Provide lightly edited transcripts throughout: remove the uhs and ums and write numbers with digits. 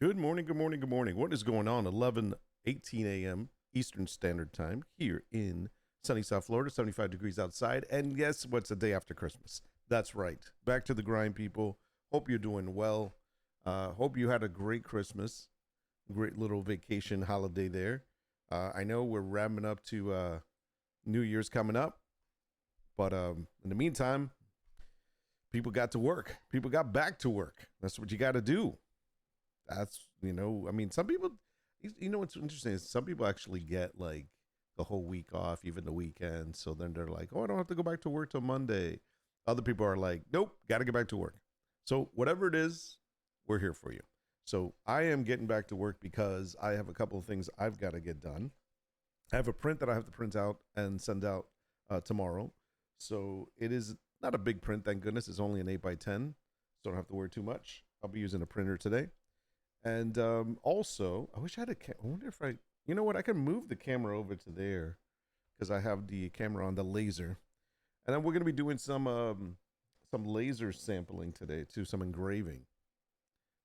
Good morning, good morning, good morning. What is going on? 11:18 a.m. Eastern Standard Time here in sunny South Florida, 75 degrees outside. And yes, what's the day after Christmas? That's right. Back to the grind, people. Hope you're doing well. Hope you had a great Christmas, great little vacation holiday there. I know we're ramming up to New Year's coming up, but in the meantime, people got to work. People got back to work. That's what you got to do. That's, I mean, some people, what's interesting is some people actually get like the whole week off, even the weekend. So then they're like, oh, I don't have to go back to work till Monday. Other people are like, nope, got to get back to work. So whatever it is, we're here for you. So I am getting back to work because I have a couple of things I've got to get done. I have a print that I have to print out and send out tomorrow. So it is not a big print, thank goodness. It's only an 8x10, so I don't have to worry too much. I'll be using a printer today. And also, I wish I had I wonder if I can move the camera over to there because I have the camera on the laser. And then we're going to be doing some laser sampling today too, some engraving.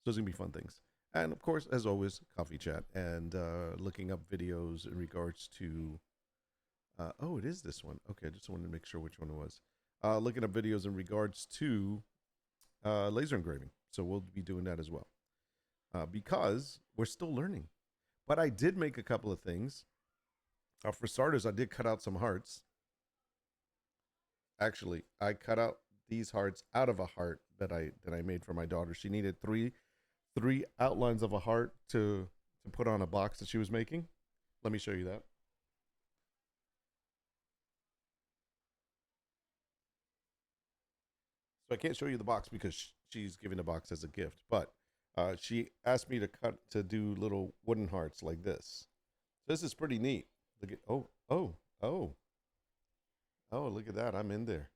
So it's going to be fun things. And of course, as always, coffee chat and looking up videos in regards to, oh, it is this one. Okay, I just wanted to make sure which one it was. Looking up videos in regards to laser engraving. So we'll be doing that as well. Because we're still learning. But I did make a couple of things. For starters, I did cut out some hearts. Actually, I cut out these hearts out of a heart that I made for my daughter. She needed three outlines of a heart to put on a box that she was making. Let me show you that. So I can't show you the box because she's giving the box as a gift, but she asked me to do little wooden hearts like this. So this is pretty neat. Look at oh, look at that. I'm in there.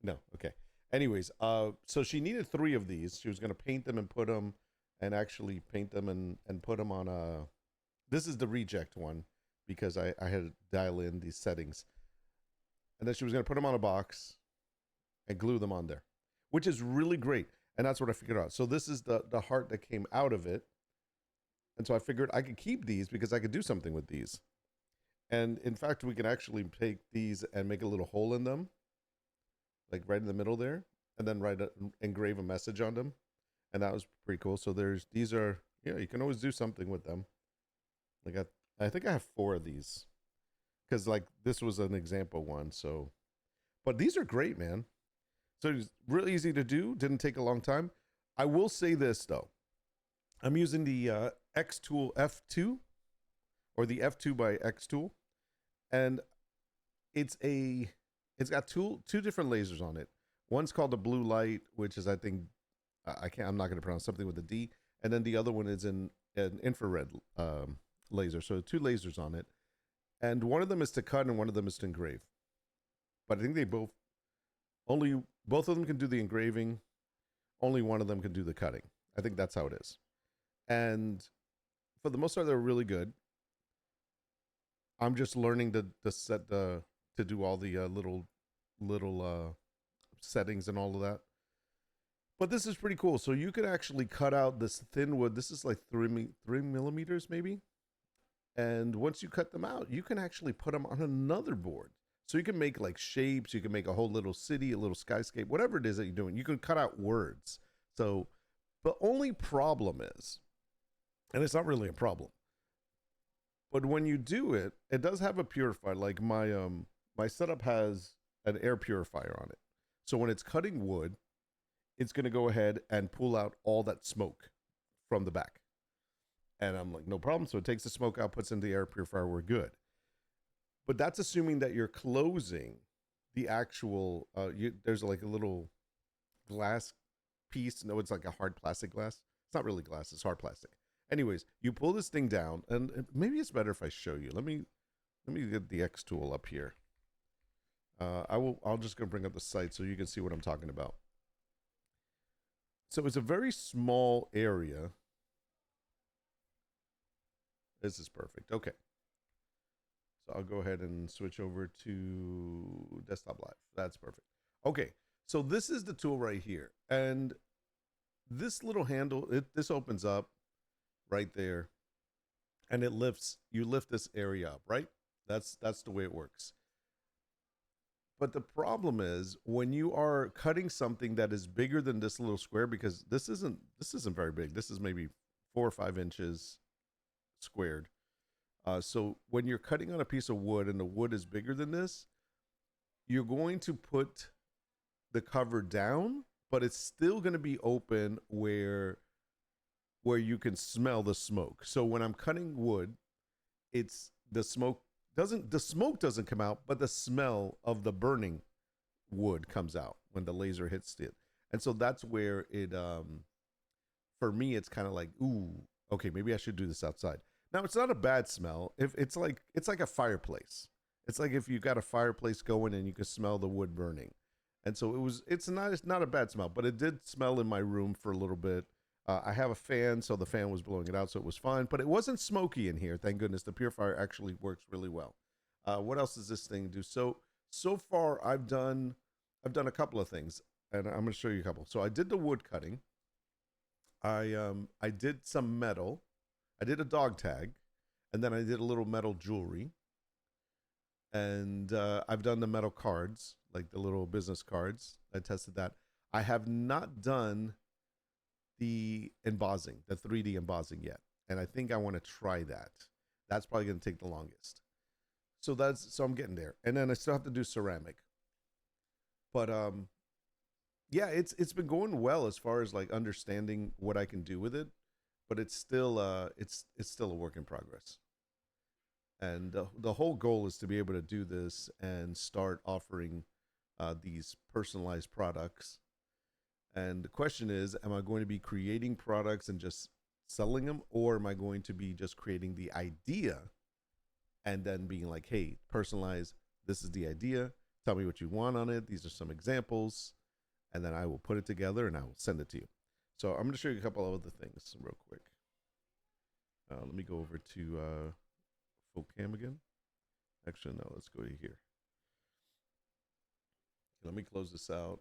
No, okay. Anyways, so she needed three of these. She was gonna paint them and put them, and actually paint them and put them on a. This is the reject one because I had to dial in these settings, and then she was gonna put them on a box and glue them on there, which is really great. And that's what I figured out. So this is the heart that came out of it. And so I figured I could keep these because I could do something with these. And in fact, we can actually take these and make a little hole in them, like right in the middle there, and then engrave a message on them. And that was pretty cool. So these are, you can always do something with them. I think I have 4 of these because like this was an example one. So, but these are great, man. So it's really easy to do. Didn't take a long time. I will say this though. I'm using the xtool F2 or the F2 by xtool, and it's got two different lasers on it. One's called the blue light, which is I'm not going to pronounce something with a D, and then the other one is an infrared laser. So 2 lasers on it, and one of them is to cut and one of them is to engrave. But I think both of them can do the engraving. Only one of them can do the cutting. I think that's how it is. And for the most part, they're really good. I'm just learning to do all the little settings and all of that. But this is pretty cool. So you can actually cut out this thin wood. This is like 3 millimeters maybe. And once you cut them out, you can actually put them on another board. So you can make like shapes, you can make a whole little city, a little skyscape, whatever it is that you're doing. You can cut out words. So the only problem is, and it's not really a problem, but when you do it, it does have a purifier. Like my setup has an air purifier on it. So when it's cutting wood, it's going to go ahead and pull out all that smoke from the back. And I'm like, no problem. So it takes the smoke out, puts in the air purifier, we're good. But that's assuming that you're closing the actual, there's like a little glass piece. No, it's like a hard plastic glass. It's not really glass, it's hard plastic. Anyways, you pull this thing down, and maybe it's better if I show you. Let me get the xtool up here. I'll just go bring up the site so you can see what I'm talking about. So it's a very small area. This is perfect. Okay. So I'll go ahead and switch over to desktop live. That's perfect. Okay. So this is the tool right here. And this little handle, this opens up right there, and it lifts. You lift this area up, right? That's the way it works. But the problem is when you are cutting something that is bigger than this little square, because this isn't very big. This is maybe 4 or 5 inches squared. So when you're cutting on a piece of wood and the wood is bigger than this, you're going to put the cover down, but it's still going to be open where you can smell the smoke. So when I'm cutting wood, it's the smoke doesn't come out, but the smell of the burning wood comes out when the laser hits it. And so that's where it for me it's kind of like, ooh, okay, maybe I should do this outside. Now it's not a bad smell. If it's like a fireplace. It's like if you got a fireplace going and you can smell the wood burning. And so it's not a bad smell, but it did smell in my room for a little bit. I have a fan, so the fan was blowing it out, so it was fine. But it wasn't smoky in here. Thank goodness. The purifier actually works really well. What else does this thing do? So far, I've done a couple of things, and I'm going to show you a couple. So I did the wood cutting. I did some metal. I did a dog tag, and then I did a little metal jewelry, and I've done the metal cards, like the little business cards. I tested that. I have not done the embossing, the 3D embossing yet, and I think I want to try that. That's probably going to take the longest. So I'm getting there, and then I still have to do ceramic. But yeah, it's been going well as far as like understanding what I can do with it, but it's still a work in progress. And the whole goal is to be able to do this and start offering these personalized products. And the question is, am I going to be creating products and just selling them, or am I going to be just creating the idea and then being like, hey, personalize, this is the idea, tell me what you want on it, these are some examples, and then I will put it together and I will send it to you. So I'm going to show you a couple of other things real quick. Let me go over to full cam again. Actually, no, let's go to here. Let me close this out.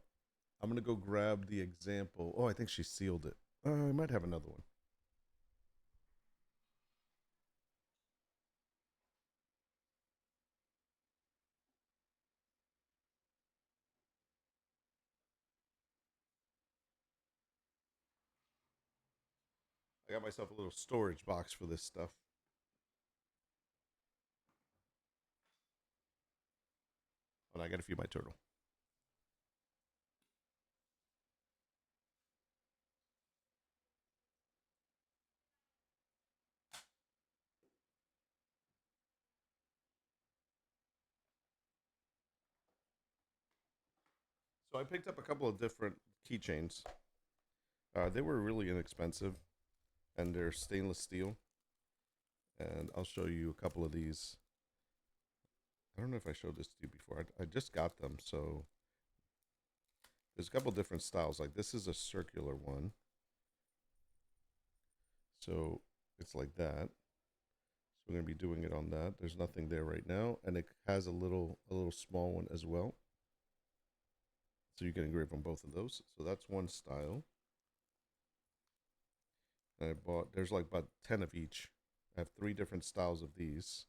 I'm going to go grab the example. Oh, I think she sealed it. I might have another one. I got myself a little storage box for this stuff. And I got to feed my turtle. So I picked up a couple of different keychains. They were really inexpensive, and they're stainless steel. And I'll show you a couple of these. I don't know if I showed this to you before. I just got them, so there's a couple different styles. Like this is a circular one, so it's like that. So we're gonna be doing it on that. There's nothing there right now, and it has a little small one as well. So you can engrave on both of those. So that's one style. And I bought, there's like about 10 of each. I have 3 different styles of these.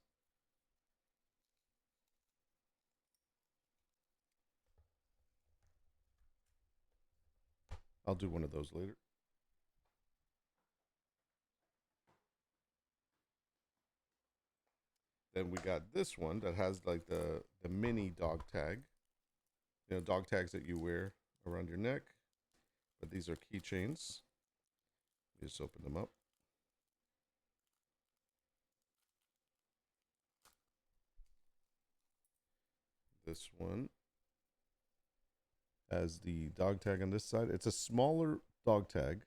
I'll do one of those later. Then we got this one that has like the mini dog tag. You know, dog tags that you wear around your neck. But these are keychains. You just open them up. This one has the dog tag on this side. It's a smaller dog tag,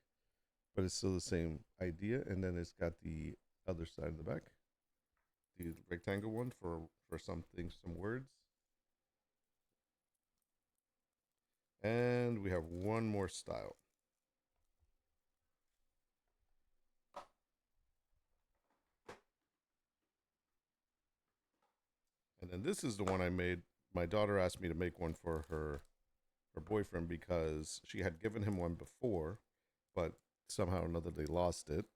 but it's still the same idea. And then it's got the other side of the back, the rectangle one for something, some words. And we have one more style. And then this is the one I made. My daughter asked me to make one for her boyfriend because she had given him one before, but somehow or another they lost it,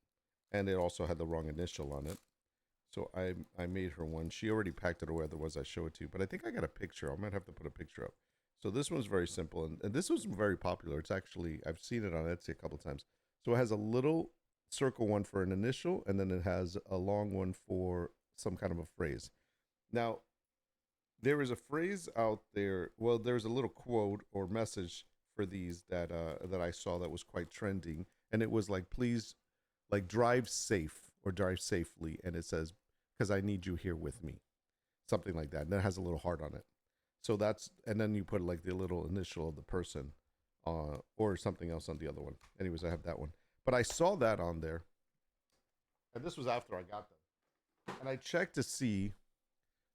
and it also had the wrong initial on it. So I made her one. She already packed it away. Otherwise, I show it to you. But I think I got a picture. I might have to put a picture up. So this one's very simple, and this was very popular. It's actually I've seen it on Etsy a couple times. So it has a little circle one for an initial, and then it has a long one for some kind of a phrase. Now there is a phrase out there. Well, there's a little quote or message for these that I saw that was quite trending, and it was like, "Please, like drive safe or drive safely," and it says, "Because I need you here with me," something like that, and that has a little heart on it. So that's and then you put like the little initial of the person, or something else on the other one. Anyways, I have that one, but I saw that on there, and this was after I got them, and I checked to see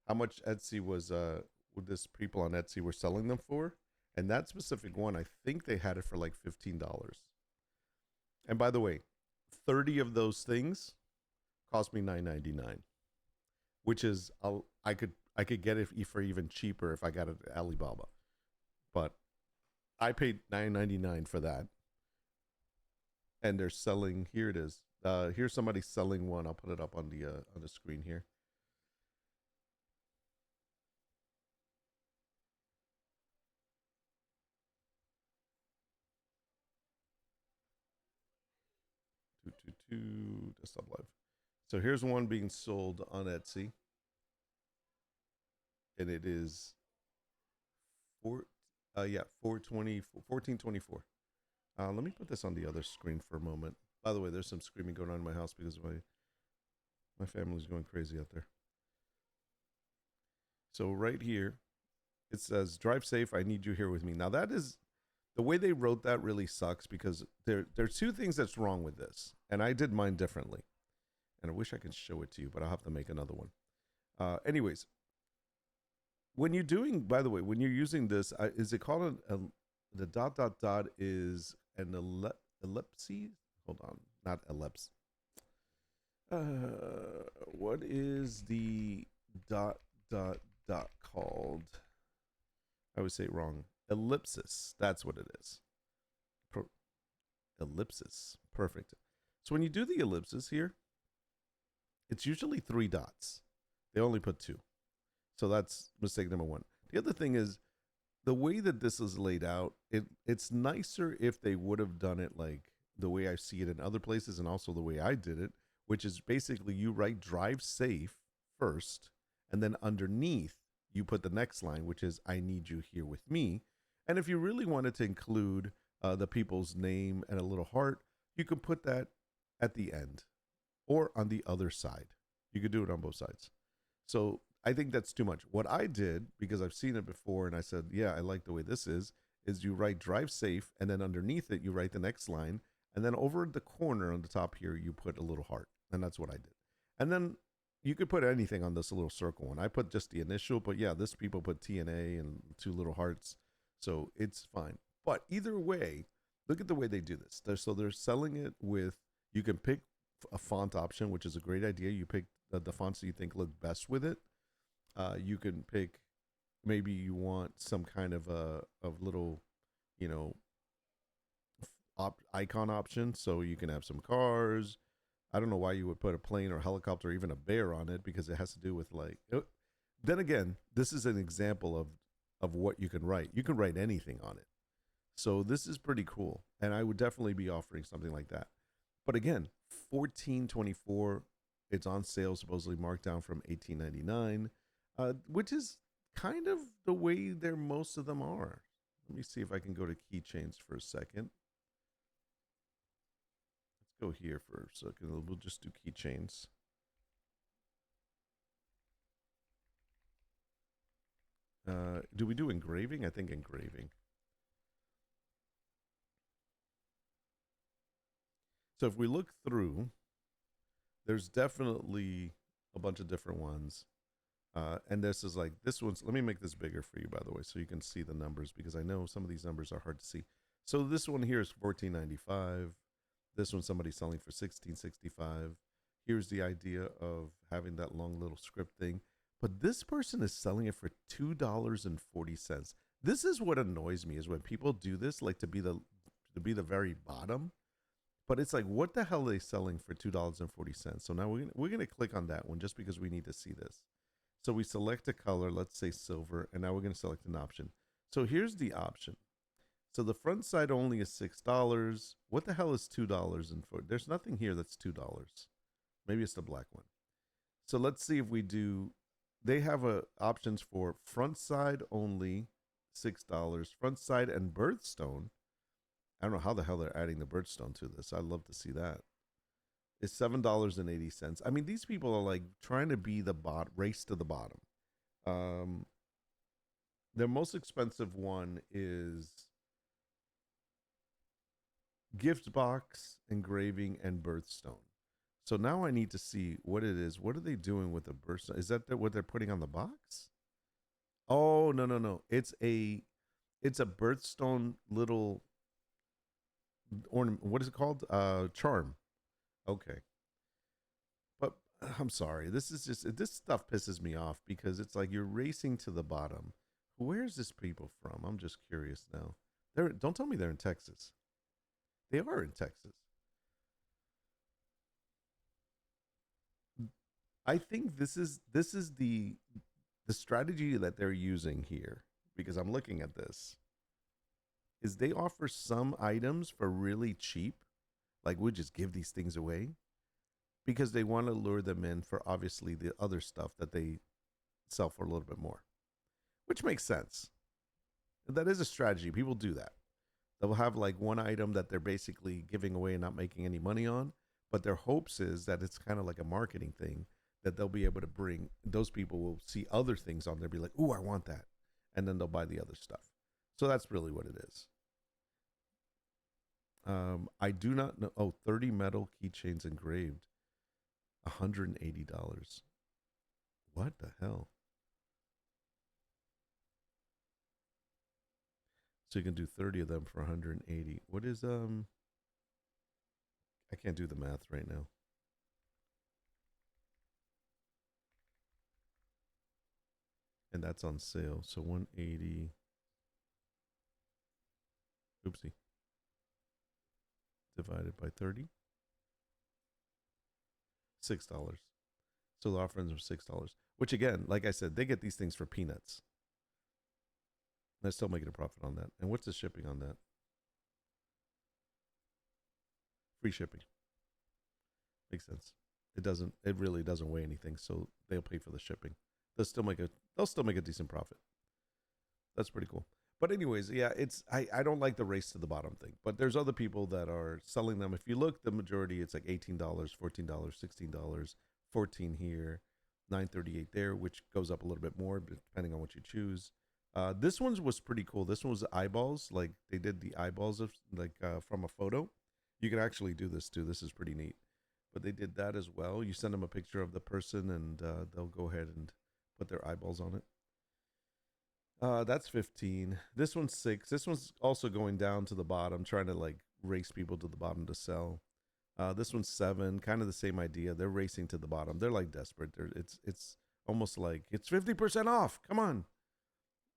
how much Etsy was with this people on Etsy were selling them for. And that specific one, I think they had it for like $15. And by the way, 30 of those things cost me $9.99, which is I could get it for even cheaper if I got it at Alibaba. But I paid $9.99 for that. And they're selling, here it is. Here's somebody selling one. I'll put it up on the screen here. Desktop live. So here's one being sold on Etsy, and it is four, 1424. Let me put this on the other screen for a moment. By the way, there's some screaming going on in my house because my family's going crazy out there. So right here, it says, "Drive safe. I need you here with me." Now that is the way they wrote that really sucks because there's two things that's wrong with this, and I did mine differently. And I wish I could show it to you, but I'll have to make another one. Anyways, when you're doing, by the way, when you're using this, is it called the dot dot dot is an ellipses? Hold on, not ellipse. What is the dot dot dot called? I would say it wrong. Ellipsis. That's what it is. Ellipsis. Perfect. So when you do the ellipsis here, it's usually 3 dots. They only put 2. So that's mistake number 1. The other thing is the way that this is laid out, it's nicer if they would have done it like the way I see it in other places and also the way I did it, which is basically you write "drive safe" first, and then underneath you put the next line, which is "I need you here with me." And if you really wanted to include the people's name and a little heart, you could put that at the end or on the other side. You could do it on both sides. So I think that's too much. What I did, because I've seen it before and I said, yeah, I like the way this is you write "drive safe" and then underneath it, you write the next line. And then over the corner on the top here, you put a little heart. And that's what I did. And then you could put anything on this little circle one. I put just the initial, but yeah, this people put TNA and 2 little hearts. So it's fine. But either way, look at the way they do this. They're selling it with, you can pick a font option, which is a great idea. You pick the fonts that you think look best with it. You can pick, maybe you want some kind of little, you know, icon option. So you can have some cars. I don't know why you would put a plane or helicopter or even a bear on it, because it has to do with like, then again, this is an example of what you can write. You can write anything on it. So this is pretty cool. And I would definitely be offering something like that. But again, $14.24. It's on sale, supposedly marked down from $18.99, which is kind of the way most of them are. Let me see if I can go to keychains for a second. Let's go here for a second. We'll just do keychains. Do we do engraving? I think engraving. So if we look through, there's definitely a bunch of different ones. And this is like, this one's, let me make this bigger for you, by the way, so you can see the numbers, because I know some of these numbers are hard to see. So this one here is $14.95. This one somebody's selling for $16.65. Here's the idea of having that long little script thing. But this person is selling it for $2.40. This is what annoys me, is when people do this, like to be the very bottom. But it's like, what the hell are they selling for $2.40? So now we're gonna click on that one just because we need to see this. So we select a color, let's say silver, and now we're gonna select an option. So here's the option. So the front side only is $6. What the hell is $2 and for? There's nothing here that's $2. Maybe it's the black one. So let's see if we do. They have options for front side only, $6. Front side and birthstone. I don't know how the hell they're adding the birthstone to this. I'd love to see that. It's $7.80. I mean, these people are like trying to be the race to the bottom. Um, their most expensive one is gift box, engraving, and birthstone. So now I need to see what it is. What are they doing with the birthstone? Is that what they're putting on the box? Oh, no, no, no. It's a birthstone little ornament. What is it called? Charm. Okay. But I'm sorry. This stuff pisses me off because it's like you're racing to the bottom. Where's this people from? I'm just curious now. Don't tell me they're in Texas. They are in Texas. I think this is the strategy that they're using here because I'm looking at this is they offer some items for really cheap, like we just give these things away because they want to lure them in for obviously the other stuff that they sell for a little bit more, which makes sense. That is a strategy. People do that. They'll have like one item that they're basically giving away and not making any money on, but their hopes is that it's kind of like a marketing thing that they'll be able to bring. Those people will see other things on there, be like, "Ooh, I want that," and then they'll buy the other stuff. So that's really what it is. I do not know. Oh, 30 metal keychains engraved, $180. What the hell? So you can do 30 of them for 180. What is I can't do the math right now. And that's on sale. So 180. Oopsie. Divided by 30. $6. So the offerings are $6. Which again, like I said, they get these things for peanuts. They're still making a profit on that. And what's the shipping on that? Free shipping. Makes sense. It really doesn't weigh anything, so they'll pay for the shipping. They'll still make a decent profit. That's pretty cool. But anyways, yeah, I don't like the race to the bottom thing. But there's other people that are selling them. If you look, the majority it's like $18, $14, $16, 14 here, 938 there, which goes up a little bit more depending on what you choose. This one's was pretty cool. This one was eyeballs, like they did the eyeballs of like from a photo. You can actually do this too. This is pretty neat. But they did that as well. You send them a picture of the person, and they'll go ahead and put their eyeballs on it. That's 15. This one's 6. This one's also going down to the bottom, trying to like race people to the bottom to sell. This one's 7, kind of the same idea. They're racing to the bottom. They're like desperate. It's almost like it's 50% off. Come on.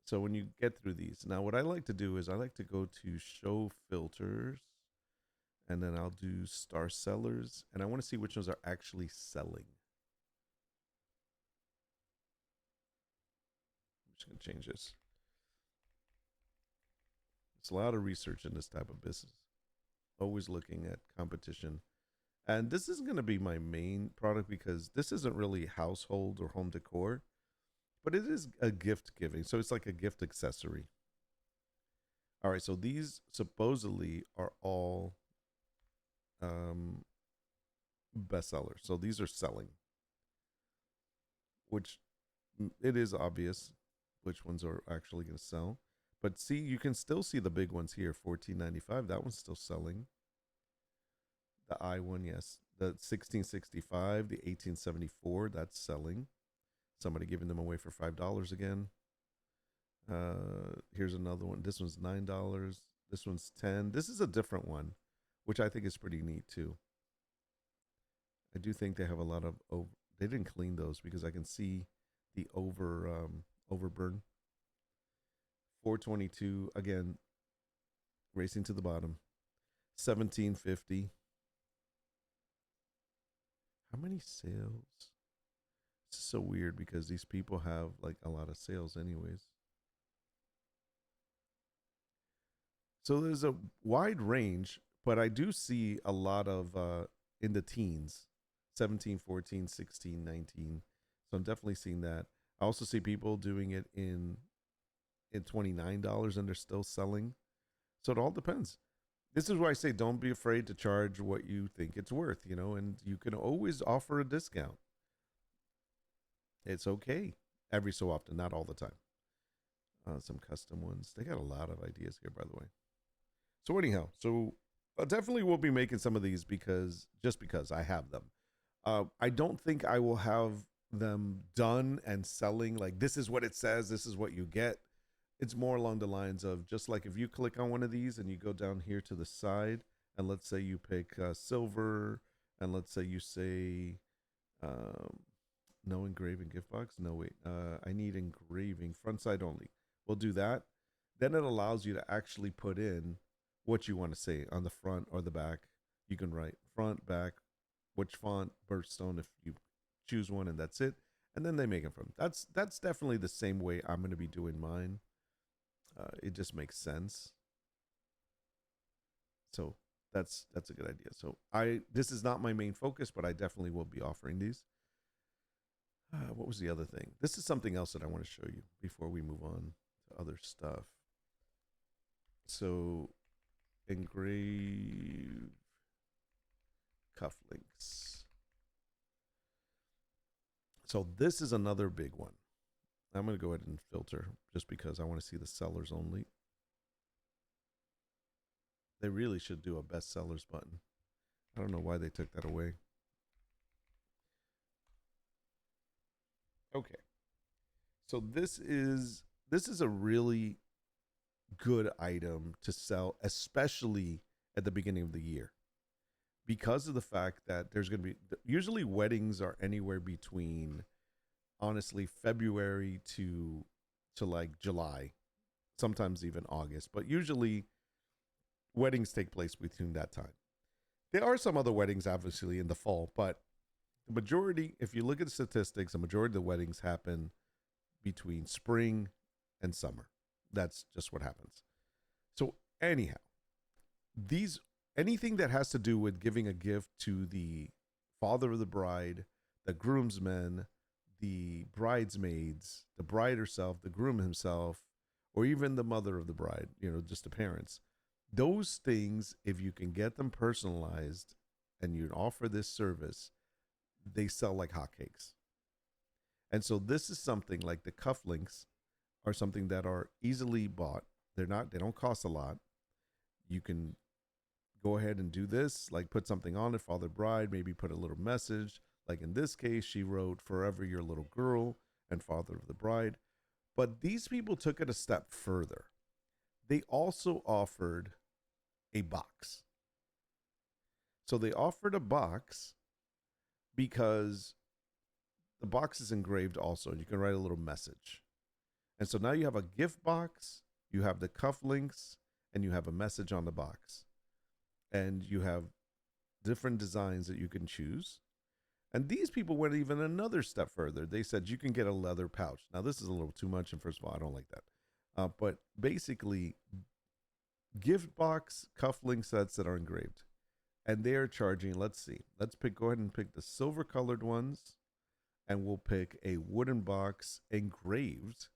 So when you get through these, now what I like to do is I like to go to show filters, and then I'll do star sellers, and I want to see which ones are actually selling. I'm just gonna change this. It's a lot of research in this type of business. Always looking at competition. And this isn't going to be my main product because this isn't really household or home decor, but it is a gift giving. So it's like a gift accessory. All right. So these supposedly are all um, bestsellers. So these are selling, which it is obvious which ones are actually going to sell. But see, you can still see the big ones here. 14.95. That one's still selling. The I one, yes. The 1665, the 1874, that's selling. Somebody giving them away for $5 again. Here's another one. This one's $9. This one's 10. This is a different one, which I think is pretty neat too. I do think they have a lot of they didn't clean those because I can see the overburn. 422 again, racing to the bottom. 1750. many sales? It's so weird because these people have like a lot of sales anyways. So there's a wide range, but I do see a lot of in the teens, 17, 14, 16, 19. So I'm definitely seeing that. I also see people doing it in $29 and they're still selling. So it all depends. This is why I say don't be afraid to charge what you think it's worth, and you can always offer a discount. It's okay every so often, not all the time. Some custom ones. They got a lot of ideas here, by the way. So anyhow, I definitely will be making some of these because I have them. I don't think I will have them done and selling like this is what it says, this is what you get. It's more along the lines of just like if you click on one of these and you go down here to the side, and let's say you pick silver, and let's say you say um, no engraving gift box. No, wait, I need engraving front side only. We'll do that. Then it allows you to actually put in what you want to say on the front or the back. You can write front, back, which font, birthstone if you choose one, and that's it. And then they make it from. That's definitely the same way I'm going to be doing mine. It just makes sense. So that's a good idea. So this is not my main focus, but I definitely will be offering these. What was the other thing? This is something else that I want to show you before we move on to other stuff. So engrave cufflinks. So this is another big one. I'm going to go ahead and filter just because I want to see the sellers only. They really should do a best sellers button. I don't know why they took that away. Okay. So this is a really good item to sell, especially at the beginning of the year, because of the fact that there's going to be usually weddings are anywhere between honestly February to like July, sometimes even August, but usually weddings take place between that time. There are some other weddings obviously in the fall, but the majority, if you look at the statistics, the majority of the weddings happen between spring and summer. That's just what happens. So anyhow, these anything that has to do with giving a gift to the father of the bride, the groomsmen, the bridesmaids, the bride herself, the groom himself, or even the mother of the bride, just the parents. Those things, if you can get them personalized and you offer this service, they sell like hotcakes. And so this is something like the cufflinks are something that are easily bought. They don't cost a lot. You can go ahead and do this, like put something on it, father bride, maybe put a little message. Like in this case, she wrote, "Forever your little girl," and father of the bride. But these people took it a step further. They also offered a box. So they offered a box because the box is engraved also, and you can write a little message. And so now you have a gift box, you have the cufflinks, and you have a message on the box. And you have different designs that you can choose. And these people went even another step further. They said you can get a leather pouch. Now, this is a little too much, and first of all, I don't like that. But basically, gift box cufflink sets that are engraved. And they are charging, let's see, go ahead and pick the silver colored ones, and we'll pick a wooden box engraved.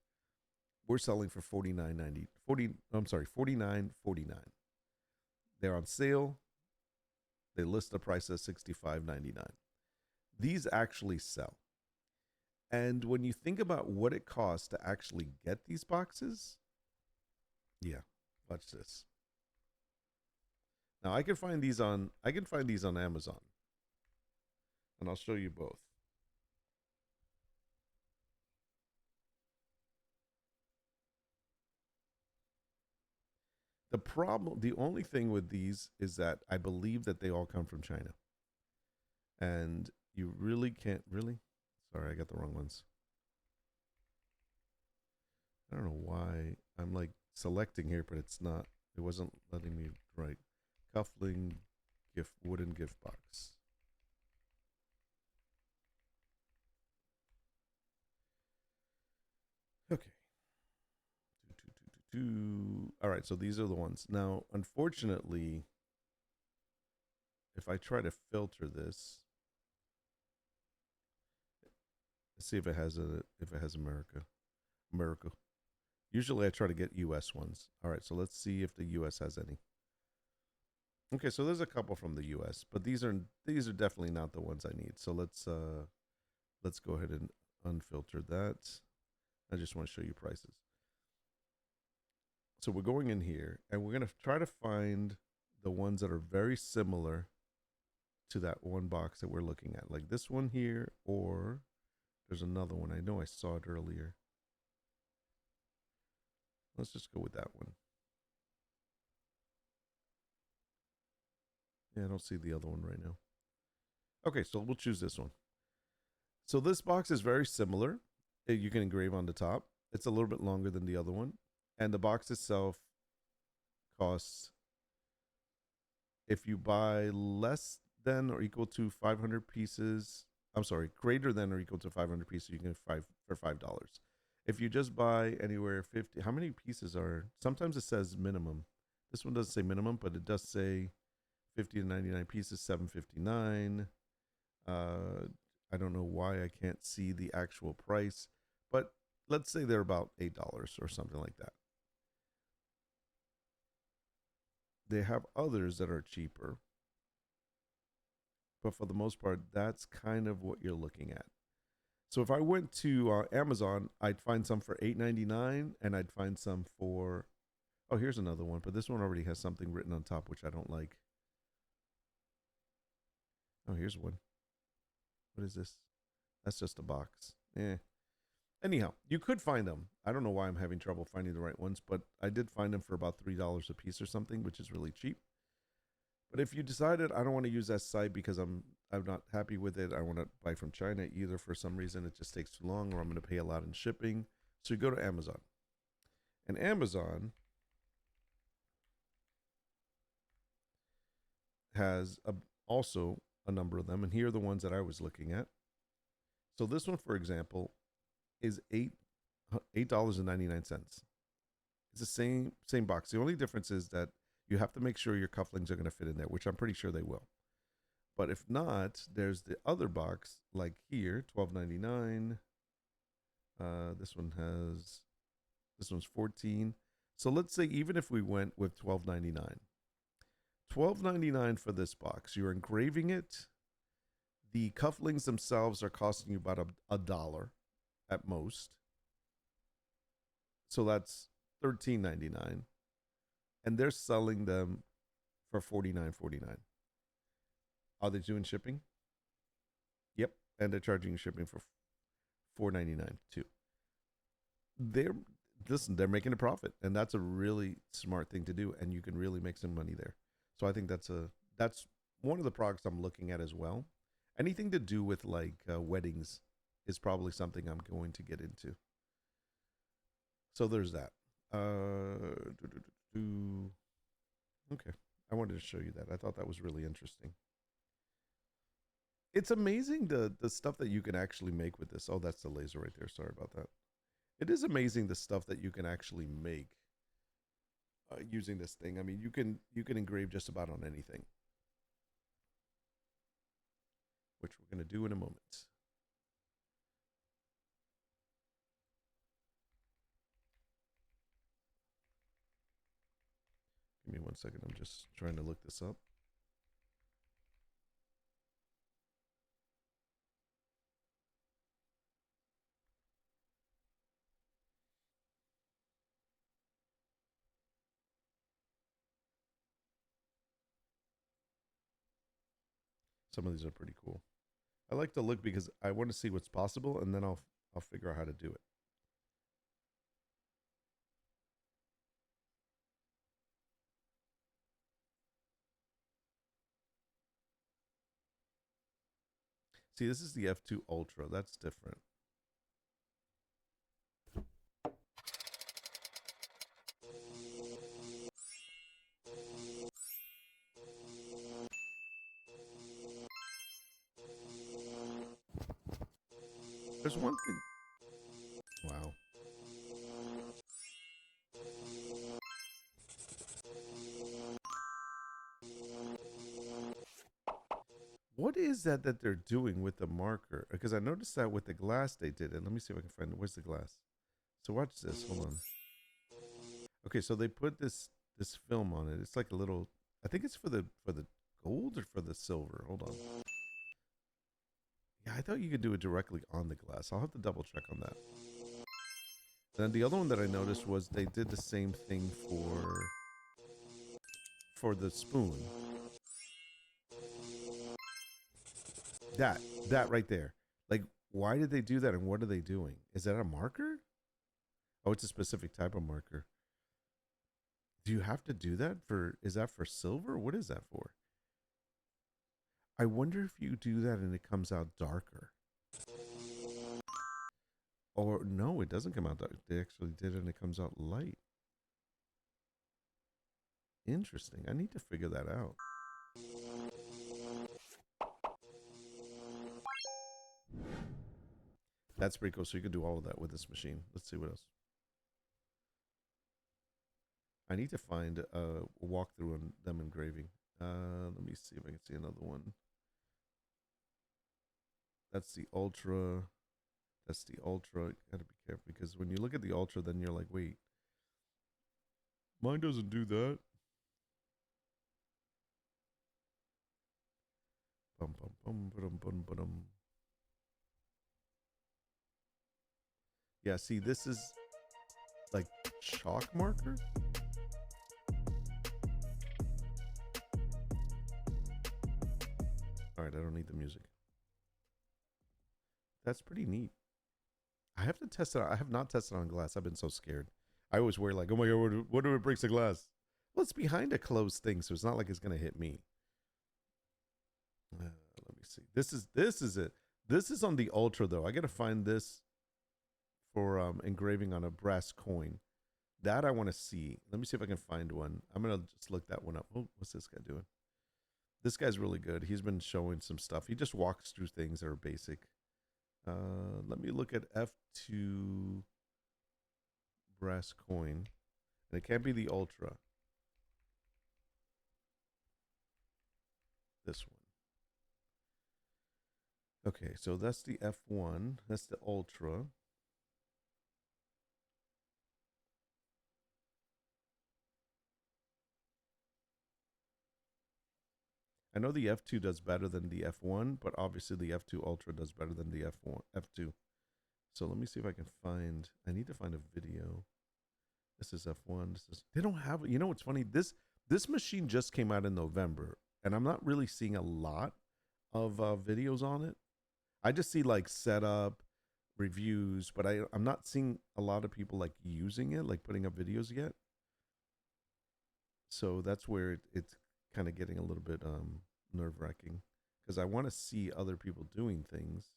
We're selling for $49.49. They're on sale. They list the price as $65.99. These actually sell. And when you think about what it costs to actually get these boxes, yeah, watch this. Now I can find these on Amazon. And I'll show you both. The only thing with these is that I believe that they all come from China. And you really can't, really? Sorry, I got the wrong ones. I don't know why I'm like selecting here, but it's not, it wasn't letting me write. Cuffling wooden gift box. Okay. All right, so these are the ones. Now, unfortunately, if I try to filter this, let's see if it has America. America. Usually I try to get US ones. All right, so let's see if the US has any. Okay, so there's a couple from the US, but these are definitely not the ones I need. So let's go ahead and unfilter that. I just want to show you prices. So we're going in here and we're going to try to find the ones that are very similar to that one box that we're looking at, like this one here, or there's another one. I know I saw it earlier. Let's just go with that one. Yeah, I don't see the other one right now. Okay, so we'll choose this one. So this box is very similar. You can engrave on the top. It's a little bit longer than the other one. And the box itself costs, if you buy less than or equal to 500 pieces, I'm sorry, greater than or equal to 500 pieces, you can get for $5. If you just buy anywhere 50, how many pieces are, sometimes it says minimum. This one doesn't say minimum, but it does say 50 to 99 pieces, $7.59. I don't know why I can't see the actual price, but let's say they're about $8 or something like that. They have others that are cheaper, but for the most part, that's kind of what you're looking at. So if I went to Amazon, I'd find some for $8.99, and I'd find some for, oh, here's another one, but this one already has something written on top, which I don't like. Oh, here's one. What is this? That's just a box. Eh. Anyhow, you could find them. I don't know why I'm having trouble finding the right ones, but I did find them for about $3 a piece or something, which is really cheap. But if you decided I don't want to use that site because I'm not happy with it, I want to buy from China, either for some reason it just takes too long or I'm going to pay a lot in shipping. So you go to Amazon. And Amazon has also a number of them, and here are the ones that I was looking at. So this one, for example, is $8.99. It's the same box. The only difference is that you have to make sure your cufflinks are going to fit in there, which I'm pretty sure they will. But if not, there's the other box, like here, $12.99. This one's 14. So let's say even if we went with $12.99 for this box, you're engraving it. The cufflinks themselves are costing you about a dollar at most. So that's $13.99. And they're selling them for $49.49. Are they doing shipping? Yep. And they're charging shipping for $4.99 too. They're making a profit, and that's a really smart thing to do, and you can really make some money there. So I think that's one of the products I'm looking at as well. Anything to do with like weddings is probably something I'm going to get into. So there's that. Okay, I wanted to show you that. I thought that was really interesting. It's amazing the stuff that you can actually make with this. Oh, that's the laser right there. Sorry about that. It is amazing the stuff that you can actually make using this thing. I mean, you can engrave just about on anything, which we're going to do in a moment. Give me 1 second. I'm just trying to look this up. Some of these are pretty cool. I like to look because I want to see what's possible, and then I'll figure out how to do it. See, this is the F2 Ultra. That's different. There's one thing. Wow. is that they're doing with the marker? Because I noticed that with the glass they did it. Let me see if I can find it. Where's the glass? So watch this. Hold on. Okay, so they put this film on it. It's like a little. I think it's for the gold or for the silver. Hold on. Yeah, I thought you could do it directly on the glass. I'll have to double check on that. Then the other one that I noticed was they did the same thing for the spoon. That right there. Like, why did they do that, and what are they doing? Is that a marker? Oh, it's a specific type of marker. Do you have to do that for? Is that for silver? What is that for? I wonder if you do that and it comes out darker. Or no, it doesn't come out dark. They actually did it and it comes out light. Interesting. I need to figure that out. That's pretty cool. So you can do all of that with this machine. Let's see what else. I need to find a walkthrough on them engraving. Let me see if I can see another one. That's the Ultra. That's the Ultra. Gotta be careful because when you look at the Ultra, then you're like, wait, mine doesn't do that. Bum, bum, bum, ba-dum, bum, ba-dum. Yeah, see, this is like chalk marker. All right, I don't need the music. That's pretty neat. I have to test it out. I have not tested it on glass. I've been so scared. I always worry like, oh my god, what if it breaks the glass? Well, it's behind a closed thing, so it's not like it's gonna hit me. Let me see. This is it. This is on the Ultra though. I gotta find this for engraving on a brass coin. That I want to see. Let me see if I can find one. I'm gonna just look that one up. Oh, what's this guy doing? This guy's really good. He's been showing some stuff. He just walks through things that are basic. Let me look at F2 brass coin. And it can't be the Ultra. This one. Okay, so that's the F1. That's the Ultra. I know the F2 does better than the F1, but obviously the F2 Ultra does better than the F1, F2. So let me see if I can find. I need to find a video. This is F1. This is. They don't have. You know what's funny? This machine just came out in November, and I'm not really seeing a lot of videos on it. I just see like setup, reviews, but I'm not seeing a lot of people like using it, like putting up videos yet. So that's where it's kind of getting a little bit nerve-wracking because I want to see other people doing things.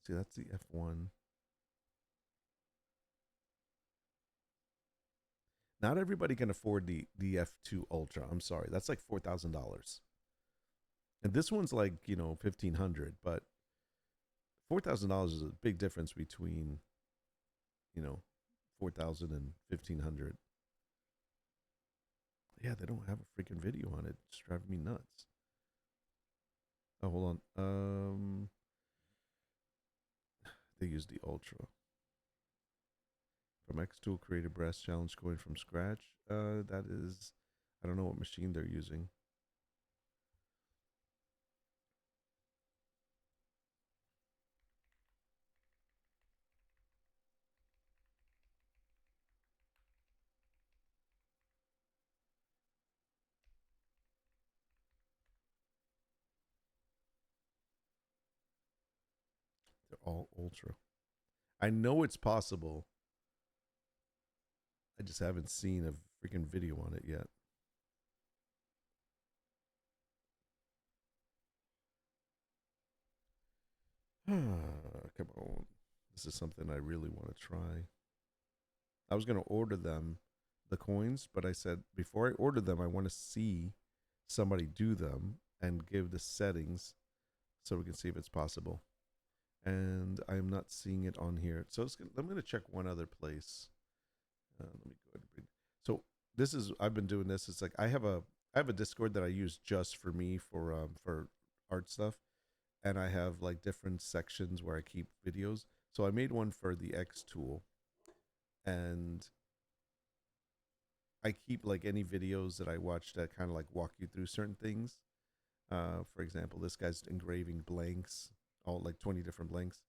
See, that's the F1. Not everybody can afford the F2 Ultra. I'm sorry. That's like $4,000. And this one's like, 1,500, but $4,000 is a big difference between, 4,000 and 1,500. Yeah, they don't have a freaking video on it. It's driving me nuts. Oh, hold on. They use the Ultra. From xtool created brass challenge going from scratch. That is, I don't know what machine they're using. They're all Ultra. I know it's possible. I just haven't seen a freaking video on it yet. Come on. This is something I really want to try. I was going to order them, the coins, but I said before I order them, I want to see somebody do them and give the settings so we can see if it's possible. and I am not seeing it on here. So I'm going to check one other place. Let me go ahead and bring. So this is I've been doing this. It's like I have a Discord that I use just for me for art stuff, and I have like different sections where I keep videos. So I made one for the xtool, and I keep like any videos that I watch that kind of like walk you through certain things. For example, this guy's engraving blanks, all like 20 different blanks.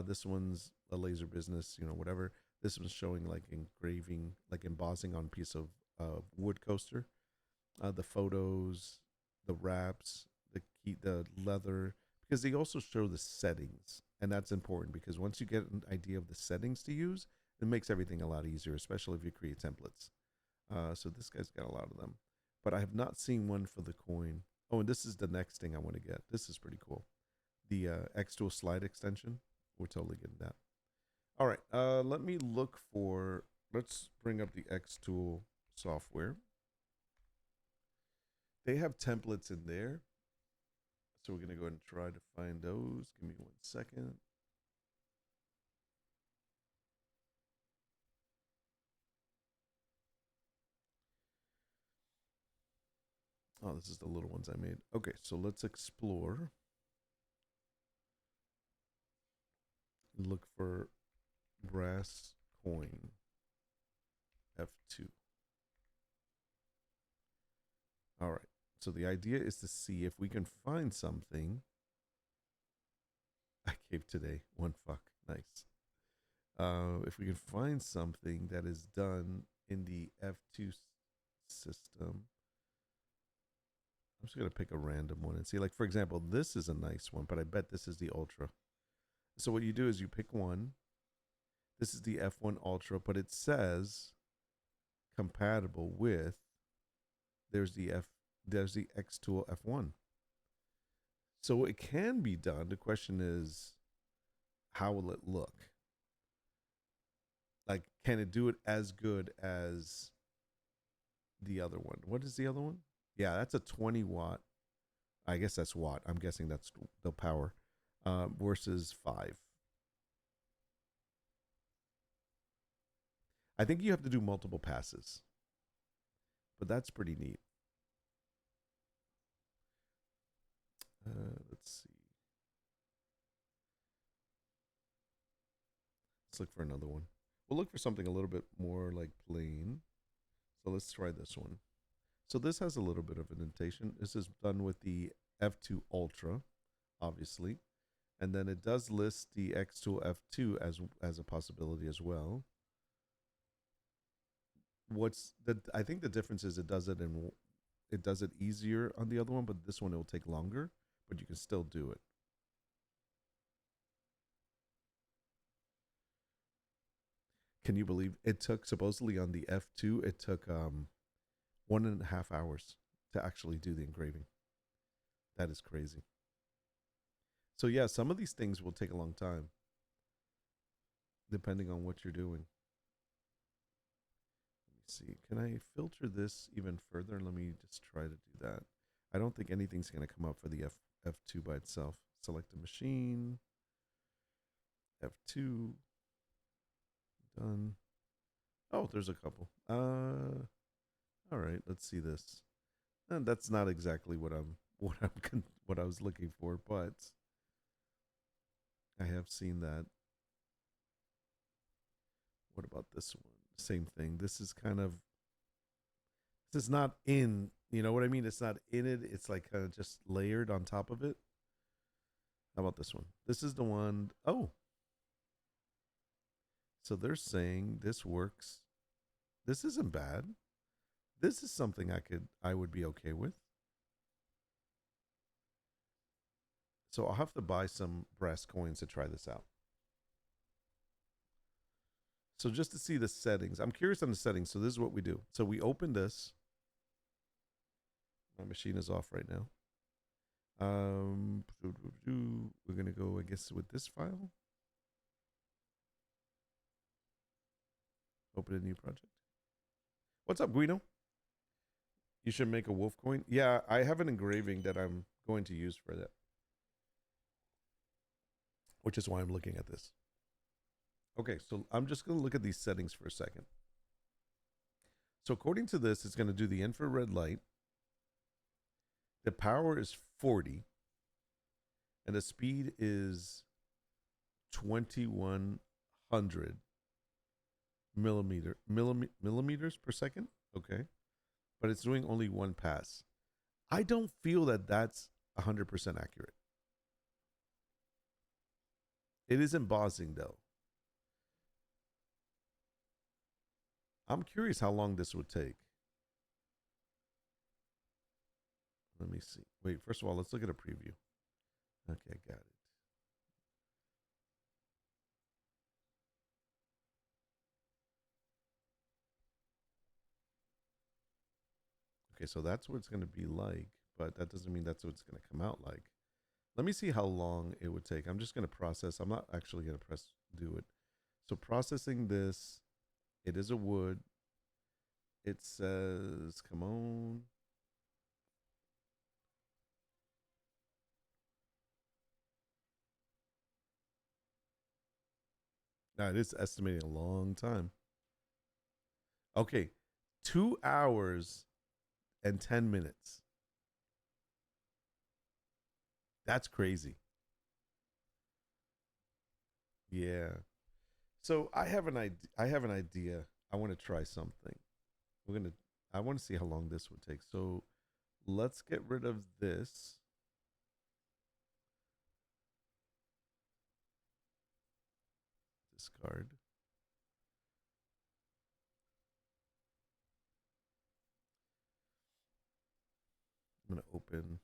This one's a laser business, whatever. This one's showing like engraving, like embossing on a piece of wood coaster. The photos, the wraps, the leather, because they also show the settings, and that's important because once you get an idea of the settings to use, it makes everything a lot easier, especially if you create templates. So this guy's got a lot of them, but I have not seen one for the coin. Oh, and this is the next thing I want to get. This is pretty cool. The xtool slide extension. We're totally getting that. All right. Let me look for. Let's bring up the xtool software. They have templates in there, so we're gonna go ahead and try to find those. Give me 1 second. Oh, this is the little ones I made. Okay, so let's explore. Look for brass coin F2. All right. So the idea is to see if we can find something. I gave today one fuck. Nice. If we can find something that is done in the F2 system. I'm just going to pick a random one and see. Like, for example, this is a nice one, but I bet this is the Ultra. So what you do is you pick one. This is the F1 Ultra, but it says compatible with, there's the xtool F1. So it can be done. The question is, how will it look? Like, can it do it as good as the other one? What is the other one? Yeah, that's a 20 watt. I guess that's watt. I'm guessing that's the power versus 5. I think you have to do multiple passes, but that's pretty neat. Let's see. Let's look for another one. We'll look for something a little bit more like plain. So let's try this one. So this has a little bit of indentation. This is done with the F2 Ultra, obviously. And then it does list the xtool F2 as a possibility as well. I think the difference is it does it easier on the other one, but this one it will take longer, but you can still do it. Can you believe it took supposedly on the F2, it took 1.5 hours to actually do the engraving. That is crazy. So yeah, some of these things will take a long time, depending on what you're doing. Let me see. Can I filter this even further? Let me just try to do that. I don't think anything's going to come up for the F2 by itself. Select a machine. F2. Done. Oh, there's a couple. All right, let's see this. And that's not exactly what I was looking for, but I have seen that. What about this one? Same thing. This is not in, you know what I mean? It's not in it. It's like kind of just layered on top of it. How about this one? This is the one. Oh. So they're saying this works. This isn't bad. This is something I would be okay with. So I'll have to buy some brass coins to try this out. So just to see the settings, I'm curious on the settings. So this is what we do. So we open this. My machine is off right now. We're gonna go, I guess, with this file. Open a new project. What's up, Guido? You should make a wolf coin. Yeah, I have an engraving that I'm going to use for that. which is why I'm looking at this. Okay, so I'm just going to look at these settings for a second. So according to this, it's going to do the infrared light. The power is 40, and the speed is 2100 millimeters per second. Okay, but it's doing only one pass. I don't feel that that's 100% accurate. It is embossing though. I'm curious how long this would take. Let me see. Wait, first of all, let's look at a preview. Okay, got it. Okay, so that's what it's going to be like, but that doesn't mean that's what it's going to come out like. Let me see how long it would take. I'm just going to process. I'm not actually going to do it. So processing this, it is a wood. It says, come on. Now it is estimating a long time. Okay, 2 hours and 10 minutes. That's crazy. Yeah. So I have an idea. I want to try something. We're gonna. I want to see how long this would take. So let's get rid of this. Discard. I'm gonna open.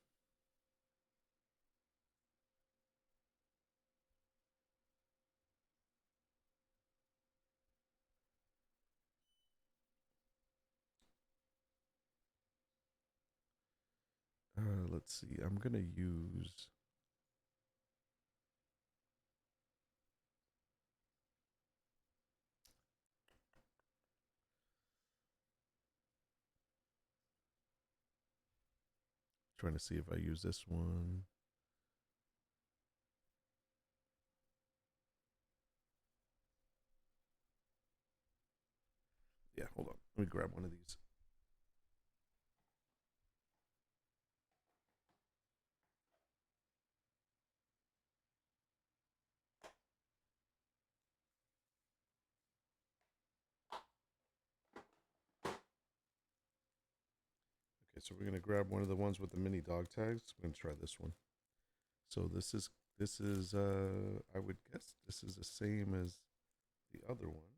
Let's see. I'm gonna use. Trying to see if I use this one. Yeah, hold on. Let me grab one of these. Okay, so we're gonna grab one of the ones with the mini dog tags. We're gonna try this one. So this is I would guess this is the same as the other one,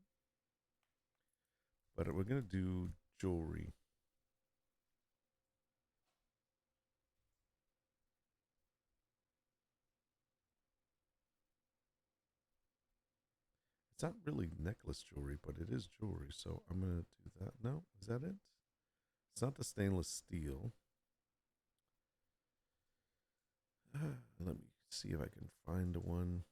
but we're gonna do jewelry. It's not really necklace jewelry, but it is jewelry. So I'm gonna do that. No, is that it? It's not the stainless steel. Let me see if I can find one.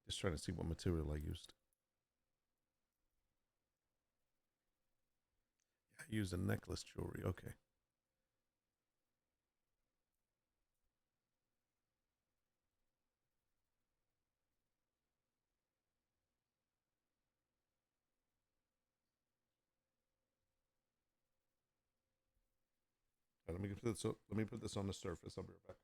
Just trying to see what material I used. I used a necklace jewelry. Okay. Let me put this. Let me put this on the surface. I'll be right back.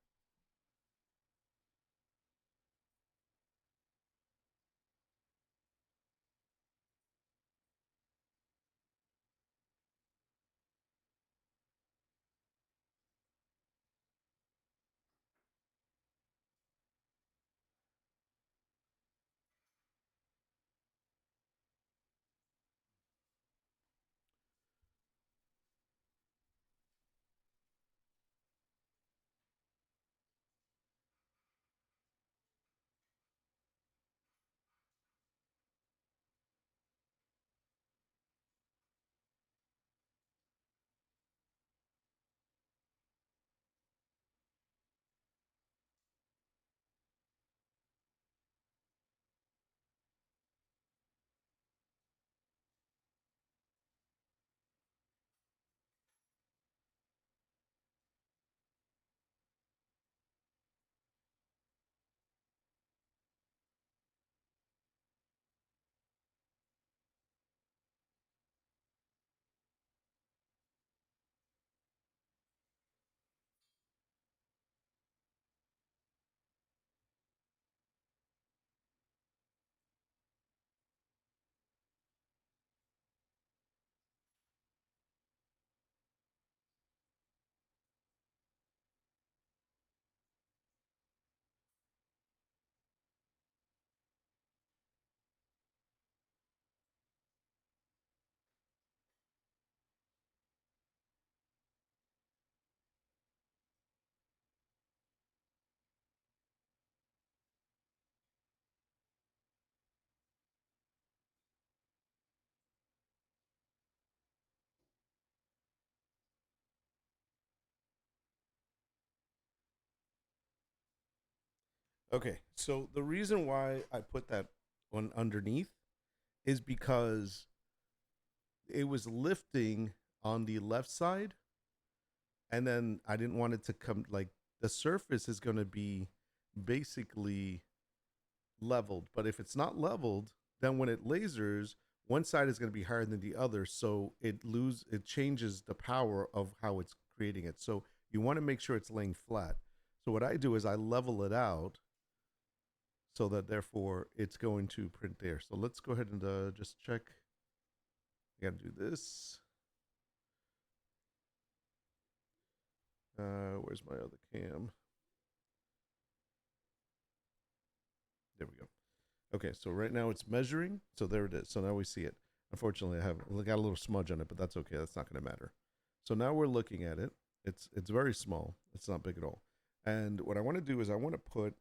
Okay, so the reason why I put that one underneath is because it was lifting on the left side, and then I didn't want it to come like the surface is going to be basically leveled. But if it's not leveled, then when it lasers, one side is going to be higher than the other, so it changes the power of how it's creating it. So you want to make sure it's laying flat. So what I do is I level it out so that therefore it's going to print there. So let's go ahead and just check. I got to do this. Where's my other cam? There we go. Okay, so right now it's measuring. So there it is. So now we see it. Unfortunately, I have got a little smudge on it, but that's okay. That's not going to matter. So now we're looking at it. It's very small. It's not big at all. And what I want to do is I'm going to put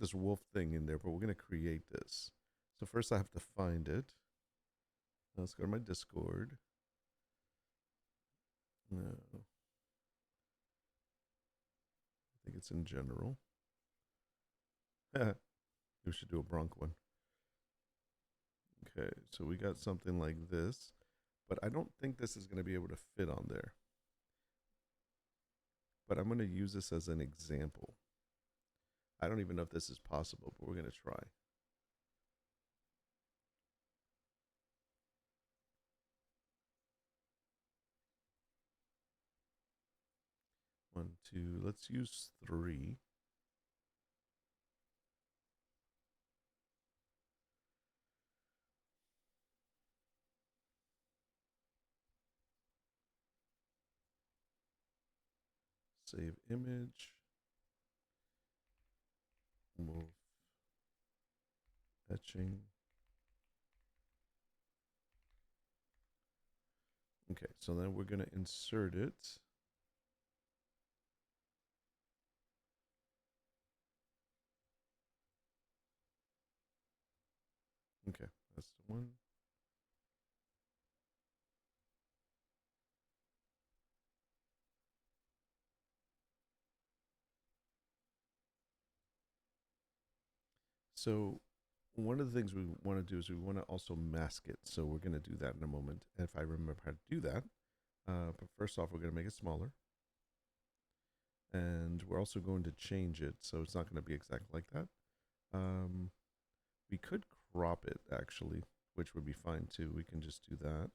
this wolf thing in there, but we're going to create this. So first I have to find it. Let's go to my Discord. No, I think it's in general. We should do a Bronc one. Okay, so we got something like this, but I don't think this is going to be able to fit on there. But I'm going to use this as an example. I don't even know if this is possible, but we're going to try. One, two, let's use three. Save image. Move etching. Okay, so then we're going to insert it. Okay, that's the one. So one of the things we want to do is we want to also mask it. So we're going to do that in a moment. If I remember how to do that. But first off, we're going to make it smaller. And we're also going to change it. So it's not going to be exactly like that. We could crop it actually, which would be fine too. We can just do that.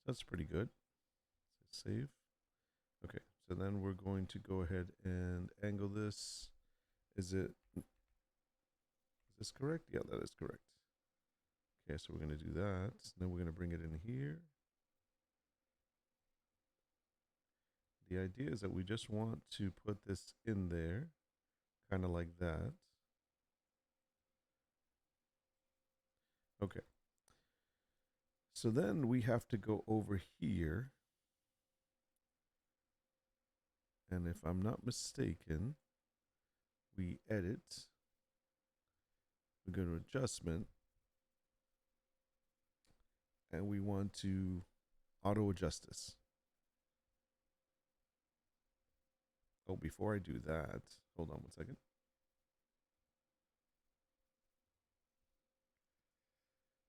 That's pretty good. Save. Okay, so then we're going to go ahead and angle this. Is this correct? Yeah, that is correct. Okay, so we're going to do that. Then we're going to bring it in here. The idea is that we just want to put this in there, kind of like that. Okay. So then we have to go over here. And if I'm not mistaken, we edit. We go to adjustment. And we want to auto adjust this. Oh, before I do that, hold on one second.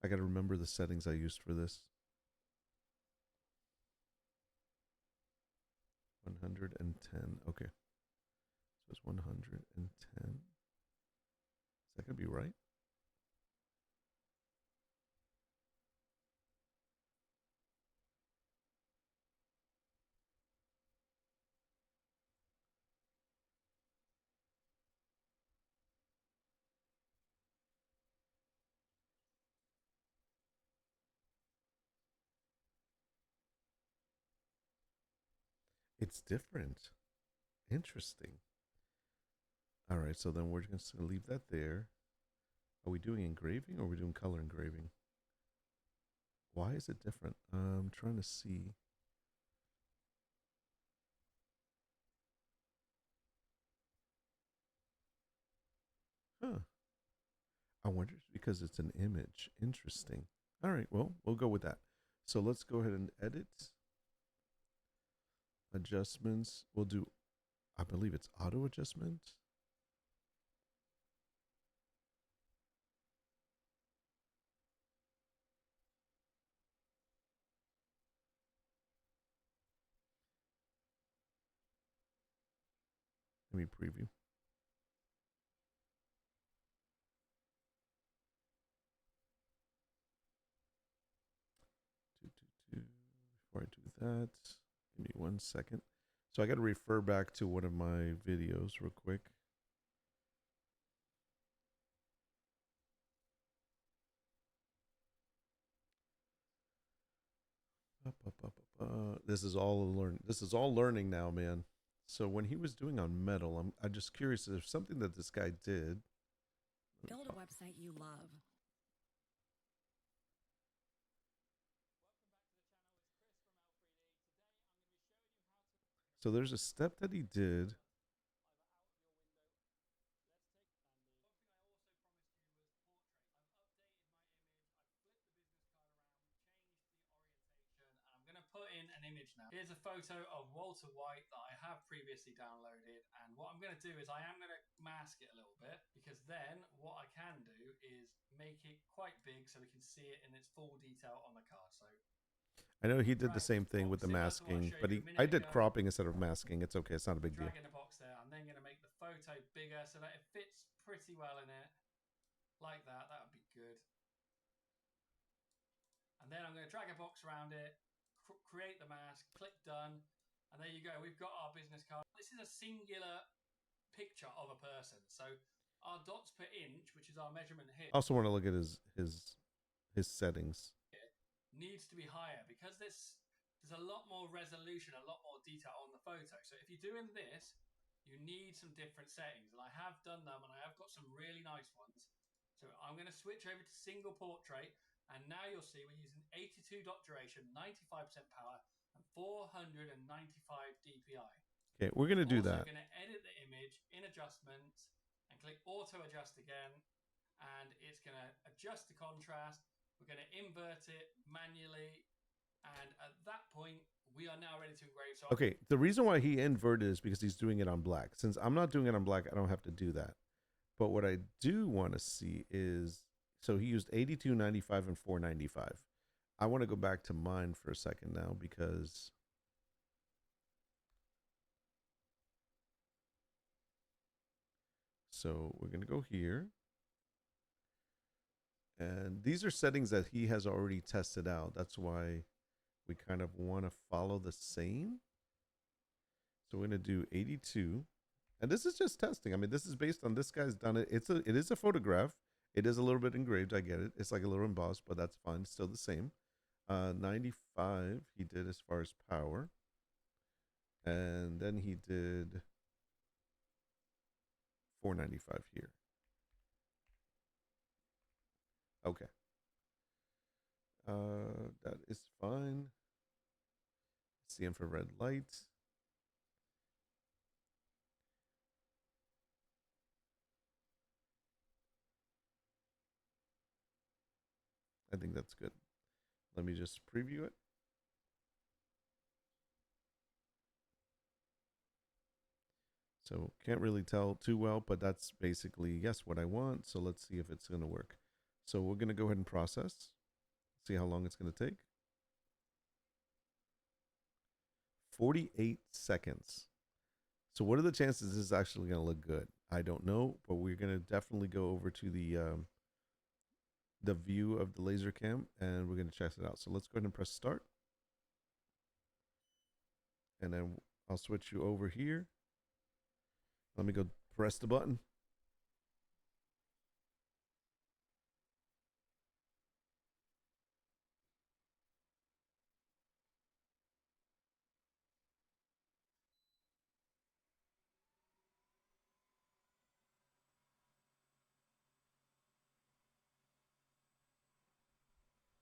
I got to remember the settings I used for this. 110. Okay. So it's 110. Is that going to be right? It's different. Interesting. All right. So then we're just going to leave that there. Are we doing engraving or are we doing color engraving? Why is it different? I'm trying to see. Huh. I wonder if because it's an image. Interesting. All right, well, we'll go with that. So let's go ahead and edit adjustments. We'll do, I believe it's auto adjustment. Let me preview. Before I do that, give me 1 second. So I got to refer back to one of my videos real quick. This is all learn. This is all learning now, man. So when he was doing on metal, I'm just curious if something that this guy did. Build a website you love. So there's a step that he did. Put in an image now. Here's a photo of Walter White that I have previously downloaded, and what I'm going to do is I am going to mask it a little bit, because then what I can do is make it quite big so we can see it in its full detail on the card. So I know he did the same thing with the masking, but I did cropping instead of masking. It's okay. It's not a big deal. Dragging the box there. I'm then going to make the photo bigger so that it fits pretty well in it. Like that. That would be good. And then I'm going to drag a box around it, create the mask, click done, and there you go. We've got our business card. This is a singular picture of a person. So our dots per inch, which is our measurement here, I also want to look at his settings. Needs to be higher because there's a lot more resolution, a lot more detail on the photo. So if you're doing this, you need some different settings, and I have done them, and I have got some really nice ones. So I'm going to switch over to single portrait, and now you'll see we're using 82 dot duration, 95% power, and 495 DPI. Okay, we're going to do that. Also going to edit the image in adjustments and click auto adjust again, and it's going to adjust the contrast. We're going to invert it manually, and at that point we are now ready to engrave. So okay, the reason why he inverted is because he's doing it on black. Since I'm not doing it on black, I don't have to do that. But what I do want to see is, so he used 82, 95, and 495. I want to go back to mine for a second now, because so we're going to go here. And these are settings that he has already tested out. That's why we kind of want to follow the same. So we're going to do 82. And this is just testing. I mean, this is based on this guy's done it. It is a photograph. It is a little bit engraved. I get it. It's like a little embossed, but that's fine. It's still the same. 95 he did as far as power. And then he did 495 here. Okay. That is fine. It's the infrared light. I think that's good. Let me just preview it. So can't really tell too well, but that's basically, yes, what I want. So let's see if it's going to work. So we're going to go ahead and process, see how long it's going to take. 48 seconds. So what are the chances this is actually going to look good? I don't know, but we're going to definitely go over to the view of the laser cam, and we're going to check it out. So let's go ahead and press start. And then I'll switch you over here. Let me go press the button.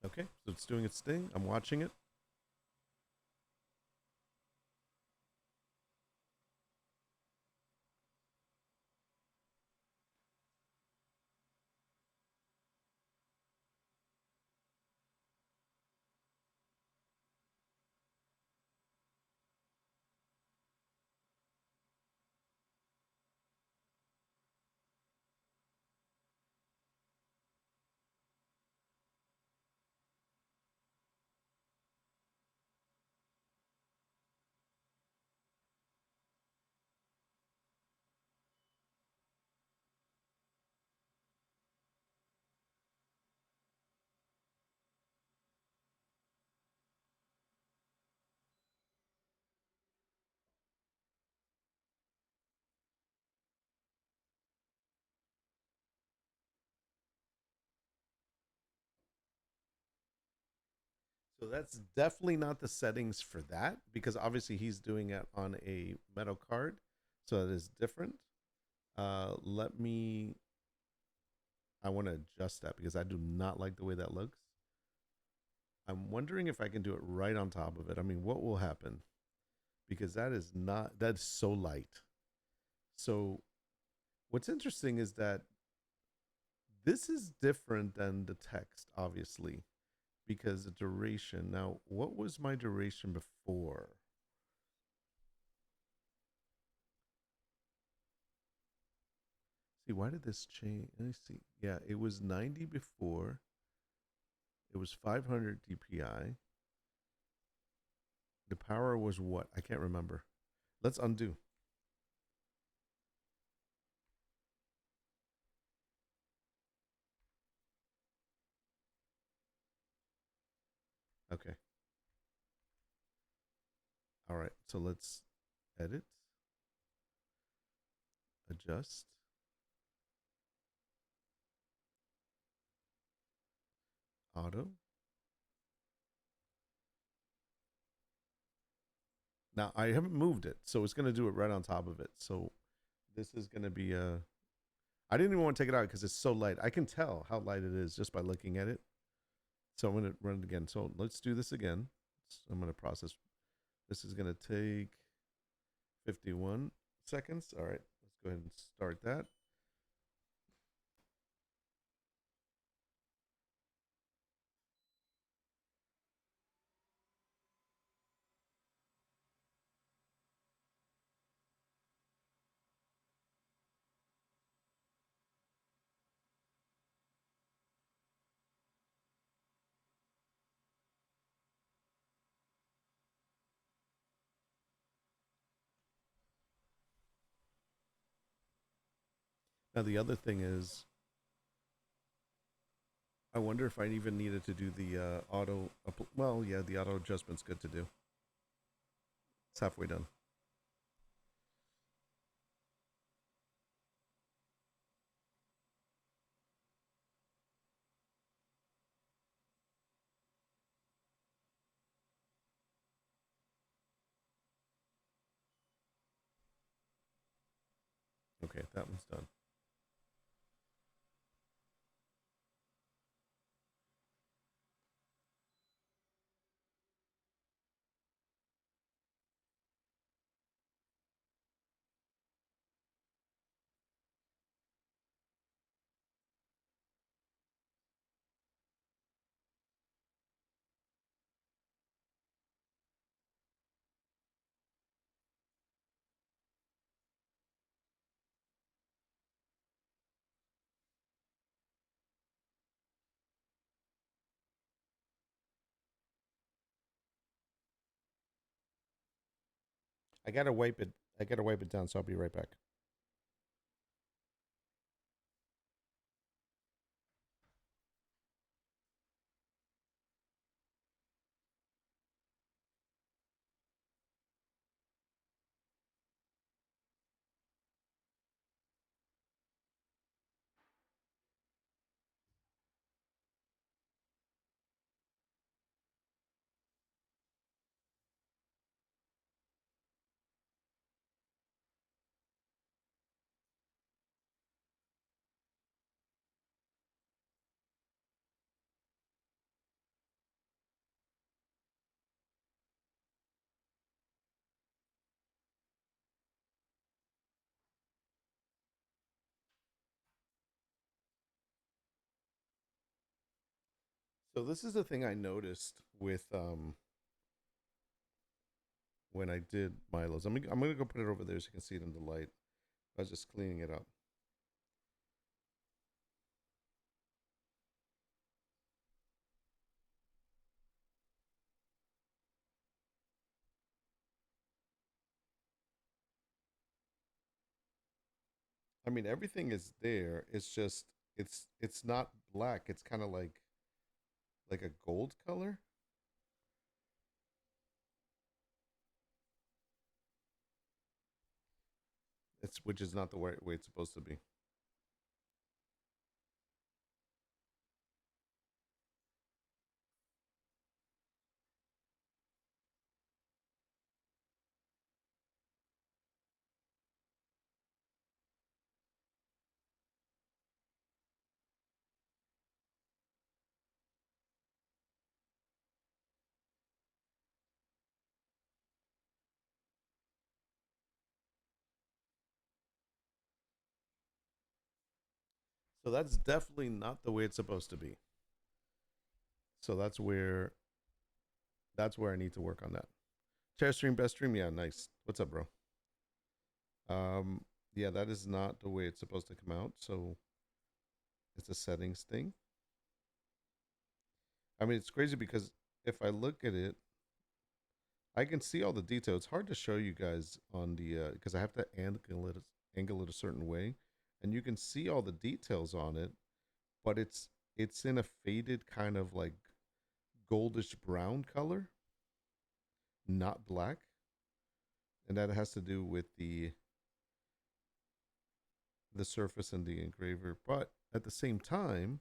Okay, so it's doing its thing. I'm watching it. So that's definitely not the settings for that because obviously he's doing it on a metal card. So it is different. Let me, I want to adjust that because I do not like the way that looks. I'm wondering if I can do it right on top of it. I mean, what will happen? Because that is not, that's so light. So what's interesting is that this is different than the text, obviously, because the duration. Now, what was my duration before? See, why did this change? Let me see. Yeah, it was 90 before. It was 500 DPI. The power was what? I can't remember. Let's undo. Okay. All right. So let's edit, adjust, auto. Now I haven't moved it, so it's gonna do it right on top of it. So this is gonna be a. I didn't even want to take it out because it's so light. I can tell how light it is just by looking at it. So I'm gonna run it again. So let's do this again. So I'm gonna process. This is gonna take 51 seconds. All right, let's go ahead and start that. Now the other thing is, I wonder if I even needed to do the auto. Well, yeah, the auto adjustment's good to do. It's halfway done. Okay, that one's done. I gotta wipe it. I gotta wipe it down, so I'll be right back. So this is the thing I noticed with when I did Milo's. I'm gonna go put it over there so you can see it in the light. I was just cleaning it up. I mean, everything is there. It's just it's not black. It's kind of like a gold color. It's which is not the way it's supposed to be. So that's definitely not the way it's supposed to be. So that's where I need to work on that. Chair stream, best stream, yeah, nice. What's up, bro? Yeah, that is not the way it's supposed to come out. So it's a settings thing. I mean, it's crazy because if I look at it, I can see all the detail. It's hard to show you guys on the because I have to angle it a certain way, and you can see all the details on it, but it's in a faded kind of like goldish brown color, not black, and that has to do with the surface and the engraver. But at the same time,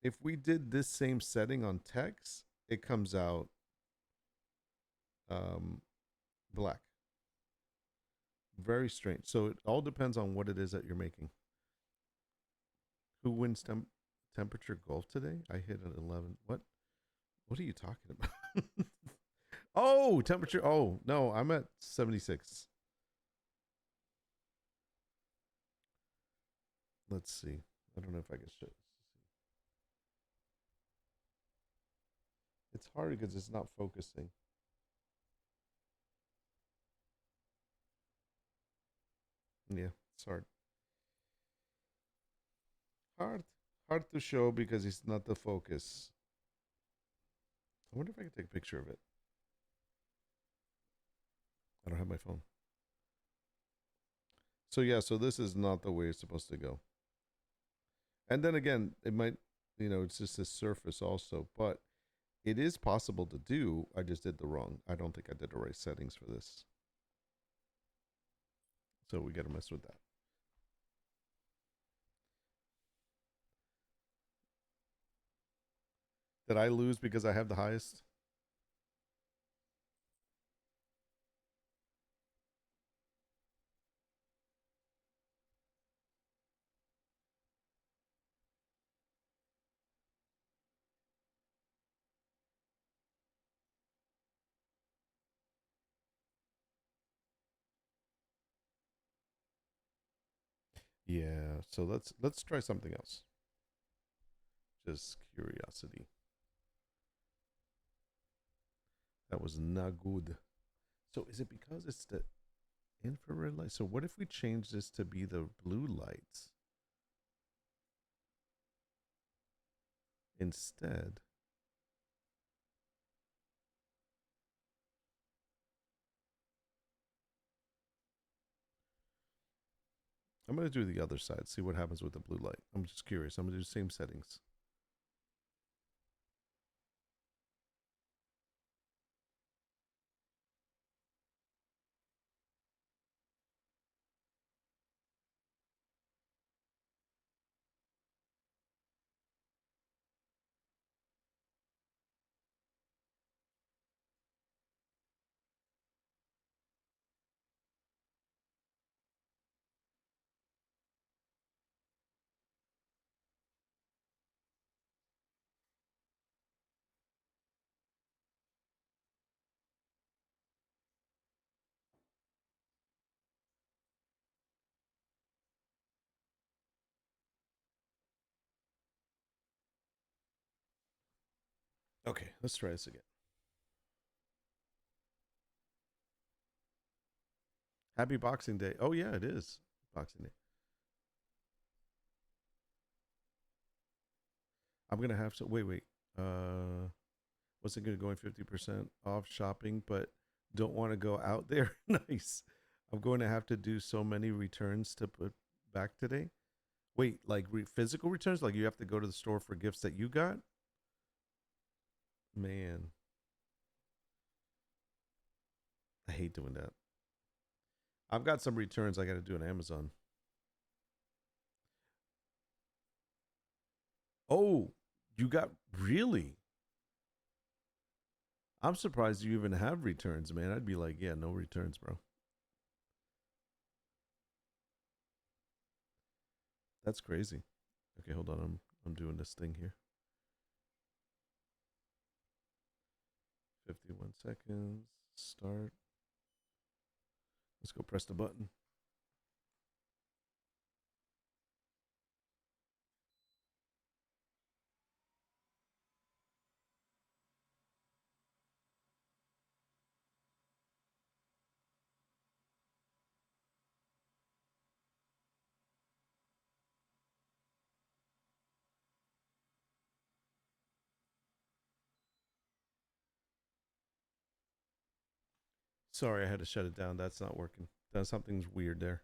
if we did this same setting on text, it comes out um, black. Very strange. So it all depends on what it is that you're making. Who wins temperature golf today? I hit an 11. What are you talking about? Oh, temperature. Oh, no, I'm at 76. Let's see. I don't know if I can show. It's hard because it's not focusing. Yeah, it's hard. Hard. Hard to show because it's not the focus. I wonder if I can take a picture of it. I don't have my phone. So yeah, so this is not the way it's supposed to go. And then again, it might, it's just a surface also, but it is possible to do. I just did the wrong. I don't think I did the right settings for this. So we got to mess with that. Did I lose because I have the highest? Yeah. So let's try something else. Just curiosity. That was not good. So is it because it's the infrared light? So what if we change this to be the blue lights instead? I'm going to do the other side, see what happens with the blue light. I'm just curious. I'm going to do the same settings. Okay, let's try this again. Happy Boxing Day. Oh, yeah, it is Boxing Day. I'm going to have to wait. Wasn't going to go in 50% off shopping, but don't want to go out there. Nice. I'm going to have to do so many returns to put back today. Wait, like physical returns? Like you have to go to the store for gifts that you got? Man, I hate doing that. I've got some returns I got to do on Amazon. Oh, you got really? I'm surprised you even have returns, man. I'd be like, yeah, no returns, bro. That's crazy. Okay, hold on. I'm doing this thing here. 51 seconds. Start. Let's go press the button. Sorry, I had to shut it down. That's not working. Something's weird there.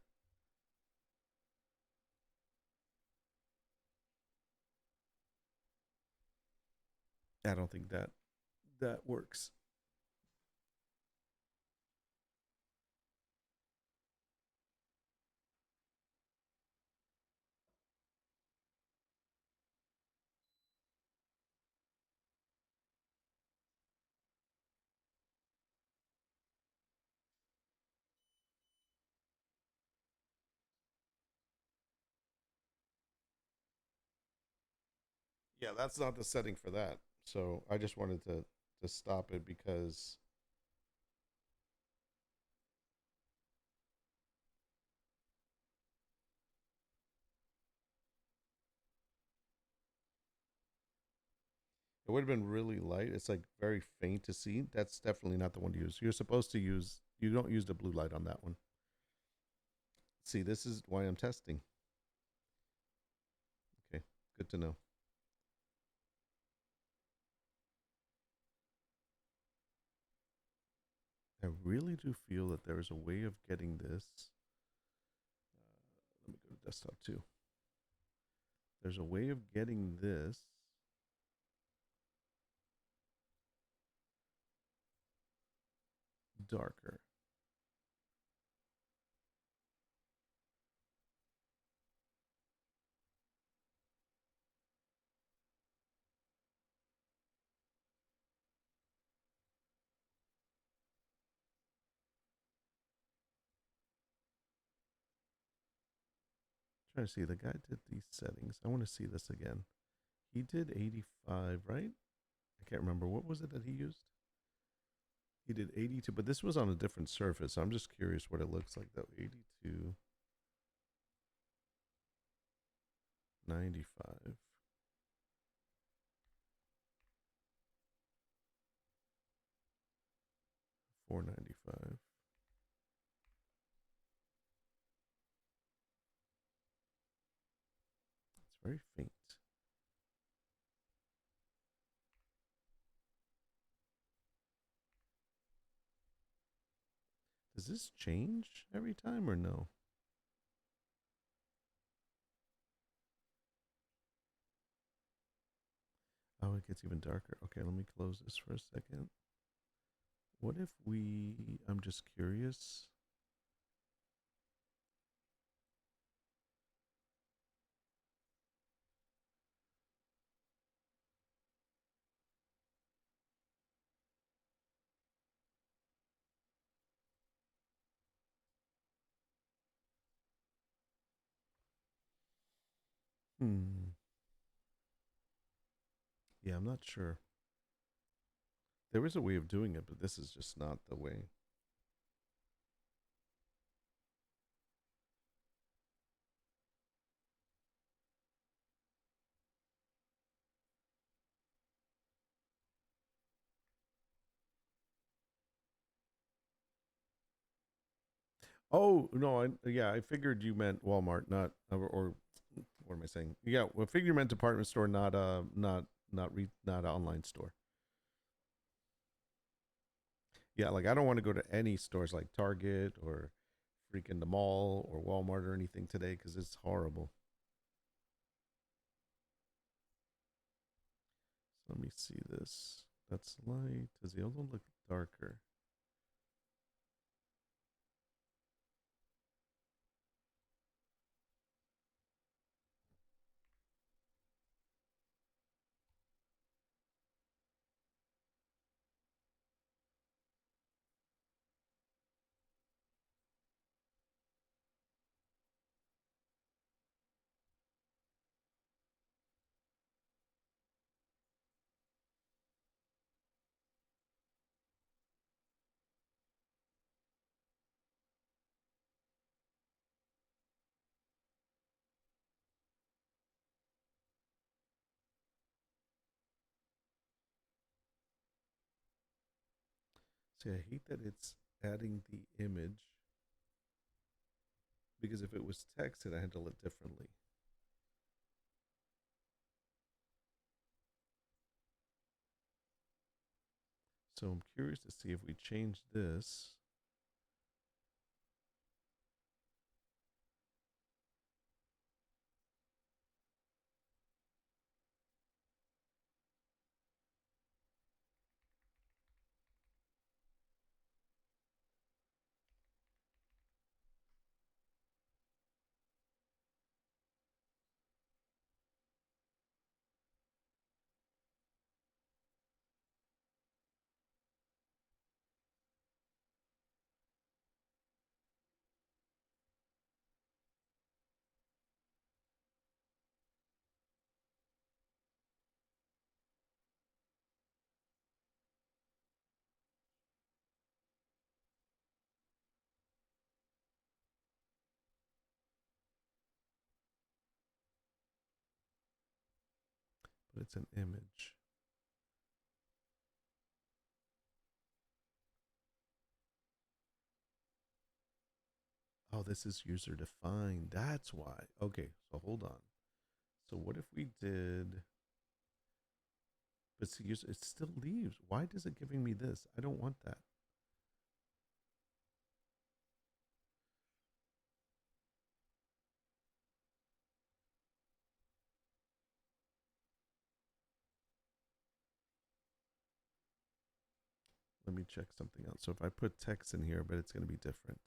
I don't think that works. Yeah, that's not the setting for that. So I just wanted to stop it because it would have been really light. It's like very faint to see. That's definitely not the one to use. You're supposed to use, you don't use the blue light on that one. See, this is why I'm testing. Okay, good to know. I really do feel that there is a way of getting this. Let me go to desktop too. There's a way of getting this darker. Trying to see, the guy did these settings. I want to see this again. He did 85, right? I can't remember. What was it that he used? He did 82, but this was on a different surface. I'm just curious what it looks like though. 82, 95, 495. It's very faint. Does this change every time or no? Oh, it gets even darker. Okay, let me close this for a second. What if I'm just curious. Hmm. Yeah, I'm not sure. There is a way of doing it, but this is just not the way. Oh no, yeah, I figured you meant Walmart, not or what am I saying? Yeah, well, I figured you meant department store, not online store. Yeah, like I don't want to go to any stores like Target or freaking the mall or Walmart or anything today because it's horrible. So let me see this. That's light. Does the other one look darker? See, I hate that it's adding the image because if it was text, it handle it differently. So I'm curious to see if we change this. it's an image. Oh, this is user defined. That's why. Okay, so hold on. So what if we did? But see, it still leaves. Why does it giving me this? I don't want that. Let me check something else. So if I put text in here, but it's going to be different.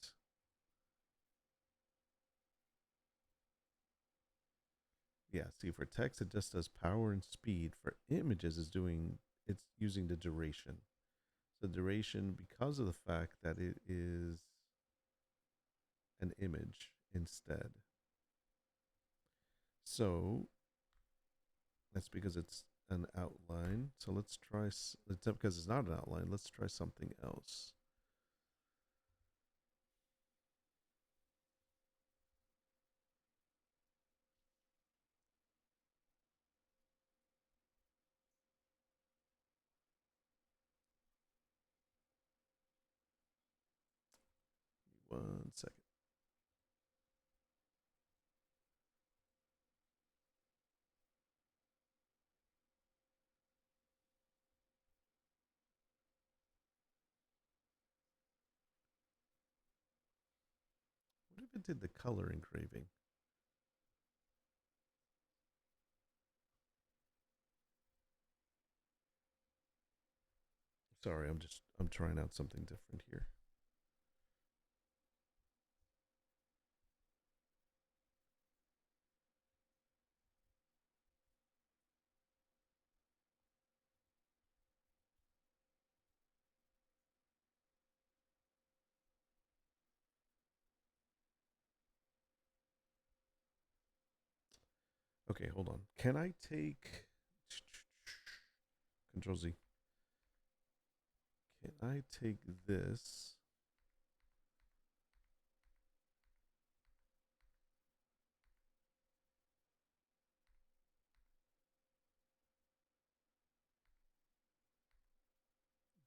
Yeah, see, for text, it just does power and speed. For images, it's using the duration. So duration, because of the fact that it is an image instead. So that's because it's an outline. So let's try, because it's not an outline, let's try something else. One second. What if it did the color engraving? Sorry, I'm trying out something different here. Okay, hold on. Can I take Control Z? Can I take this?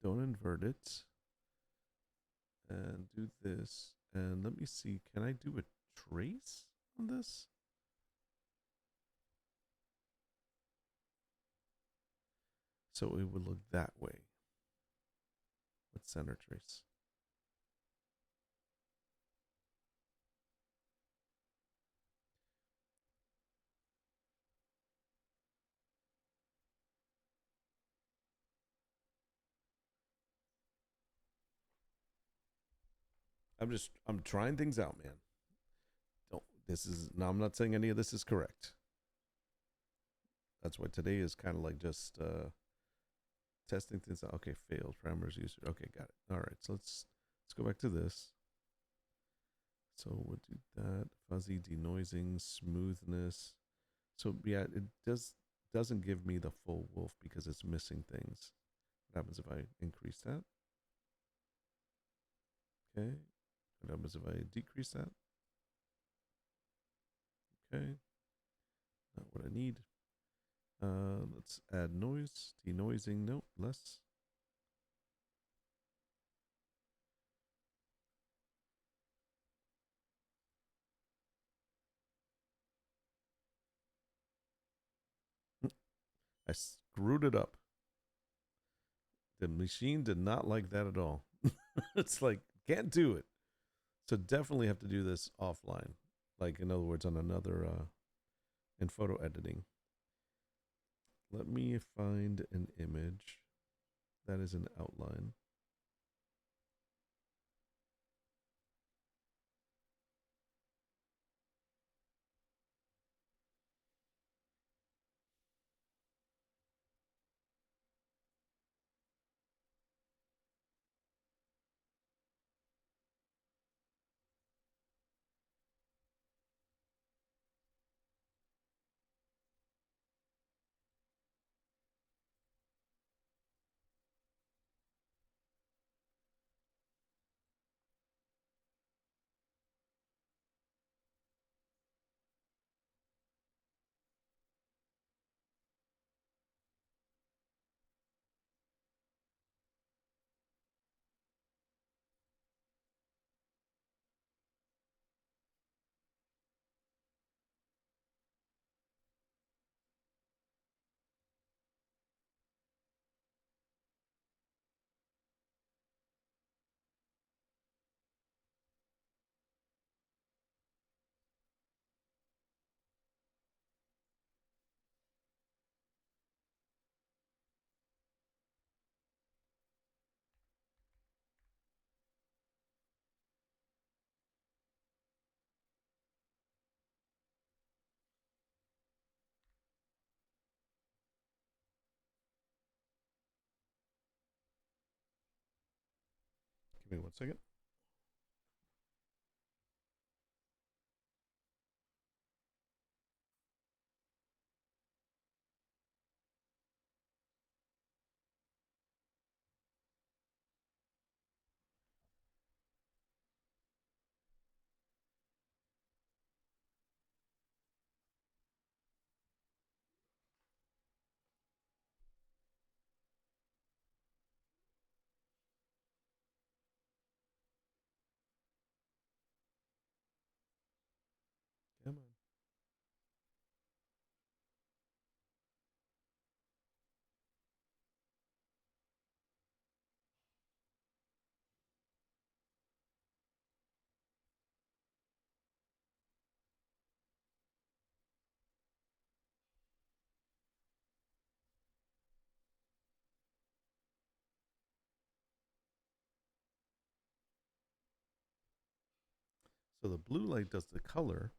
Don't invert it. And do this. And let me see. Can I do a trace on this? So it would look that way with center trace. I'm trying things out, man. Don't this is now I'm not saying any of this is correct. That's why today is kind of like just testing things out. Okay, failed parameters user. Okay, got it. All right, so let's go back to this. So we'll do that. Fuzzy denoising, smoothness. So yeah, it doesn't give me the full wolf because it's missing things. What happens if I increase that? Okay. What happens if I decrease that? Okay. Not what I need. Let's add noise. Denoising. Nope, less. I screwed it up. The machine did not like that at all. It's like, can't do it. So definitely have to do this offline. Like, in other words, on another, in photo editing. Let me find an image that is an outline. Give me 1 second. Come on. So the blue light does the color.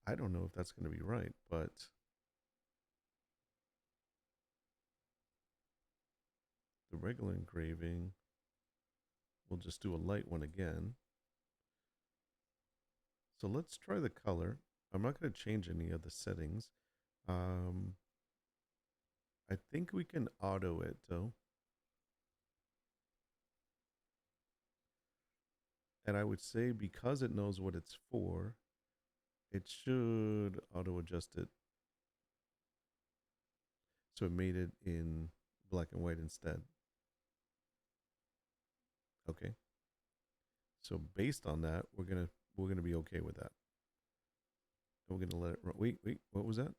I don't know if that's going to be right, but the regular engraving, we'll just do a light one again. So let's try the color. I'm not going to change any of the settings. I think we can auto it though. And I would say because it knows what it's for, it should auto adjust it. So it made it in black and white instead. Okay. So based on that, we're gonna be okay with that. And we're gonna let it run. Wait, what was that?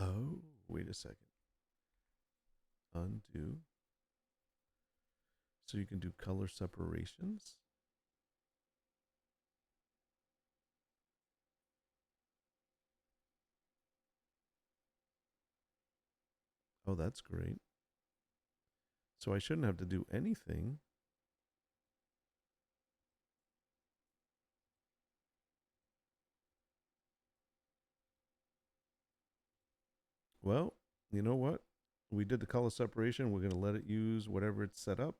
Oh, wait a second. Undo. So you can do color separations. Oh, that's great. So I shouldn't have to do anything. Well, you know what? We did the color separation. We're going to let it use whatever it's set up,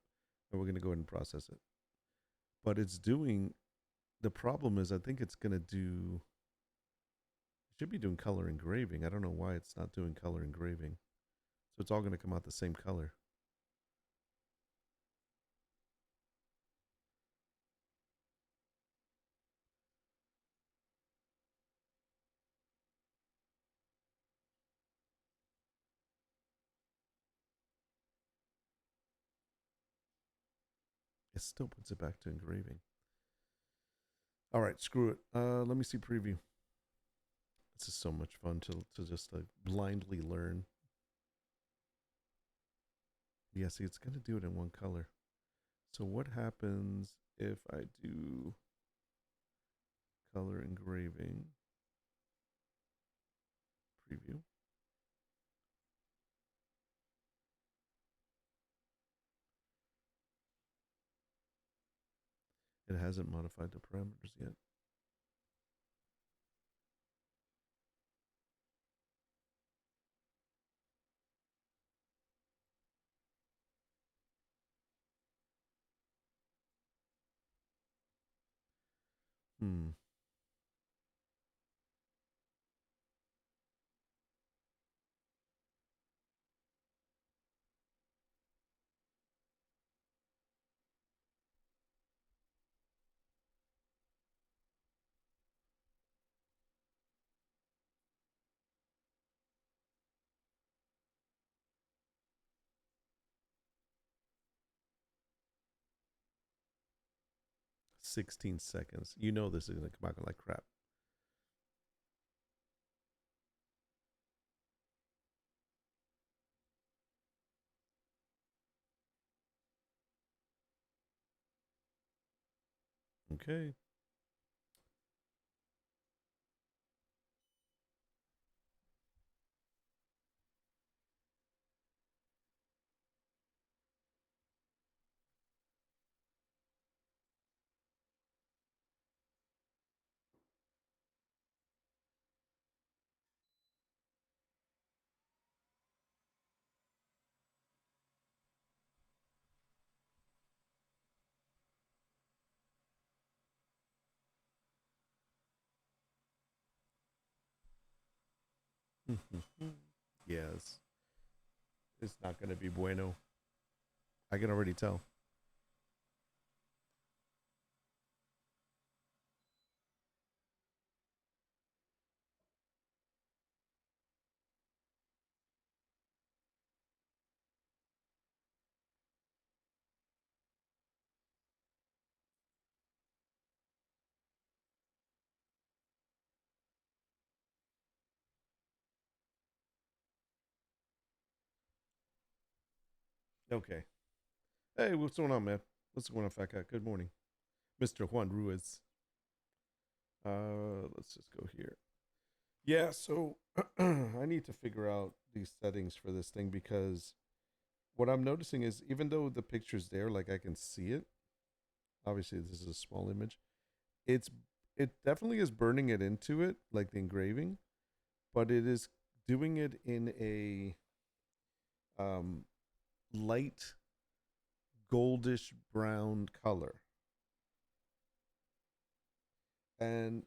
and we're going to go ahead and process it. But it's doing, the problem is I think it's going to do, it should be doing color engraving. I don't know why it's not doing color engraving. So it's all going to come out the same color. It still puts it back to engraving. All right, screw it. Let me see preview. This is so much fun to just blindly learn. Yeah, see, it's going to do it in one color. So what happens if I do color engraving? Preview. It hasn't modified the parameters yet. Hmm. $16 seconds. You know this is going to come out like crap. Okay. Yes, it's not going to be bueno. I can already tell. Okay. Hey, what's going on, man? What's going on, Fat Cat? Good morning, Mr. Juan Ruiz. Let's just go here. Yeah, so I need to figure out these settings for this thing because what I'm noticing is even though the picture's there, like I can see it. Obviously, this is a small image. It's it definitely is burning it into it, like the engraving, but it is doing it in a um, light goldish brown color, and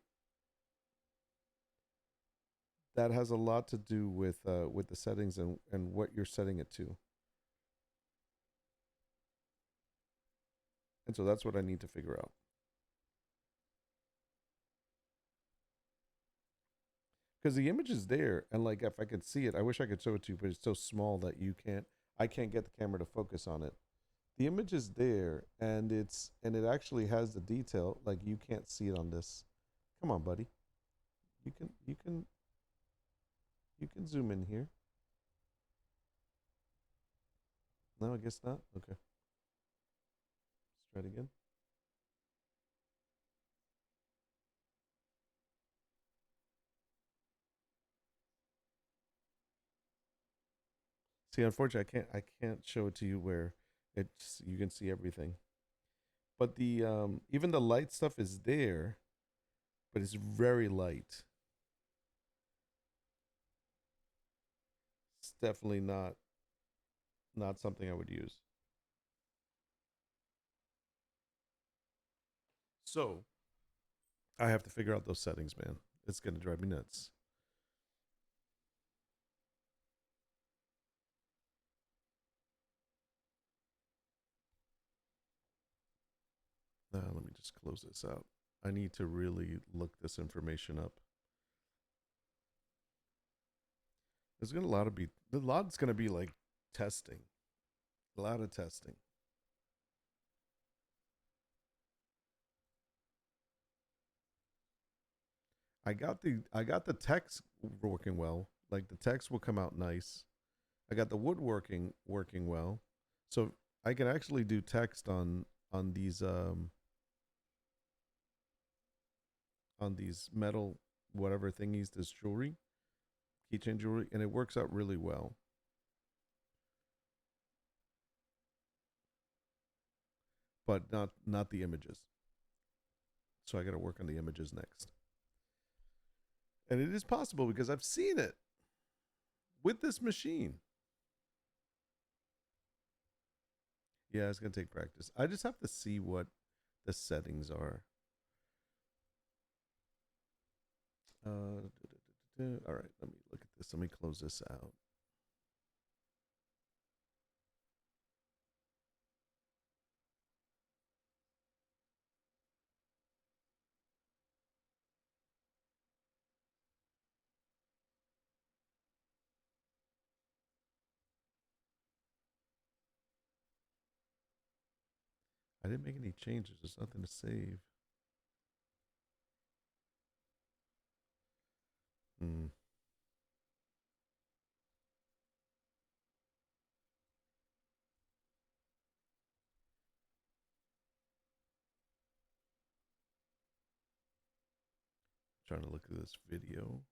that has a lot to do with the settings and what you're setting it to. And so that's what I need to figure out. Because the image is there, and like if I could see it, I wish I could show it to you, but it's so small that you can't. I can't get the camera to focus on it. The image is there, and it actually has the detail. Like you can't see it on this. Come on, buddy. You can zoom in here. No, I guess not. Okay, let's try it again. See, unfortunately, I can't show it to you where it's you can see everything. But the even the light stuff is there, but it's very light. It's definitely not something I would use. So I have to figure out those settings, man. It's gonna drive me nuts. Let me just close this out. I need to really look this information up. There's gonna a lot's gonna be like testing, a lot of testing. I got the text working well. Like the text will come out nice. I got the woodworking working well, so I can actually do text on these metal whatever thingies, this jewelry, keychain jewelry, and it works out really well. But not the images. So I got to work on the images next. And it is possible because I've seen it with this machine. Yeah, it's gonna take practice. I just have to see what the settings are. All right, let me look at this. Let me close this out. I didn't make any changes. There's nothing to save. Hmm. Trying to look at this video.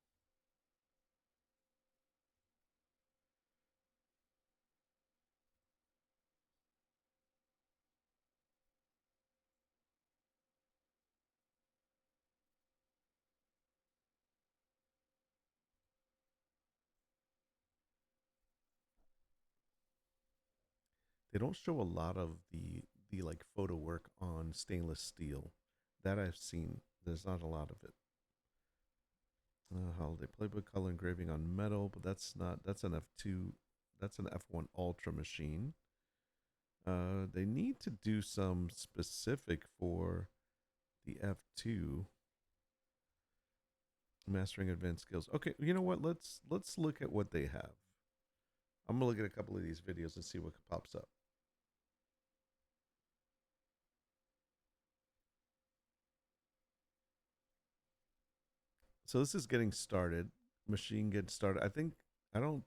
They don't show a lot of the like photo work on stainless steel that I've seen. There's not a lot of it. Holiday playbook, color engraving on metal, but that's not. That's an F2. That's an F1 Ultra machine. They need to do some specific for the F2. Mastering advanced skills. Okay, you know what? Let's look at what they have. I'm gonna look at a couple of these videos and see what pops up. So this is getting started. Machine gets started. I don't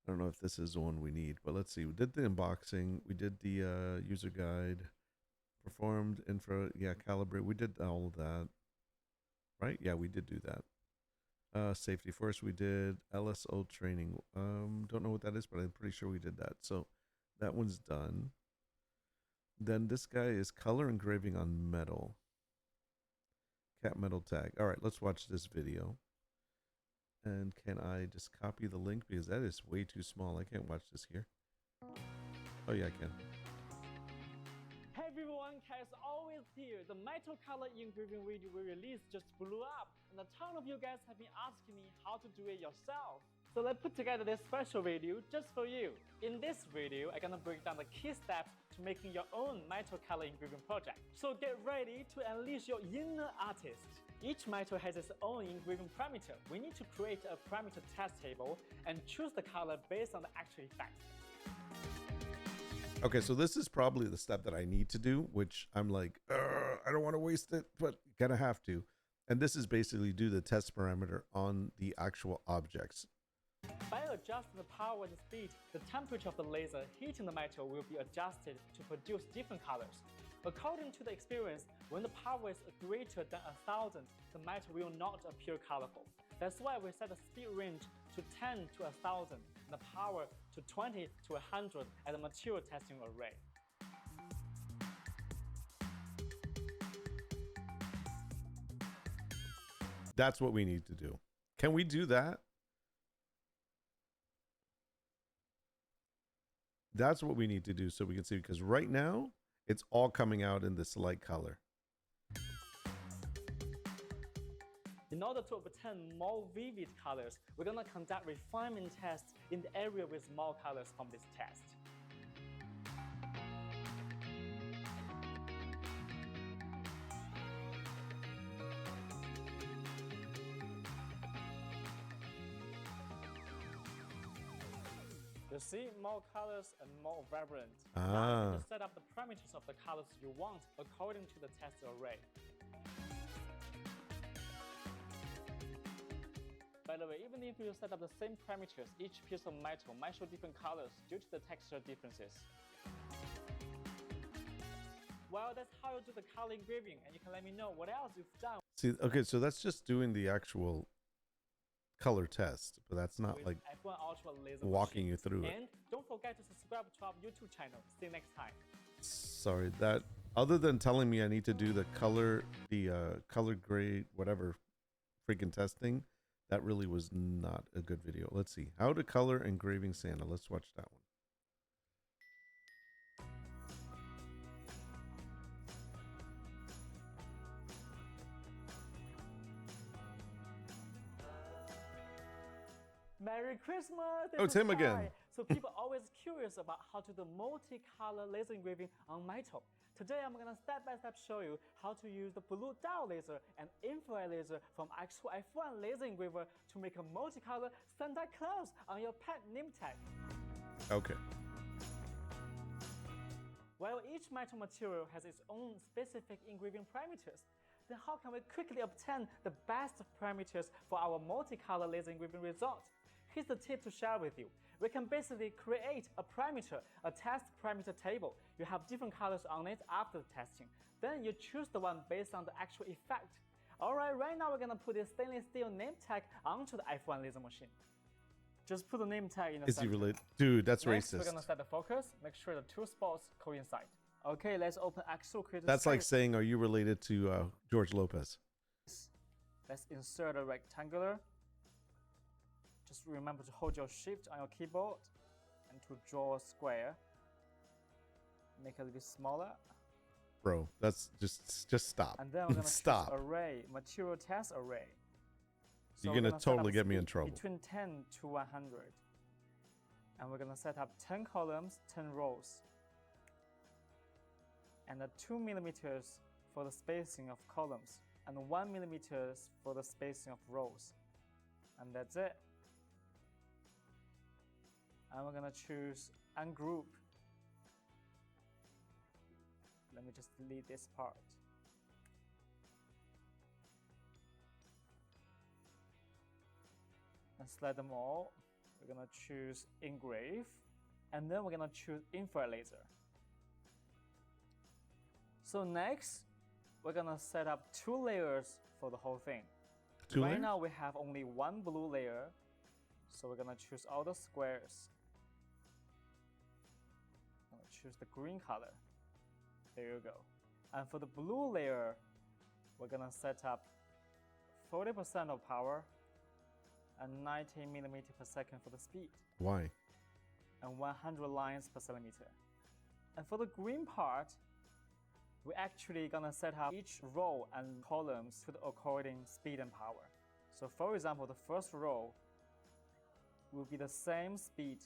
know if this is the one we need, but let's see. We did the unboxing. We did the user guide. Performed infra. Yeah, calibrate. We did all of that. Right? Yeah, we did do that. Safety first. We did LSO training. Don't know what that is, but I'm pretty sure we did that. So that one's done. Then this guy is color engraving on metal. Cat metal tag. All right, let's watch this video. And can I just copy the link? Because that is way too small. I can't watch this here. Oh, yeah, I can. Hey everyone, Kai is always here. The metal color engraving video we released just blew up, and a ton of you guys have been asking me how to do it yourself. So let's put together this special video just for you. In this video, I'm gonna break down the key steps to making your own metal color engraving project. So get ready to unleash your inner artist. Each metal has its own engraving parameter. We need to create a parameter test table and choose the color based on the actual effect. Okay, so this is probably the step that I need to do, which I'm like, I don't want to waste it, but gonna have to. And this is basically do the test parameter on the actual objects. By adjusting the power and speed, the temperature of the laser heating the metal will be adjusted to produce different colors. According to the experience, when the power is greater than 1000, the metal will not appear colorful. That's why we set the speed range to 10 to 1000, and the power to 20 to 100 at the material testing array. That's what we need to do. Can we do that? That's what we need to do so we can see, because right now it's all coming out in this light color. In order to obtain more vivid colors, we're going to conduct refinement tests in the area with more colors from this test. You see, more colors and more vibrant. Now you can set up the parameters of the colors you want according to the test array. By the way, even if you set up the same parameters, each piece of metal might show different colors due to the texture differences. Well, that's how you do the color engraving, and you can let me know what else you've done. See, okay, so that's just doing the actual color test, but that's not like F1 Ultra laser walking machine. you through it. And don't forget to subscribe to our YouTube channel. See you next time. Sorry, that other than telling me I need to do the color grade, whatever freaking testing, that really was not a good video. Let's see. How to color engraving Santa. Let's watch that one. Merry Christmas! Oh, it's him again. So people are always curious about how to do multicolor laser engraving on metal. Today I'm gonna step-by-step show you how to use the blue diode laser and infrared laser from xtool F1 laser engraver to make a multicolor Santa Claus on your pet name tag. Okay. While each metal material has its own specific engraving parameters, then how can we quickly obtain the best parameters for our multicolor laser engraving result? Here's the tip to share with you. We can basically create a parameter, a test parameter table. You have different colors on it after the testing. Then you choose the one based on the actual effect. Alright, right now we're gonna put this stainless steel name tag onto the F1 laser machine. Just put the name tag in the Is center. he related? Dude, that's Next, racist. we're gonna set the focus, make sure the two spots coincide. Okay, let's open xtool creator. That's like space. saying, are you related to George Lopez? Let's insert a rectangular. Just remember to hold your shift on your keyboard and to draw a square. Make it a little smaller. Bro, that's just stop. And then we're going to Stop. choose array, material test array. So You're we're gonna set up totally a get me in speed trouble. Between 10 to 100. And we're gonna set up 10 columns, 10 rows. And 2 millimeters for the spacing of columns, and 1 millimeters for the spacing of rows. And that's it. And we're gonna choose ungroup. Let me just delete this part. And select them all. We're gonna choose engrave, and then we're gonna choose infrared laser. So next, we're gonna set up 2 layers for the whole thing. Two right layers? now we have only 1 blue layer, so we're gonna choose all the squares. I'm gonna choose the green color. There you go. And for the blue layer, we're gonna set up 40% of power and 90 millimeter per second for the speed, Why? and 100 lines per centimeter. And for the green part, we're actually gonna set up each row and columns to the according speed and power. So for example, the first row will be the same speed,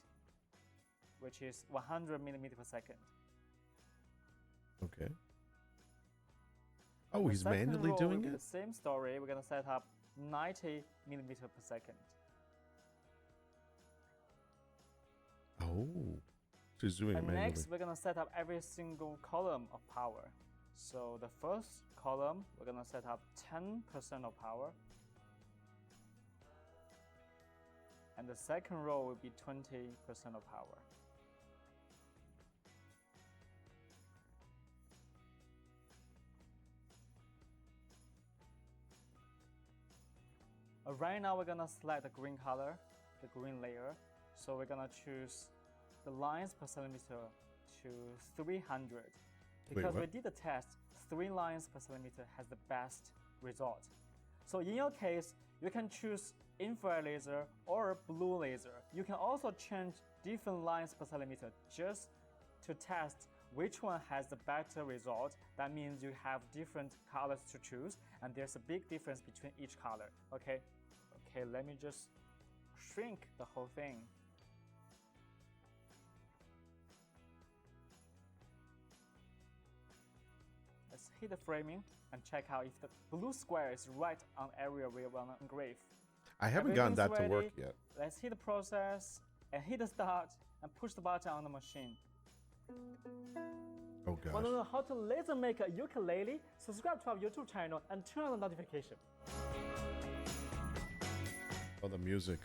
which is 100 millimeter per second. Okay. Oh, The he's second manually row doing will be it? the same story. We're gonna set up 90 millimeter per second. Oh. So he's doing it And manually. next, we're gonna set up every single column of power. So the first column, we're gonna set up 10% of power. And the second row will be 20% of power. Right now, we're gonna select the green color, the green layer. So we're gonna choose the lines per centimeter to 300. Because we what? did the test, 3 lines per centimeter has the best result. So in your case, you can choose infrared laser or blue laser. You can also change different lines per centimeter just to test which one has the better result. That means you have different colors to choose, and there's a big difference between each color. Okay, let me just shrink the whole thing. Let's hit the framing and check out if the blue square is right on the area we want to engrave. I haven't gotten that Everything's to work ready. yet. Let's hit the process and hit the start and push the button on the machine. Oh gosh. Want to know how to laser make a ukulele? Subscribe to our YouTube channel and turn on the notification. Oh, the music.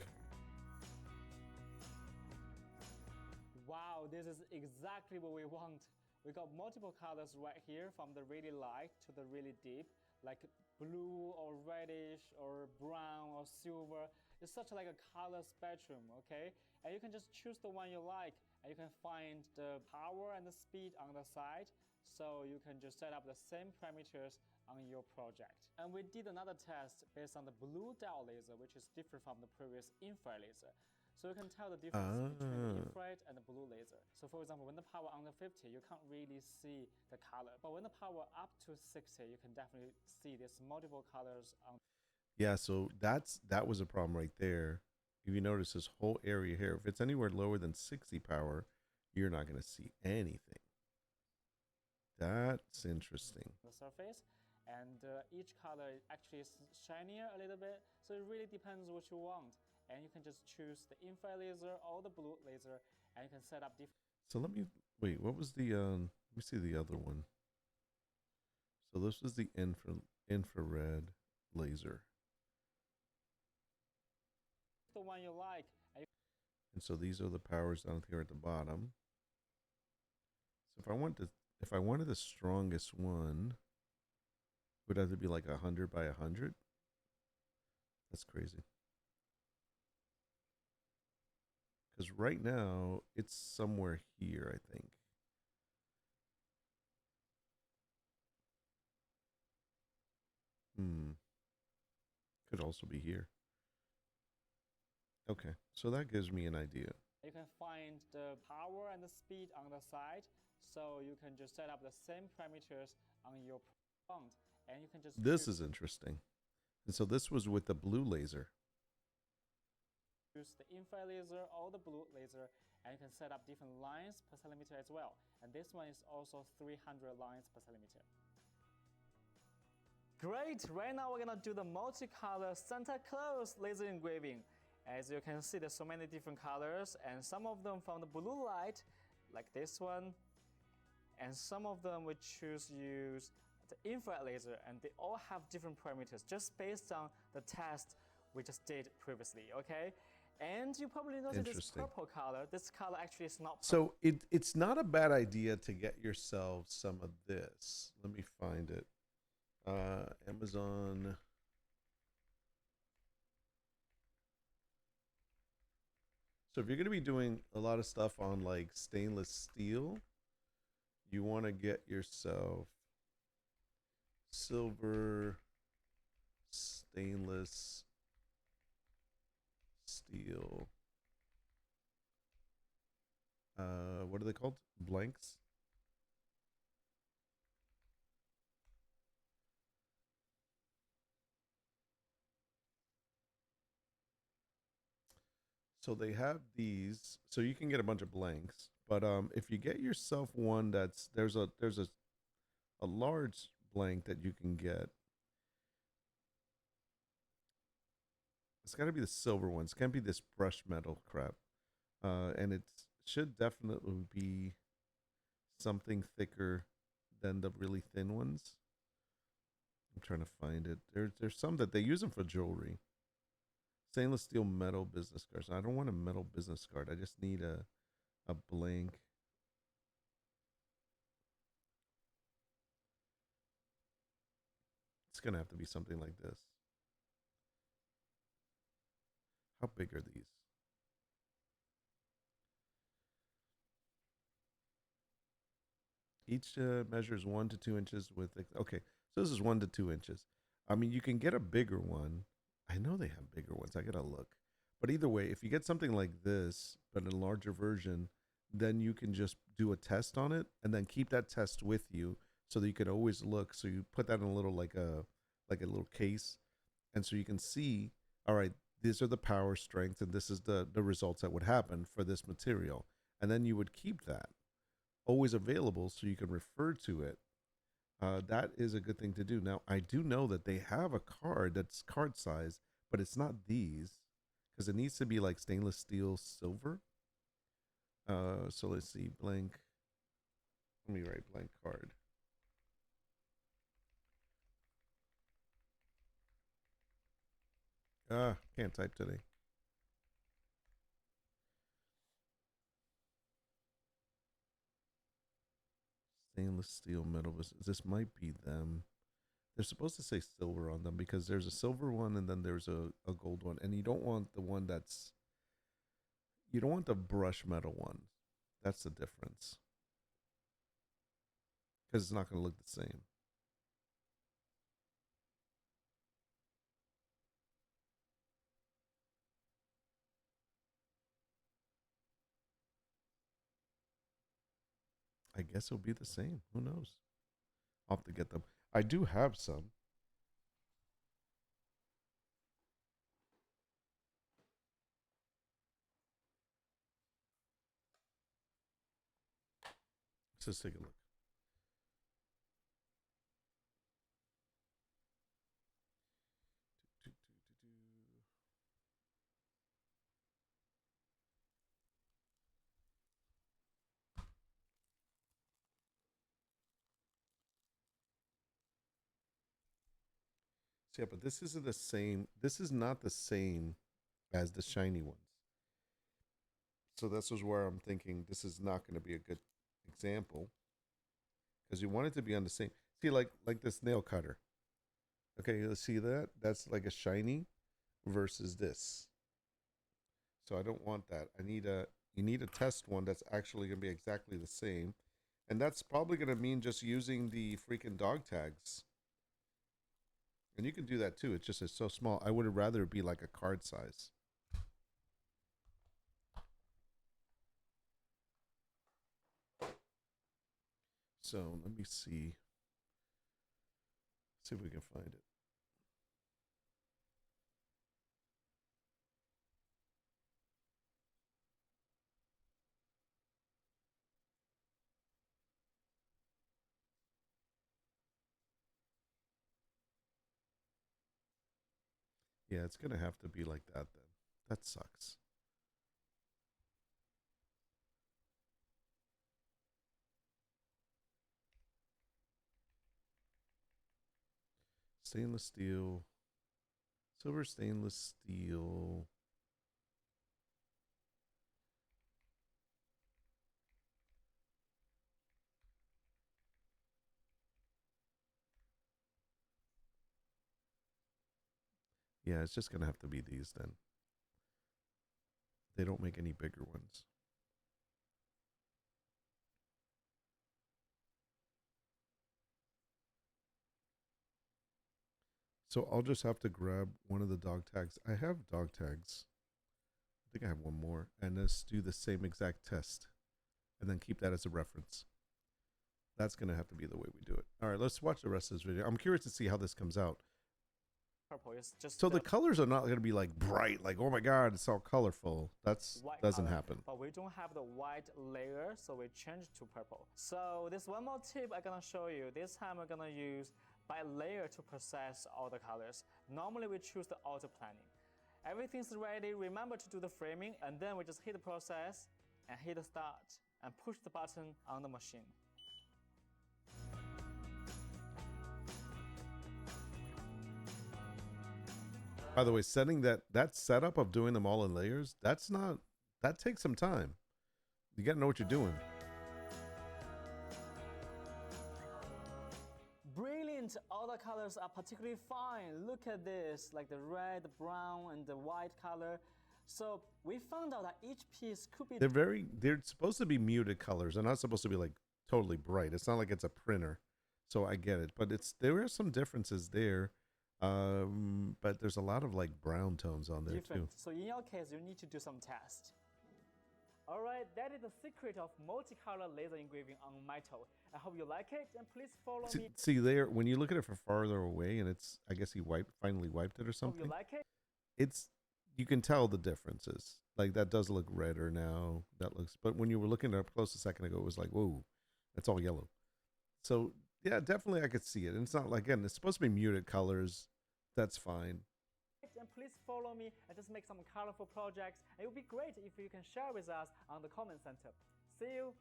Wow, this is exactly what we want. We got multiple colors right here, from the really light to the really deep, like blue or reddish or brown or silver. It's such like a color spectrum, okay? And you can just choose the one you like, and you can find the power and the speed on the side, so you can just set up the same parameters on your project. And we did another test based on the blue diode laser, which is different from the previous infrared laser. So you can tell the difference between the infrared and the blue laser. So for example, when the power under 50, you can't really see the color. But when the power up to 60, you can definitely see there's multiple colors on. Yeah, so that was a problem right there. If you notice this whole area here, if it's anywhere lower than 60 power, you're not going to see anything. That's interesting. The surface, and each color actually is shinier a little bit. So it really depends what you want. And you can just choose the infrared laser or the blue laser, and you can set up different. So let me wait. What was the let me see the other one. So this was the infrared laser. The one you like. And so these are the powers down here at the bottom. So if I wanted the strongest one, it would have to be like 100 by 100. That's crazy. Because right now it's somewhere here, I think. Could also be here. Okay, so that gives me an idea. You can find the power and the speed on the side, so you can just set up the same parameters on your front, and you can just. This is interesting. And so this was with the blue laser. Use the infrared laser or the blue laser, and you can set up different lines per centimeter as well. And this one is also 300 lines per centimeter. Great, right now we're gonna do the multicolor Santa Claus laser engraving. As you can see, there's so many different colors, and some of them from the blue light, like this one, and some of them we choose use the infrared laser, and they all have different parameters just based on the test we just did previously, okay? And you probably noticed this purple color. This color actually is not purple. So it's not a bad idea to get yourself some of this. Let me find it. Amazon. So if you're going to be doing a lot of stuff on like stainless steel, you want to get yourself silver stainless steel. What are they called? Blanks? So they have these, so you can get a bunch of blanks, but if you get yourself one that's there's a large blank that you can get. It's got to be the silver ones. It can't be this brush metal crap. And it should definitely be something thicker than the really thin ones. I'm trying to find it. There's some that they use them for jewelry. Stainless steel metal business cards. I don't want a metal business card. I just need a blank. It's gonna have to be something like this. How big are these? Each measures 1 to 2 inches with. Okay, so this is 1 to 2 inches. I mean, you can get a bigger one. I know they have bigger ones. I gotta look. But either way, if you get something like this, but in a larger version, then you can just do a test on it and then keep that test with you so that you could always look. So you put that in a little like a little case, and so you can see, all right, these are the power strength and this is the results that would happen for this material. And then you would keep that always available so you can refer to it. That is a good thing to do. Now, I do know that they have a card that's card size, but it's not these because it needs to be like stainless steel silver. So let's see, blank. Let me write blank card. Can't type today. Stainless steel metal. This might be them. They're supposed to say silver on them because there's a silver one and then there's a gold one. And you don't want the one that's, you don't want the brush metal one. That's the difference. Because it's not going to look the same. I guess it'll be the same. Who knows? I'll have to get them. I do have some. Let's just take a look. So yeah, but this isn't the same. This is not the same as the shiny ones. So this is where I'm thinking this is not going to be a good example because you want it to be on the same. See, like this nail cutter. Okay, let's see that. That's like a shiny versus this. So I don't want that. You need a test one that's actually going to be exactly the same. And that's probably going to mean just using the freaking dog tags. And you can do that too. It's just it's so small. I would rather it be like a card size. So let me see. See if we can find it. Yeah, it's gonna have to be like that then. That sucks. Stainless steel. Silver stainless steel. Yeah, it's just gonna have to be these then. They don't make any bigger ones. So I'll just have to grab one of the dog tags. I have dog tags. I think I have one more. And let's do the same exact test. And then keep that as a reference. That's going to have to be the way we do it. All right, let's watch the rest of this video. I'm curious to see how this comes out. Purple is just So the colors are not going to be like bright, like, oh my God, it's all colorful. That's doesn't happen. But we don't have the white layer, so we change to purple. So this one more tip I'm gonna show you. This time we're gonna use by layer to process all the colors. Normally we choose the auto planning. Everything's ready. Remember to do the framing, and then we just hit the process and hit the start and push the button on the machine. By the way, setting that setup of doing them all in layers, that takes some time. You got to know what you're doing. Brilliant. All the colors are particularly fine. Look at this, like the red, the brown, and the white color. So we found out that each piece could be... They're supposed to be muted colors. They're not supposed to be like totally bright. It's not like it's a printer. So I get it. But there are some differences there. But there's a lot of like brown tones on there too. So in your case, you need to do some tests. All right, that is the secret of multicolor laser engraving on metal. I hope you like it, and please follow me. See there, when you look at it from farther away, and it's, I guess he finally wiped it or something. Hope you like it. You can tell the differences. Like that does look redder now. But when you were looking up close a second ago, it was like, whoa, it's all yellow. So yeah, definitely I could see it. And it's not like, again, it's supposed to be muted colors. That's fine. And please follow me and just make some colorful projects. It would be great if you can share with us on the comment center. See you.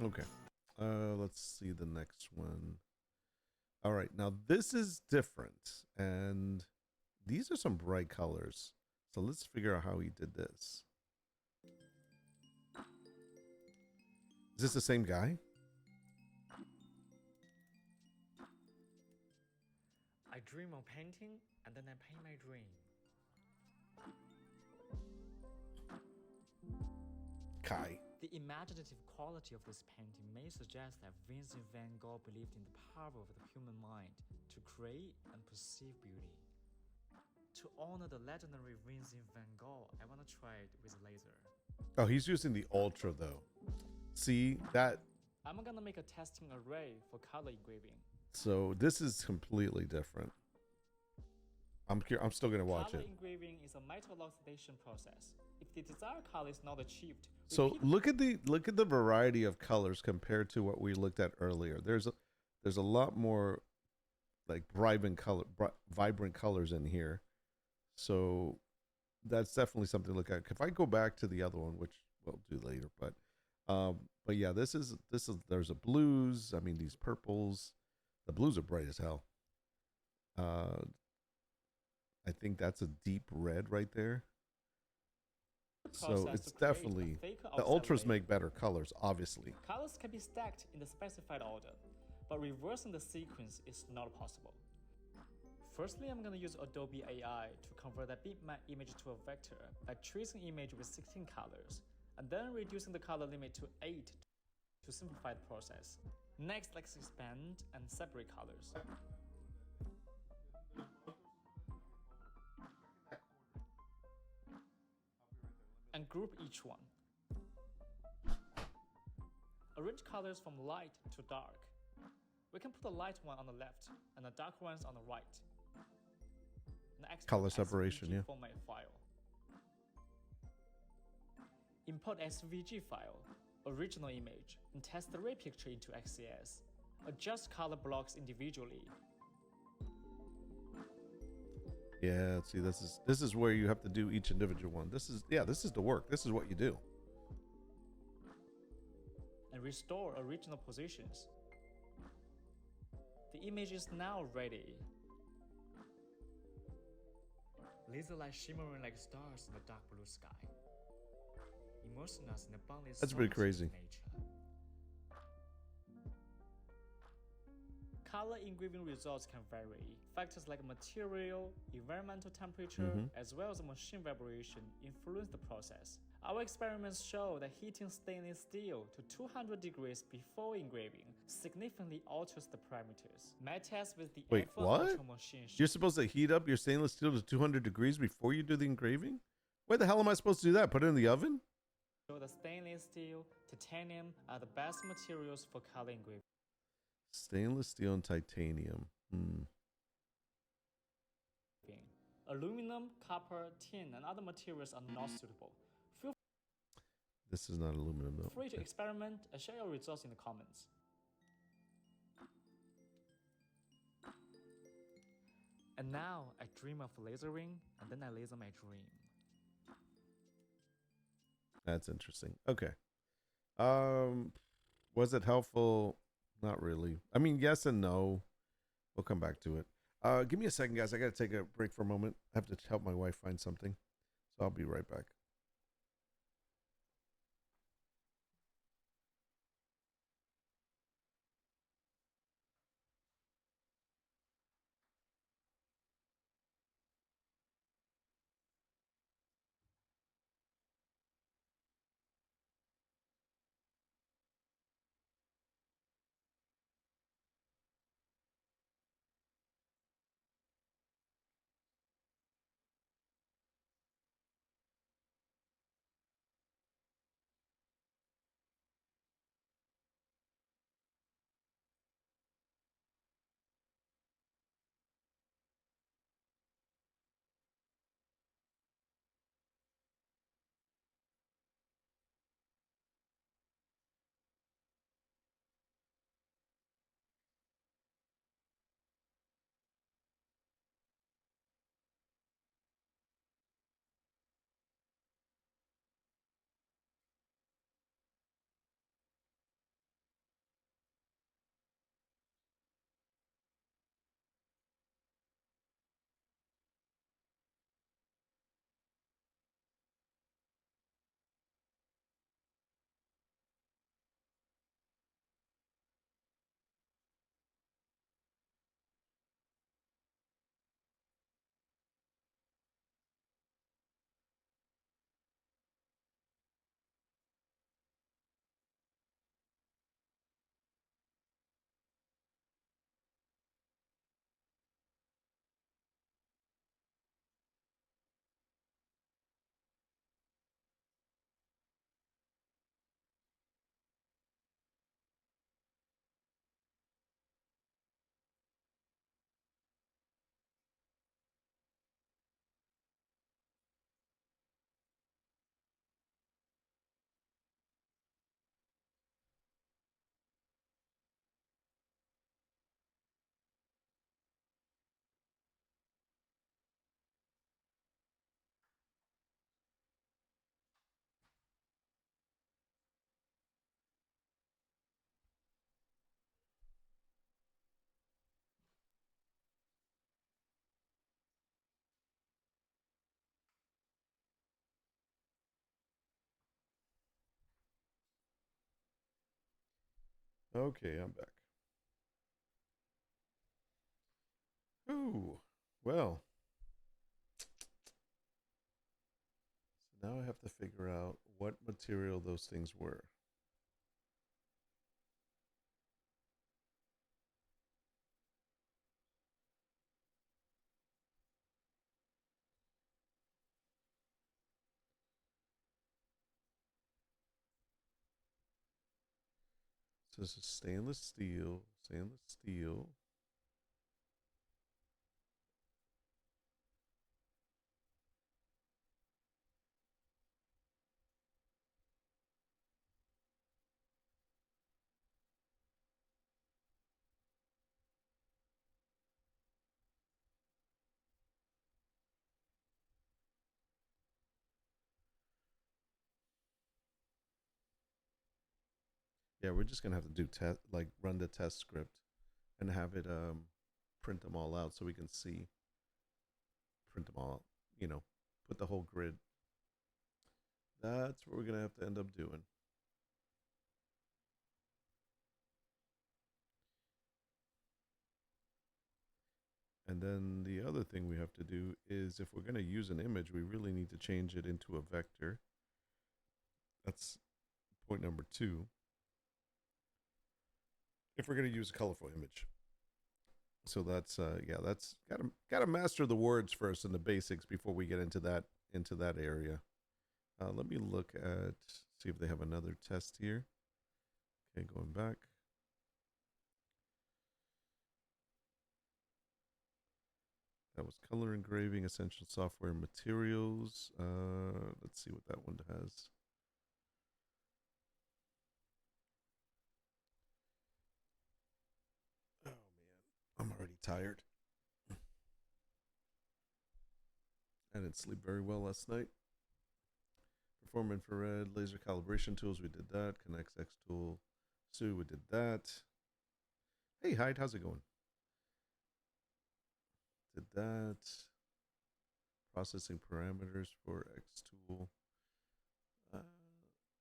Okay. Let's see the next one. All right. Now this is different. And these are some bright colors. So let's figure out how he did this. Is this the same guy? I dream of painting, and then I paint my dream. Kai. The imaginative quality of this painting may suggest that Vincent van Gogh believed in the power of the human mind to create and perceive beauty. To honor the legendary Vincent van Gogh, I want to try it with a laser. Oh, he's using the Ultra though. See that? I'm gonna make a testing array for color engraving. So this is completely different. I'm still gonna watch color it. Engraving is a metal oxidation process. If the desired color is not achieved, so look at the variety of colors compared to what we looked at earlier. There's a lot more like vibrant colors in here. So that's definitely something to look at. If I go back to the other one, which we'll do later, but yeah, this is there's a blues. I mean, these purples. The blues are bright as hell. I think that's a deep red right there. So it's definitely, the ultras make better colors, obviously. Colors can be stacked in the specified order, but reversing the sequence is not possible. Firstly, I'm going to use Adobe AI to convert that bitmap image to a vector by tracing image with 16 colors, and then reducing the color limit to 8 to simplify the process. Next, let's expand and separate colors. And group each one. Arrange colors from light to dark. We can put the light one on the left and the dark ones on the right. Color separation, yeah. Format file. Import SVG file, original image, and test the ray picture into XCS. Adjust color blocks individually. Yeah, see, this is where you have to do each individual one. This is the work. This is what you do. And restore original positions. The image is now ready. Laser light shimmering like stars in the dark blue sky, immersing us in the boundless That's pretty sovereignty crazy. of nature. Color engraving results can vary. Factors like material, environmental temperature, as well as machine vibration influence the process. Our experiments show that heating stainless steel to 200 degrees before engraving significantly alters the parameters. My test with the Wait, F1 what? Ultra machine You're supposed to heat up your stainless steel to 200 degrees before you do the engraving? Where the hell am I supposed to do that? Put it in the oven? show that stainless steel, titanium are the best materials for color engraving. Stainless steel and titanium. Aluminum, copper, tin, and other materials are not suitable. Feel This is not aluminum though. free to experiment and share your results in the comments. And now I dream of lasering, and then I laser my dream. That's interesting. Okay. Was it helpful? Not really. I mean, yes and no. We'll come back to it. Give me a second, guys. I gotta take a break for a moment. I have to help my wife find something. So I'll be right back. Okay, I'm back. Ooh, well. So now I have to figure out what material those things were. So this is stainless steel, stainless steel. Yeah, we're just gonna have to do test, like run the test script, and have it print them all out so we can see. Print them all out. You know, put the whole grid. That's what we're gonna have to end up doing. And then the other thing we have to do is if we're going to use an image, we really need to change it into a vector. That's point number 2. If we're going to use a colorful image. So that's yeah, that's gotta master the words first and the basics before we get into that area. Let me look at, see if they have another test here. Okay, going back. That was color engraving, essential software materials. Let's see what that one has. Oh man, I'm already tired. I didn't sleep very well last night. Perform infrared, laser calibration tools, we did that. Connects xtool. Sue, we did that. Hey, Hyde, how's it going? Did that. Processing parameters for xtool.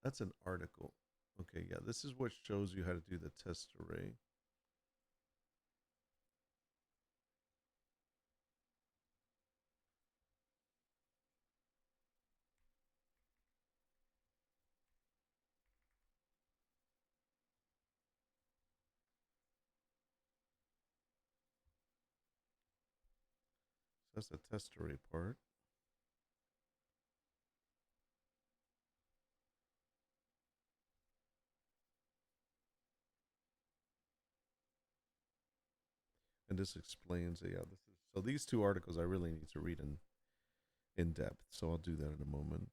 That's an article. Okay, yeah, this is what shows you how to do the test array. So that's the test array part. And this explains it. Yeah, this is, so these 2 articles I really need to read in depth. So I'll do that in a moment.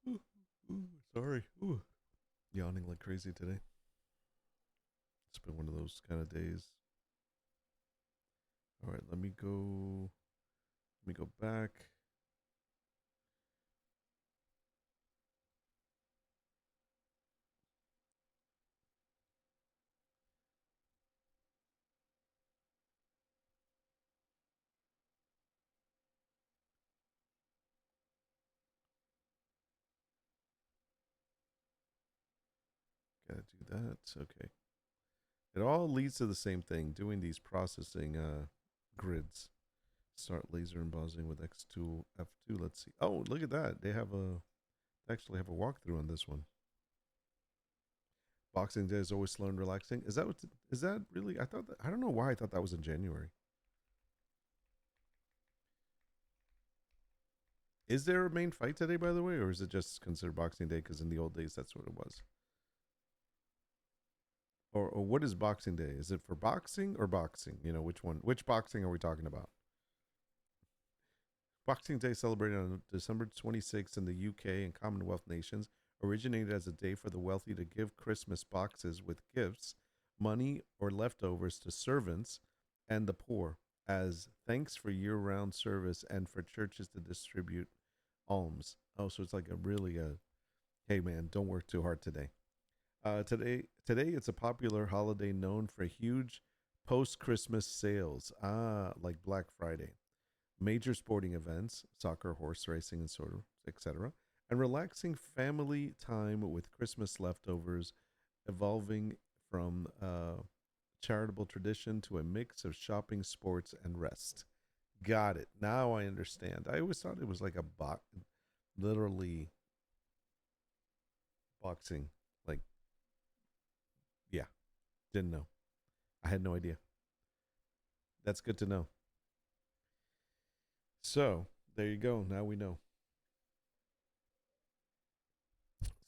Ooh, ooh, sorry. Ooh. Yawning like crazy today. It's been one of those kind of days. All right, let me go back. Gotta do that. Okay. It all leads to the same thing, doing these processing grids. Start laser embossing with xtool F2. Let's see. Oh, look at that. They actually have a walkthrough on this one. Boxing Day is always slow and relaxing. Is that really? I don't know why I thought that was in January. Is there a main fight today, by the way, or is it just considered Boxing Day because in the old days that's what it was? Or what is Boxing Day? Is it for boxing or boxing? You know, which one? Which boxing are we talking about? Boxing Day, celebrated on December 26th in the UK and Commonwealth nations, originated as a day for the wealthy to give Christmas boxes with gifts, money, or leftovers to servants and the poor as thanks for year-round service and for churches to distribute alms. Oh, so it's like a really hey man, don't work too hard today. Today it's a popular holiday known for huge post-Christmas sales, like Black Friday, major sporting events, soccer, horse racing, and sort of, etc., and relaxing family time with Christmas leftovers, evolving from charitable tradition to a mix of shopping, sports, and rest. Got it. Now I understand. I always thought it was like literally boxing. Like, yeah, didn't know. I had no idea. That's good to know. So there you go. Now we know.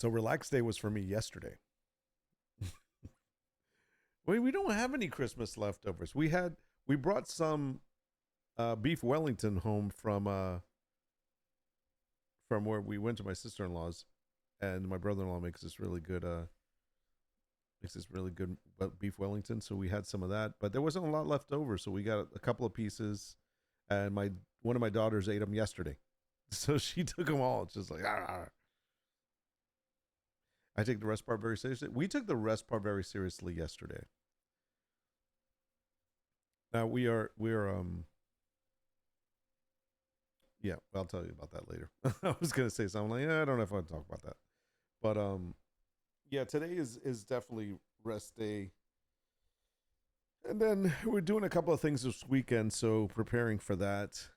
So relax day was for me yesterday. We don't have any Christmas leftovers. We brought some beef Wellington home from where we went to my sister-in-law's, and my brother-in-law makes this really good beef Wellington. So we had some of that, but there wasn't a lot left over, so we got a couple of pieces, and one of my daughters ate them yesterday, so she took them all. It's just like, ah. I take the rest part very seriously. We took the rest part very seriously yesterday. Now we are yeah, I'll tell you about that later. I was gonna say something like, I don't know if I want to talk about that, but yeah, today is definitely rest day, and then we're doing a couple of things this weekend, so preparing for that.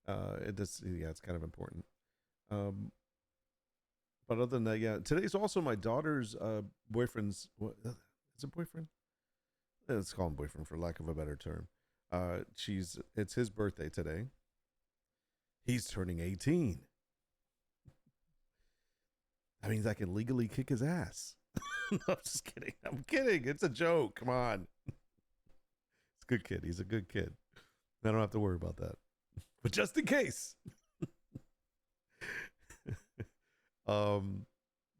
It's kind of important. But other than that, yeah, today's also my daughter's boyfriend's. What is it, boyfriend? Let's call him boyfriend for lack of a better term. It's his birthday today. He's turning 18. That means I can legally kick his ass. No, I'm just kidding. I'm kidding. It's a joke. Come on. It's a good kid. He's a good kid. I don't have to worry about that. But just in case.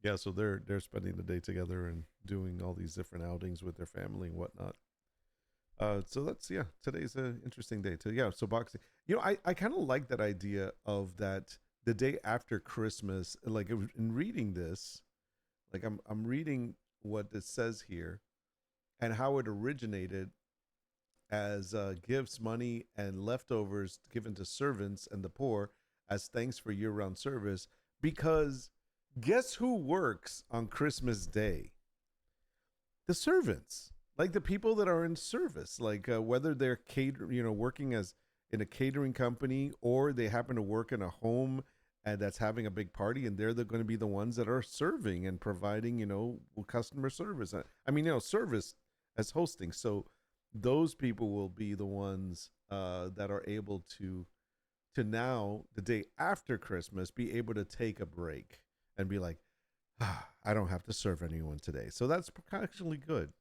Yeah, so they're spending the day together and doing all these different outings with their family and whatnot. So that's, yeah, today's an interesting day too. Yeah, so Boxing, I kind of like that idea of that the day after Christmas. Like in reading this, like I'm reading what it says here and how it originated as gifts, money, and leftovers given to servants and the poor as thanks for year-round service. Because guess who works on Christmas Day? The servants, like the people that are in service, like whether they're working as in a catering company, or they happen to work in a home and that's having a big party, and they're going to be the ones that are serving and providing, customer service. I mean, service as hosting. So those people will be the ones that are able to now, the day after Christmas, be able to take a break and be like, I don't have to serve anyone today. So that's actually good.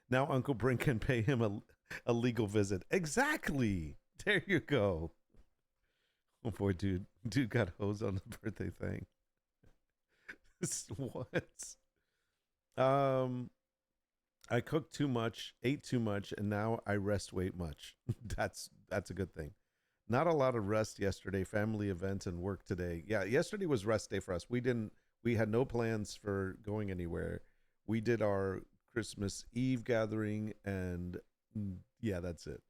Now Uncle Brink can pay him a legal visit. Exactly. There you go. Oh boy, dude got hosed on the birthday thing. What? I cooked too much, ate too much, and now I rest way much. That's a good thing. Not a lot of rest yesterday, family events and work today. Yeah, yesterday was rest day for us. We had no plans for going anywhere. We did our Christmas Eve gathering, and yeah, that's it.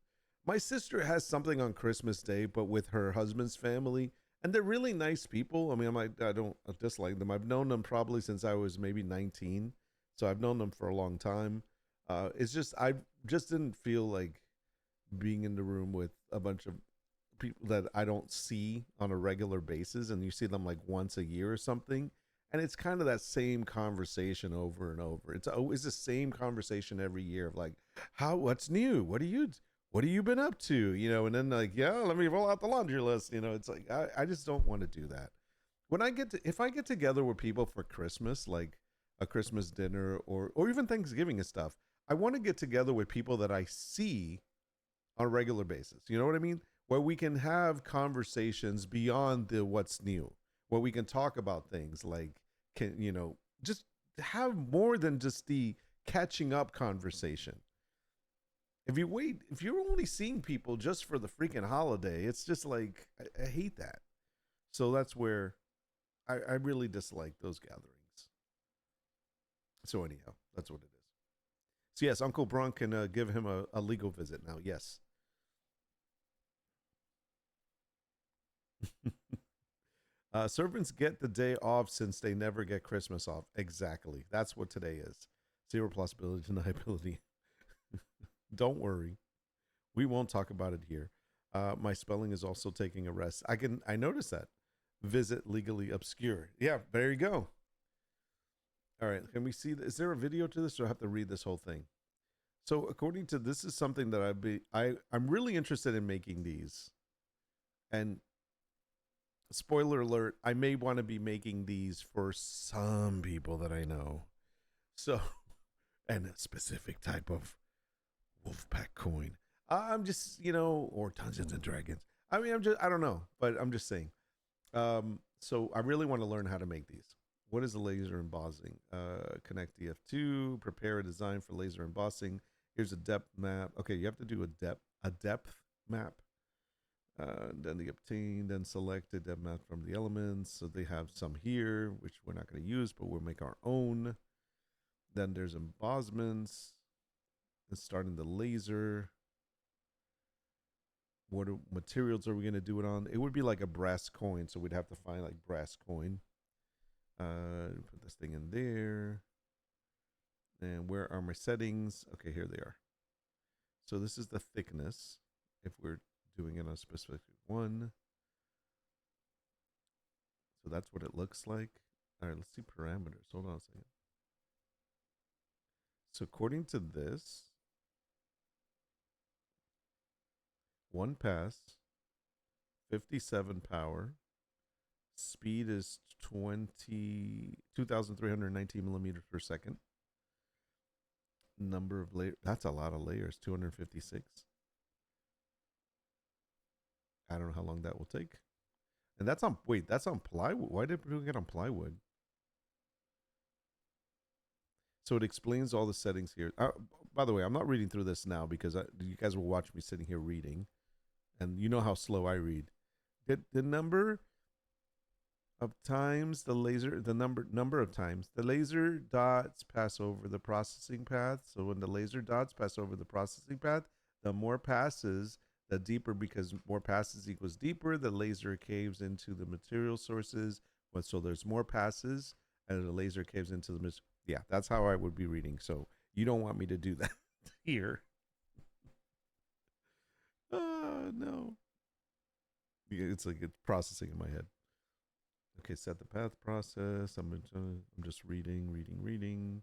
My sister has something on Christmas Day, but with her husband's family, and they're really nice people. I mean, I don't dislike them. I've known them probably since I was maybe 19, so I've known them for a long time. It's just I just didn't feel like being in the room with a bunch of people that I don't see on a regular basis, and you see them like once a year or something, and it's kind of that same conversation over and over. It's always the same conversation every year of like, what's new? What have you been up to? And then like, yeah, let me roll out the laundry list. It's like I just don't want to do that. If I get together with people for Christmas, like a Christmas dinner or even Thanksgiving and stuff, I want to get together with people that I see on a regular basis. You know what I mean? Where we can have conversations beyond the what's new, where we can talk about things like, just have more than just the catching up conversation. If you're only seeing people just for the freaking holiday, it's just like, I hate that. So that's where I really dislike those gatherings. So anyhow, that's what it is. So yes, Uncle Bronk can give him a legal visit now. Yes. Servants get the day off since they never get Christmas off. Exactly. That's what today is. Zero plausibility, deniability. Don't worry. We won't talk about it here. My spelling is also taking a rest. I noticed that. Visit legally obscure. Yeah, there you go. All right. Can we see? Is there a video to this, or I have to read this whole thing? So according to this is something that I'm really interested in making these. And spoiler alert, I may want to be making these for some people that I know. So, and a specific type of Wolfpack coin. I'm just, or Dungeons and Dragons. I mean, I don't know, but I'm just saying. So I really want to learn how to make these. What is a laser embossing? Connect DF2, prepare a design for laser embossing. Here's a depth map. Okay, you have to do a depth map. Then the obtain, then select a depth map from the elements. So they have some here, which we're not going to use, but we'll make our own. Then there's embossments. Let's start in the laser. What materials are we going to do it on? It would be like a brass coin, so we'd have to find like brass coin. Put this thing in there. And where are my settings? Okay, here they are. So this is the thickness if we're doing it on a specific one. So that's what it looks like. All right, let's see parameters. Hold on a second. So according to this, one pass, 57 power, speed is 2,319 millimeters per second. Number of layers, that's a lot of layers, 256. I don't know how long that will take. And that's on, wait, that's on plywood. Why did we get on plywood? So it explains all the settings here. By the way, I'm not reading through this now because you guys will watch me sitting here reading. And you know how slow I read. The number of times the number of times the laser dots pass over the processing path. So when the laser dots pass over the processing path, the more passes, the deeper, because more passes equals deeper. The laser caves into the material sources. So there's more passes, and the laser caves into the yeah. That's how I would be reading. So you don't want me to do that here. No. It's like it's processing in my head. Okay, set the path process. I'm just reading.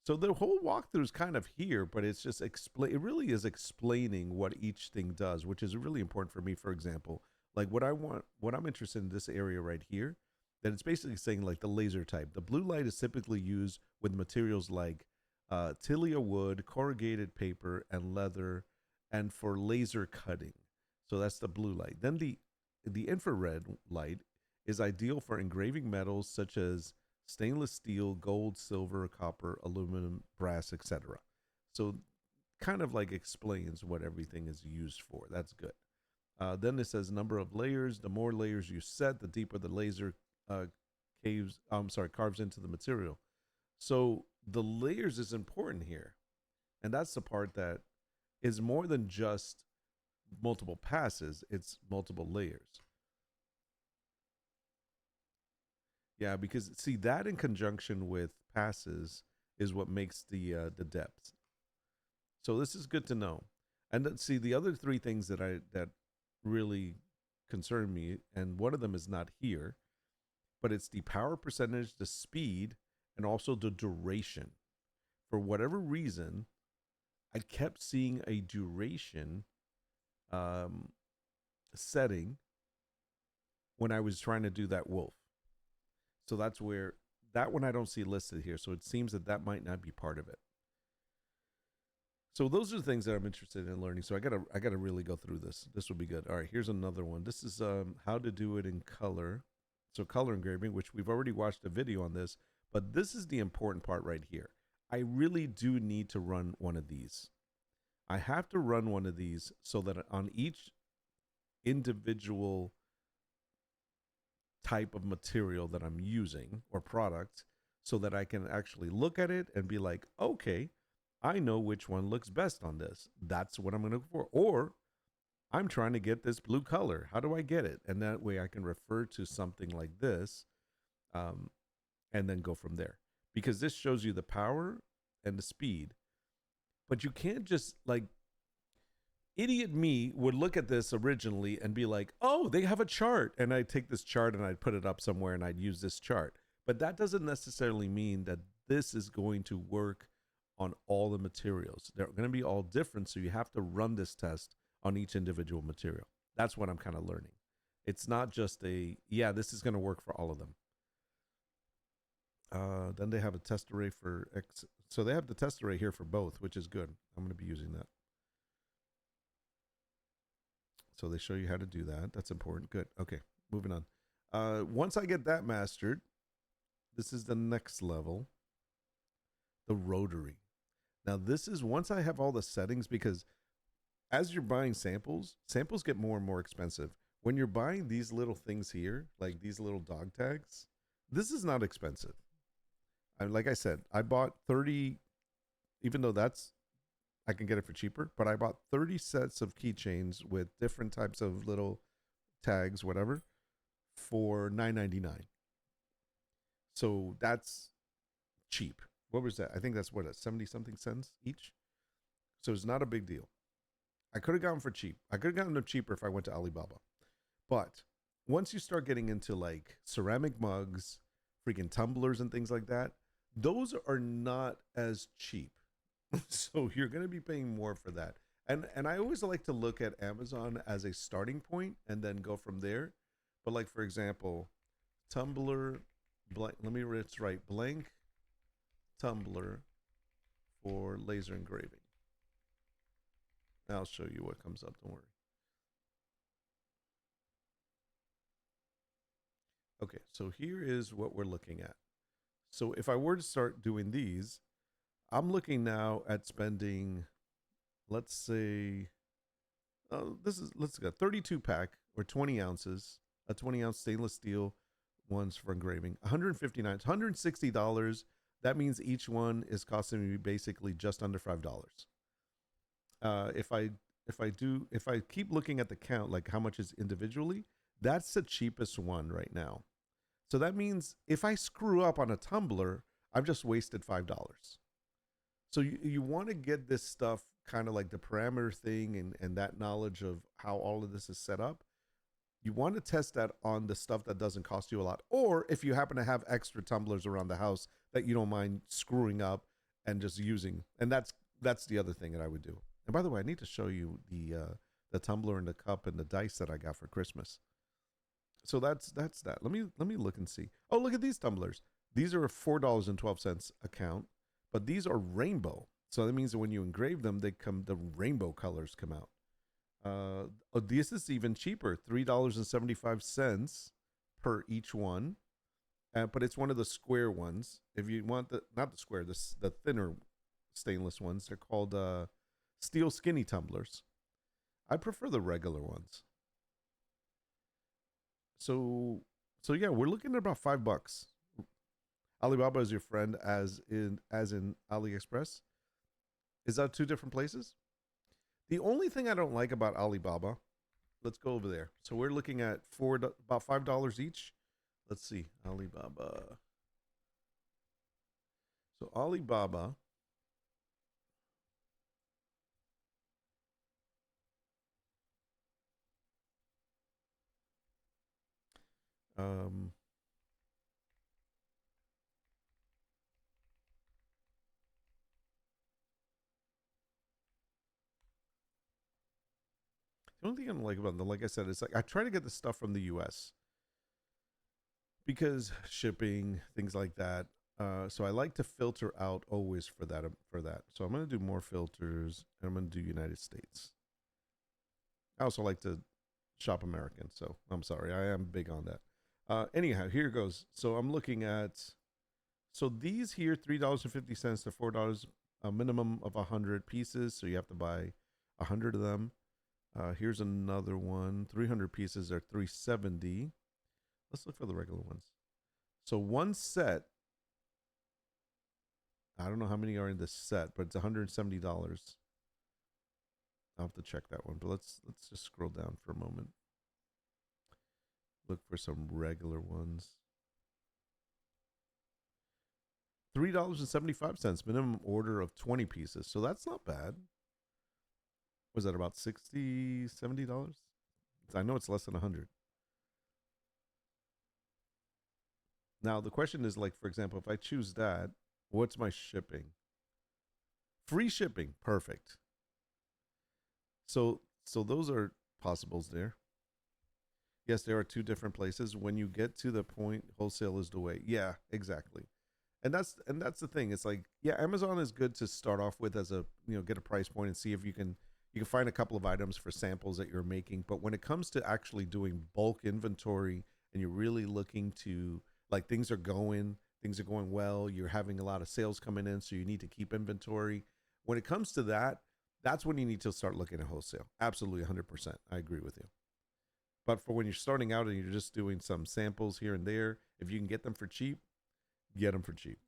So the whole walkthrough is kind of here, but it's just it really is explaining what each thing does, which is really important for me. For example, like what I'm interested in this area right here, that it's basically saying like the laser type. The blue light is typically used with materials like tilia wood, corrugated paper, and leather, and for laser cutting. So that's the blue light. Then the infrared light is ideal for engraving metals such as stainless steel, gold, silver, copper, aluminum, brass, etc. So kind of like explains what everything is used for. That's good. Then it says number of layers. The more layers you set, the deeper the laser carves into the material. So the layers is important here. And that's the part that is more than just multiple passes, it's multiple layers. Yeah, because see that in conjunction with passes is what makes the depth. So this is good to know. And see the other three things that really concern me, and one of them is not here, but it's the power percentage, the speed, and also the duration. For whatever reason, I kept seeing a duration setting when I was trying to do that wolf. So that's where that one I don't see listed here. So it seems that might not be part of it. So those are the things that I'm interested in learning. So I gotta really go through this. This will be good. All right, here's another one. This is how to do it in color. So color engraving, which we've already watched a video on this, but this is the important part right here. I really do need to run one of these. I have to run one of these so that on each individual type of material that I'm using or product, so that I can actually look at it and be like, okay, I know which one looks best on this. That's what I'm going to look for. Or I'm trying to get this blue color. How do I get it? And that way I can refer to something like this and then go from there. Because this shows you the power and the speed. But you can't just like, idiot me would look at this originally and be like, oh, they have a chart. And I'd take this chart and I'd put it up somewhere and I'd use this chart. But that doesn't necessarily mean that this is going to work on all the materials. They're going to be all different. So you have to run this test on each individual material. That's what I'm kind of learning. It's not just this is going to work for all of them. Then they have a test array for X. So they have the test array here for both, which is good. I'm going to be using that. So they show you how to do that. That's important. Good. Okay, moving on. Once I get that mastered, this is the next level, the rotary. Now this is once I have all the settings, because as you're buying samples, samples get more and more expensive. When you're buying these little things here, like these little dog tags, this is not expensive. Like I said, I bought 30, even though I can get it for cheaper, but I bought 30 sets of keychains with different types of little tags, whatever, for $9.99. So that's cheap. What was that? I think that's what, 70 something cents each. So it's not a big deal. I could have gotten them for cheap. I could have gotten them cheaper if I went to Alibaba. But once you start getting into like ceramic mugs, freaking tumblers and things like that, those are not as cheap. So you're going to be paying more for that. And I always like to look at Amazon as a starting point and then go from there. But like, for example, tumbler, blank, let me write blank tumbler for laser engraving. I'll show you what comes up, don't worry. Okay, so here is what we're looking at. So if I were to start doing these, I'm looking now at spending, let's say, let's go 32 pack or 20 ounces, a 20 ounce stainless steel ones for engraving, $159, $160. That means each one is costing me basically just under $5. If I keep looking at the count, like how much is individually, that's the cheapest one right now. So that means if I screw up on a tumbler, I've just wasted $5. So you want to get this stuff kind of like the parameter thing and that knowledge of how all of this is set up. You want to test that on the stuff that doesn't cost you a lot. Or if you happen to have extra tumblers around the house that you don't mind screwing up and just using. And that's the other thing that I would do. And by the way, I need to show you the tumbler and the cup and the dice that I got for Christmas. So that's that. Let me look and see. Oh, look at these tumblers. These are a $4.12 a count, but these are rainbow. So that means that when you engrave them, the rainbow colors come out. This is even cheaper, $3.75 per each one. But it's one of the square ones. If you want not the square, the thinner stainless ones, they're called steel skinny tumblers. I prefer the regular ones. So yeah, we're looking at about $5. Alibaba is your friend as in AliExpress. Is that two different places? The only thing I don't like about Alibaba, let's go over there. So we're looking at about $5 each. Let's see, Alibaba. So Alibaba. The only thing I don't like about them, like I said, it's like I try to get the stuff from the US because shipping, things like that. So I like to filter out always for that. So I'm going to do more filters and I'm going to do United States. I also like to shop American. So I'm sorry. I am big on that. Anyhow, here goes. So I'm looking at, so these here, $3.50 to $4, a minimum of 100 pieces. So you have to buy 100 of them. Here's another one. 300 pieces are $3.70. Let's look for the regular ones. So one set, I don't know how many are in this set, but it's $170. I'll have to check that one, but let's just scroll down for a moment. Look for some regular ones. $3.75, minimum order of 20 pieces. So that's not bad. Was that about $60, $70? I know it's less than 100. Now the question is, like, for example, if I choose that, what's my shipping? Free shipping, perfect. So those are possibles there. Yes, there are two different places. When you get to the point, wholesale is the way. Yeah, exactly. and that's the thing. It's like, yeah, Amazon is good to start off with as a, get a price point and see if you can find a couple of items for samples that you're making. But when it comes to actually doing bulk inventory and you're really looking to, like, things are going well, you're having a lot of sales coming in, so you need to keep inventory. When it comes to that, that's when you need to start looking at wholesale. Absolutely 100%. I agree with you. But for when you're starting out and you're just doing some samples here and there, if you can get them for cheap, get them for cheap.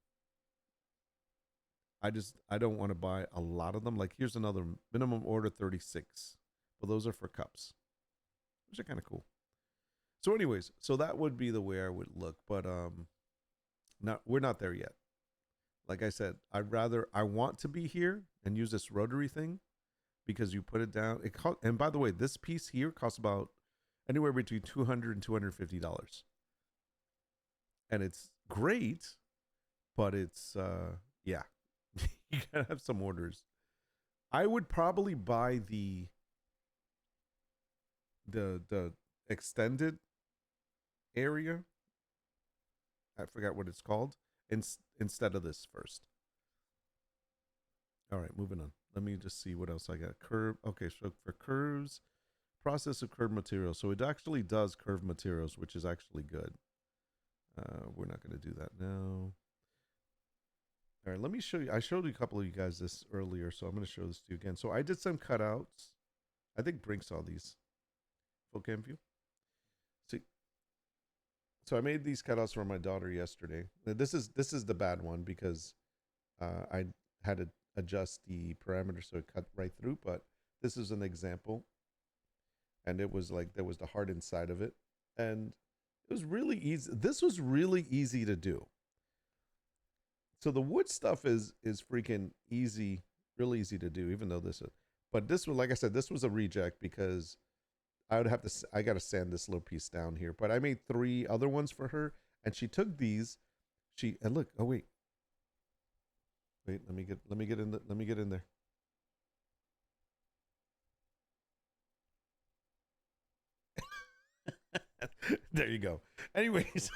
I don't want to buy a lot of them. Like, here's another minimum order 36. But those are for cups, which are kind of cool. So anyways, so that would be the way I would look, but we're not there yet. Like I said, I want to be here and use this rotary thing because you put it down. And by the way, this piece here costs about anywhere between $200 and $250. And it's great, but it's yeah. You gotta have some orders. I would probably buy the extended area. I forgot what it's called. Instead of this first. All right, moving on. Let me just see what else I got. Curve. Okay, so for curves, process of curved materials. So it actually does curved materials, which is actually good. We're not going to do that now. All right, let me show you. I showed a couple of you guys this earlier, so I'm going to show this to you again. So I did some cutouts. I think Brink saw these. Full cam view. See, so I made these cutouts for my daughter yesterday. Now, this is the bad one because I had to adjust the parameter so it cut right through. But this is an example, and it was like there was the heart inside of it, and it was really easy. This was really easy to do. So the wood stuff is freaking easy, really easy to do, even though this is. But this was, like I said, this was a reject because I got to sand this little piece down here. But I made 3 other ones for her, and she took these. And look, oh wait, let me get in there. There you go. Anyways,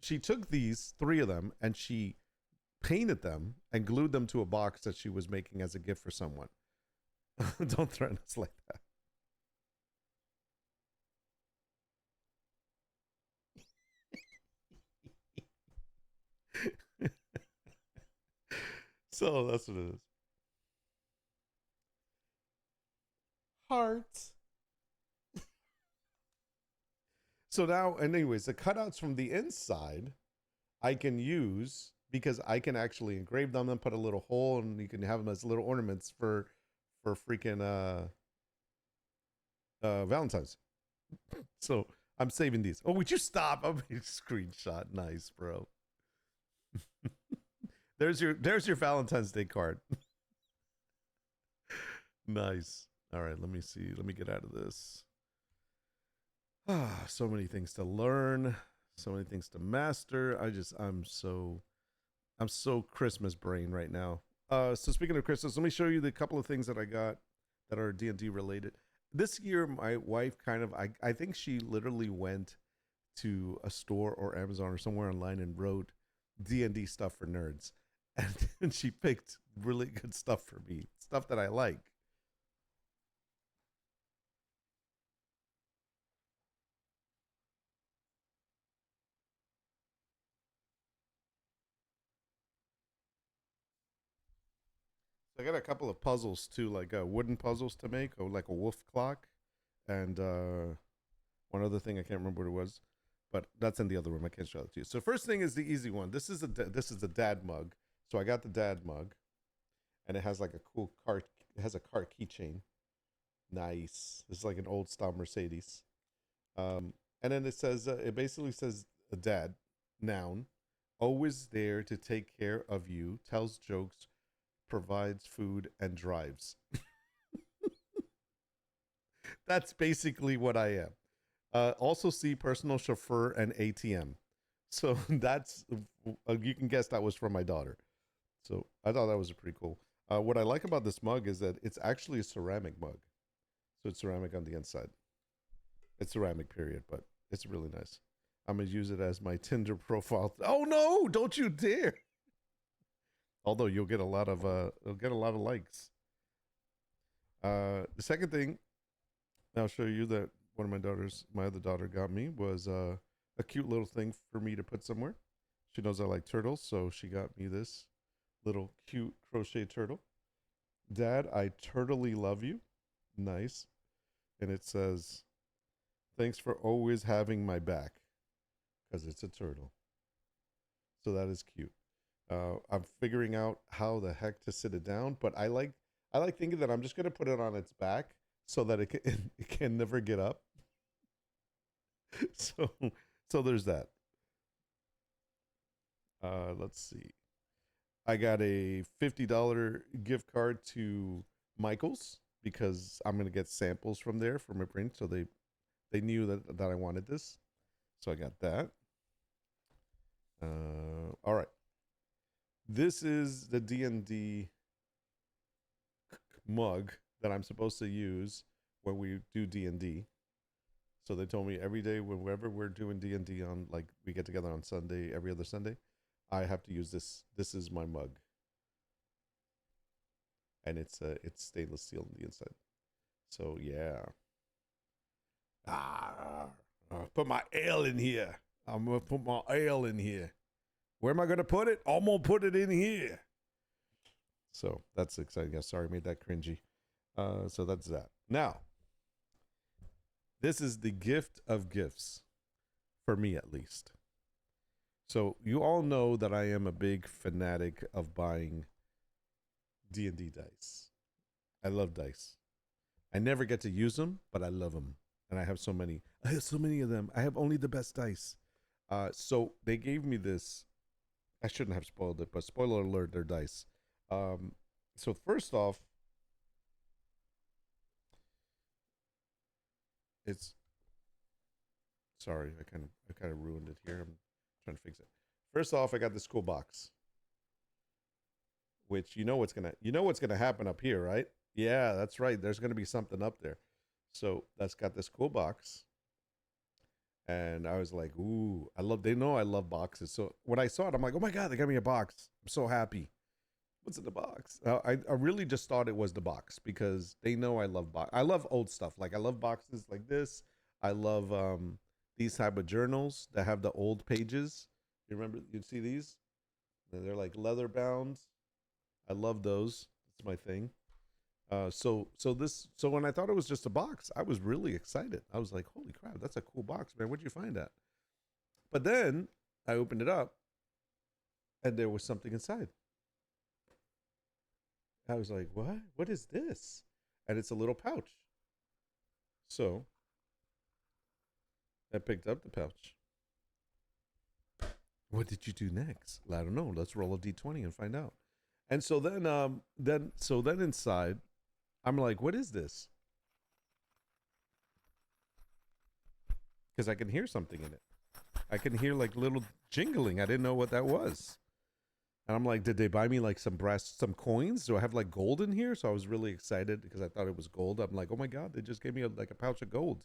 she took these 3 of them and she painted them and glued them to a box that she was making as a gift for someone. Don't threaten us like that. So that's what it is. Hearts. So now, and anyways, the cutouts from the inside, I can use because I can actually engrave them and put a little hole, and you can have them as little ornaments for freaking Valentine's. So I'm saving these. Oh, would you stop? I'm screenshot. Nice, bro. there's your Valentine's Day card. Nice. All right, let me see. Let me get out of this. So many things to learn, so many things to master. I'm so Christmas brain right now. So speaking of Christmas, let me show you the couple of things that I got that are D&D related. This year, my wife I think she literally went to a store or Amazon or somewhere online and wrote D&D stuff for nerds. And she picked really good stuff for me, stuff that I like. I got a couple of puzzles too, like wooden puzzles to make, or like a wolf clock, and one other thing I can't remember what it was, but that's in the other room. I can't show it to you. So first thing is the easy one. This is the dad mug. So I got the dad mug, and it has like a cool car. It has a car keychain. Nice. This is like an old style Mercedes. And then it says it basically says dad, noun, always there to take care of you, tells jokes, provides food, and drives. That's basically what I am. Also see personal chauffeur and ATM. So that's, you can guess that was from my daughter. So I thought that was pretty cool. What I like about this mug is that it's actually a ceramic mug. So it's ceramic on the inside. It's ceramic, period, but it's really nice. I'm gonna use it as my Tinder profile. Oh no! Don't you dare! Although you'll get a lot of likes. The second thing I'll show you that one of my other daughter got me was a cute little thing for me to put somewhere. She knows I like turtles, so she got me this little cute crochet turtle. Dad, I turtly love you. Nice. And it says, thanks for always having my back, because it's a turtle. So that is cute. I'm figuring out how the heck to sit it down, but I like thinking that I'm just gonna put it on its back so that it can never get up. So there's that. Let's see. I got a $50 gift card to Michael's because I'm gonna get samples from there for my print. So they knew that I wanted this, so I got that. All right. This is the D&D mug that I'm supposed to use when we do D&D. So they told me every day, whenever we're doing D&D on, like, we get together on Sunday, every other Sunday, I have to use this. This is my mug, and it's stainless steel on the inside. So yeah. Put my ale in here. I'm gonna put my ale in here. Where am I gonna put it? I'm gonna put it in here. So that's exciting. Yeah, sorry, I made that cringy. So that's that. Now, this is the gift of gifts, for me at least. So you all know that I am a big fanatic of buying D&D dice. I love dice. I never get to use them, but I love them. And I have so many. I have so many of them. I have only the best dice. So they gave me this. I shouldn't have spoiled it, but spoiler alert, they're dice. So first off, it's, sorry, I kind of ruined it here. I'm trying to fix it. First off, I got this cool box, which you know what's gonna happen up here, right? Yeah, that's right. There's gonna be something up there. So that's got this cool box. And I was like, ooh, they know I love boxes. So when I saw it, I'm like, oh my God, they got me a box. I'm so happy. What's in the box? I really just thought it was the box because they know I love I love old stuff. Like I love boxes like this. I love these type of journals that have the old pages. You remember, you'd see these? They're like leather bound. I love those. It's my thing. So when I thought it was just a box, I was really excited. I was like, holy crap, that's a cool box, man. Where'd you find that? But then I opened it up and there was something inside. I was like, what? What is this? And it's a little pouch. So I picked up the pouch. What did you do next? I don't know. Let's roll a D20 and find out. And so then inside, I'm like, what is this? Because I can hear something in it. I can hear like little jingling. I didn't know what that was. And I'm like, did they buy me like some coins? Do I have like gold in here? So I was really excited because I thought it was gold. I'm like, oh my God, they just gave me like a pouch of gold.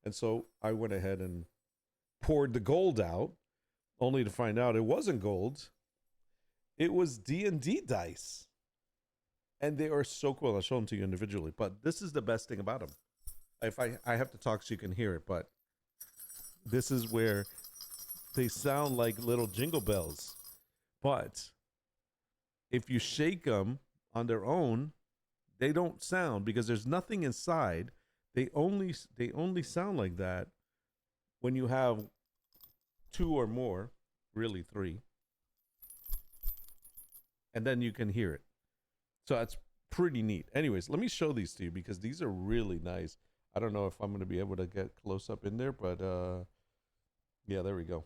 And so I went ahead and poured the gold out, only to find out it wasn't gold. It was D&D dice. And they are so cool. I'll show them to you individually. But this is the best thing about them. If I have to talk so you can hear it, but this is where they sound like little jingle bells. But if you shake them on their own, they don't sound because there's nothing inside. They only sound like that when you have two or more, really three. And then you can hear it. So that's pretty neat. Anyways, let me show these to you because these are really nice. I don't know if I'm going to be able to get close up in there, but yeah, there we go.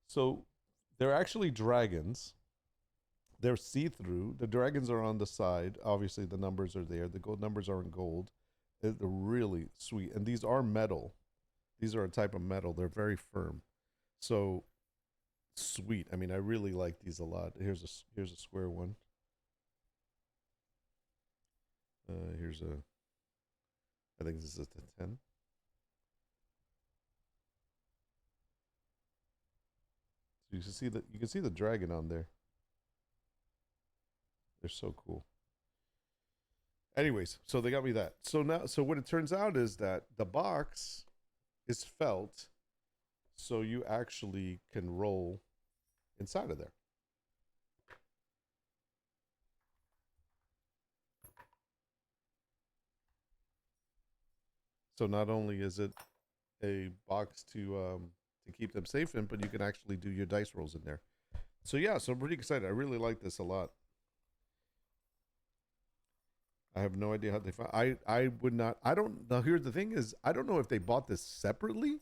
So they're actually dragons. They're see-through. The dragons are on the side. Obviously, the numbers are there. The gold numbers are in gold. They're really sweet. And these are metal. These are a type of metal. They're very firm. So sweet. I mean, I really like these a lot. Here's a square one. I think this is a 10. So you can see the dragon on there. They're so cool. Anyways, so they got me that. So what it turns out is that the box is felt, so you actually can roll inside of there. So not only is it a box to keep them safe in, but you can actually do your dice rolls in there. So yeah, so I'm pretty excited. I really like this a lot. I have no idea how they found. I would not. I don't know. Here's the thing: is I don't know if they bought this separately,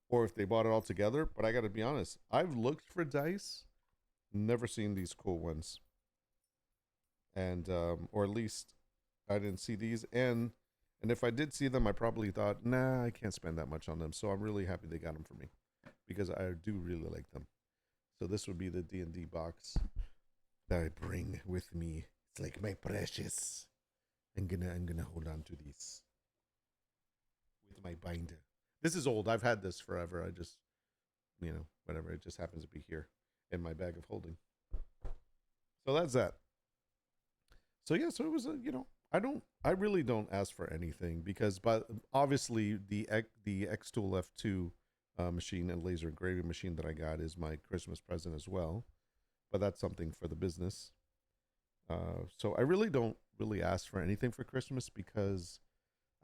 or if they bought it all together. But I got to be honest. I've looked for dice, never seen these cool ones, and or at least I didn't see these. And if I did see them, I probably thought, nah, I can't spend that much on them. So I'm really happy they got them for me, because I do really like them. So this would be the D&D box that I bring with me. It's like my precious. I'm gonna hold on to these with my binder. This is old. I've had this forever. I just, whatever. It just happens to be here in my bag of holding. So that's that. So yeah. So it was I really don't ask for anything, because, but obviously the xtool F2 machine and laser engraving machine that I got is my Christmas present as well. But that's something for the business. So I really don't ask for anything for Christmas, because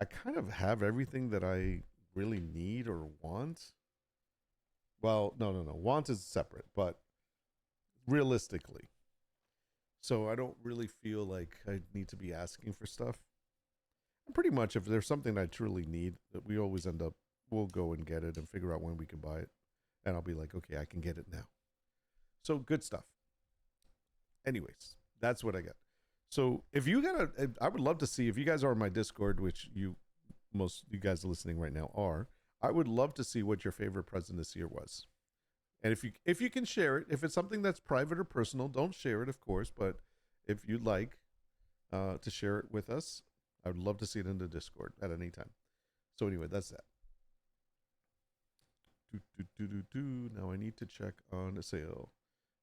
I kind of have everything that I really need or want. Well, no. Want is separate, but realistically. So I don't really feel like I need to be asking for stuff. And pretty much if there's something I truly need, that we always we'll go and get it and figure out when we can buy it. And I'll be like, okay, I can get it now. So good stuff. Anyways, that's what I got. So if you I would love to see, if you guys are on my Discord, which most you guys listening right now are, I would love to see what your favorite present this year was. And if you can share it, if it's something that's private or personal, don't share it, of course. But if you'd like to share it with us, I would love to see it in the Discord at any time. So anyway, that's that. Now I need to check on a sale.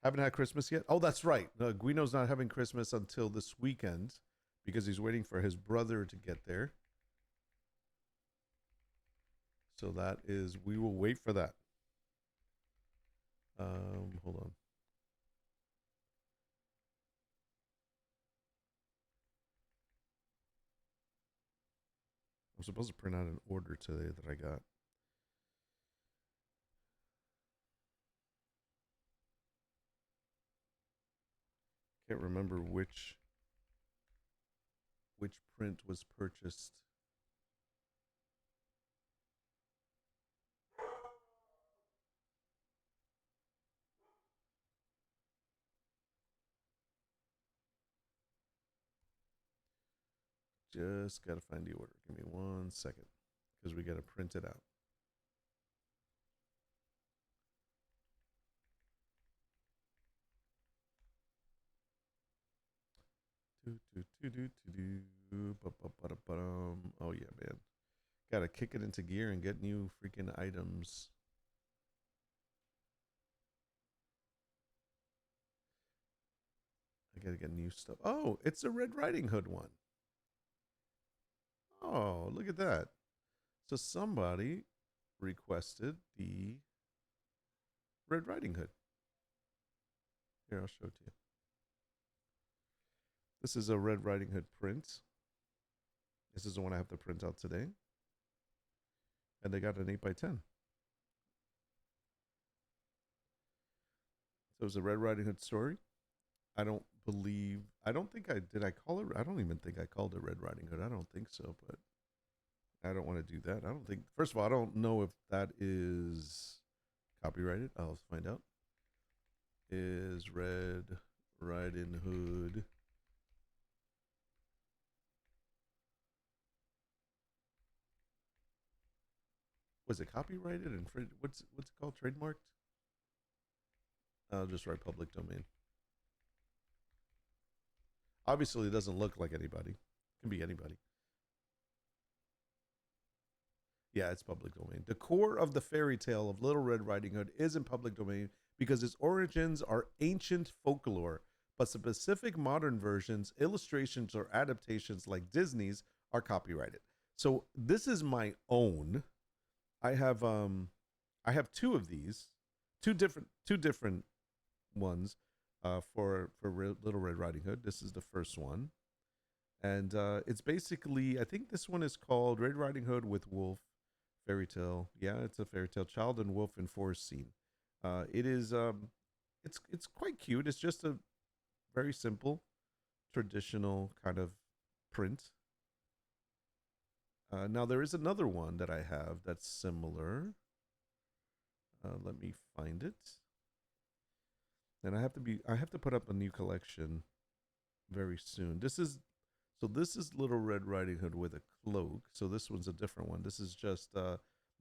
Haven't had Christmas yet? Oh, that's right. Guino's not having Christmas until this weekend, because he's waiting for his brother to get there. So we will wait for that. Hold on. I'm supposed to print out an order today that I got. Can't remember which print was purchased. Just gotta find the order. Give me 1 second, because we gotta print it out. Oh yeah, man. Gotta kick it into gear and get new freaking items. I gotta get new stuff. Oh, it's a Red Riding Hood one. Oh, look at that. So somebody requested the Red Riding Hood. Here, I'll show it to you. This is a Red Riding Hood print. This is the one I have to print out today. And they got an 8x10. So it was a Red Riding Hood story. I don't think I call it? I don't even think I called it Red Riding Hood. I don't think so, but I don't want to do that. I don't think, first of all, I don't know if that is copyrighted. I'll find out. Is Red Riding Hood was it copyrighted and what's it called? Trademarked? I'll just write public domain. Obviously, it doesn't look like anybody. It can be anybody. Yeah, it's public domain. The core of the fairy tale of Little Red Riding Hood is in public domain because its origins are ancient folklore, but specific modern versions, illustrations, or adaptations like Disney's are copyrighted. So this is my own. I have two of these, two different ones for Little Red Riding Hood. This is the first one, and it's basically, I think this one is called Red Riding Hood with Wolf fairy tale. Yeah, it's a fairy tale. Child and wolf in forest scene. It is it's quite cute. It's just a very simple, traditional kind of print. Now there is another one that I have that's similar. Let me find it. And I have to put up a new collection very soon. This is Little Red Riding Hood with a cloak. So this one's a different one. This is just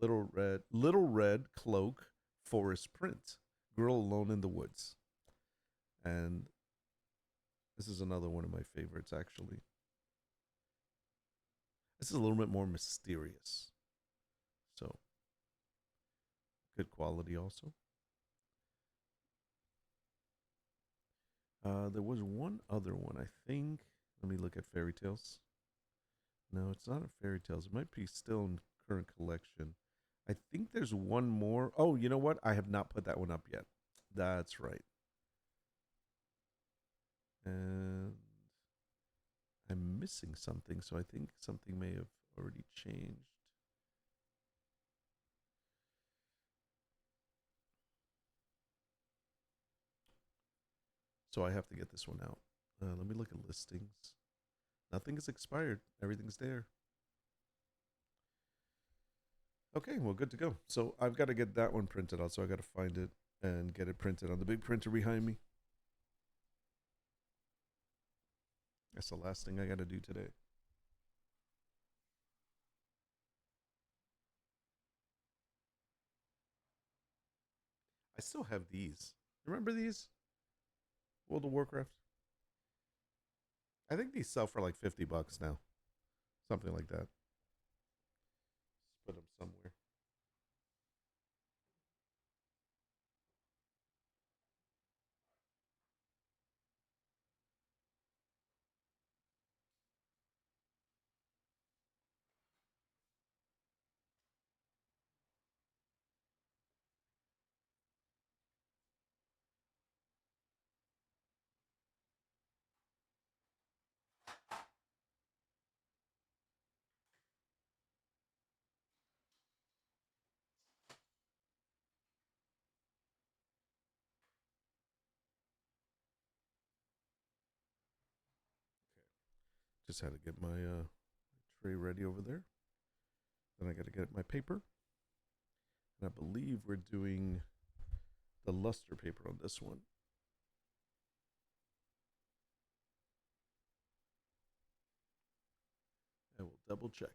Little Red Cloak forest print. Girl alone in the woods. And this is another one of my favorites actually. This is a little bit more mysterious. So good quality also. There was one other one, I think. Let me look at fairy tales. No, it's not a fairy tales. It might be still in current collection. I think there's one more. Oh, you know what? I have not put that one up yet. That's right. And I'm missing something, so I think something may have already changed. So I have to get this one out. Let me look at listings. Nothing is expired. Everything's there. Okay, well, good to go. So I've got to get that one printed out. So I got to find it and get it printed on the big printer behind me. That's the last thing I got to do today. I still have these. Remember these? World of Warcraft? I think these sell for like $50 now. Something like that. Let's put them somewhere. Just had to get my tray ready over there. Then I got to get my paper. And I believe we're doing the luster paper on this one. I will double check.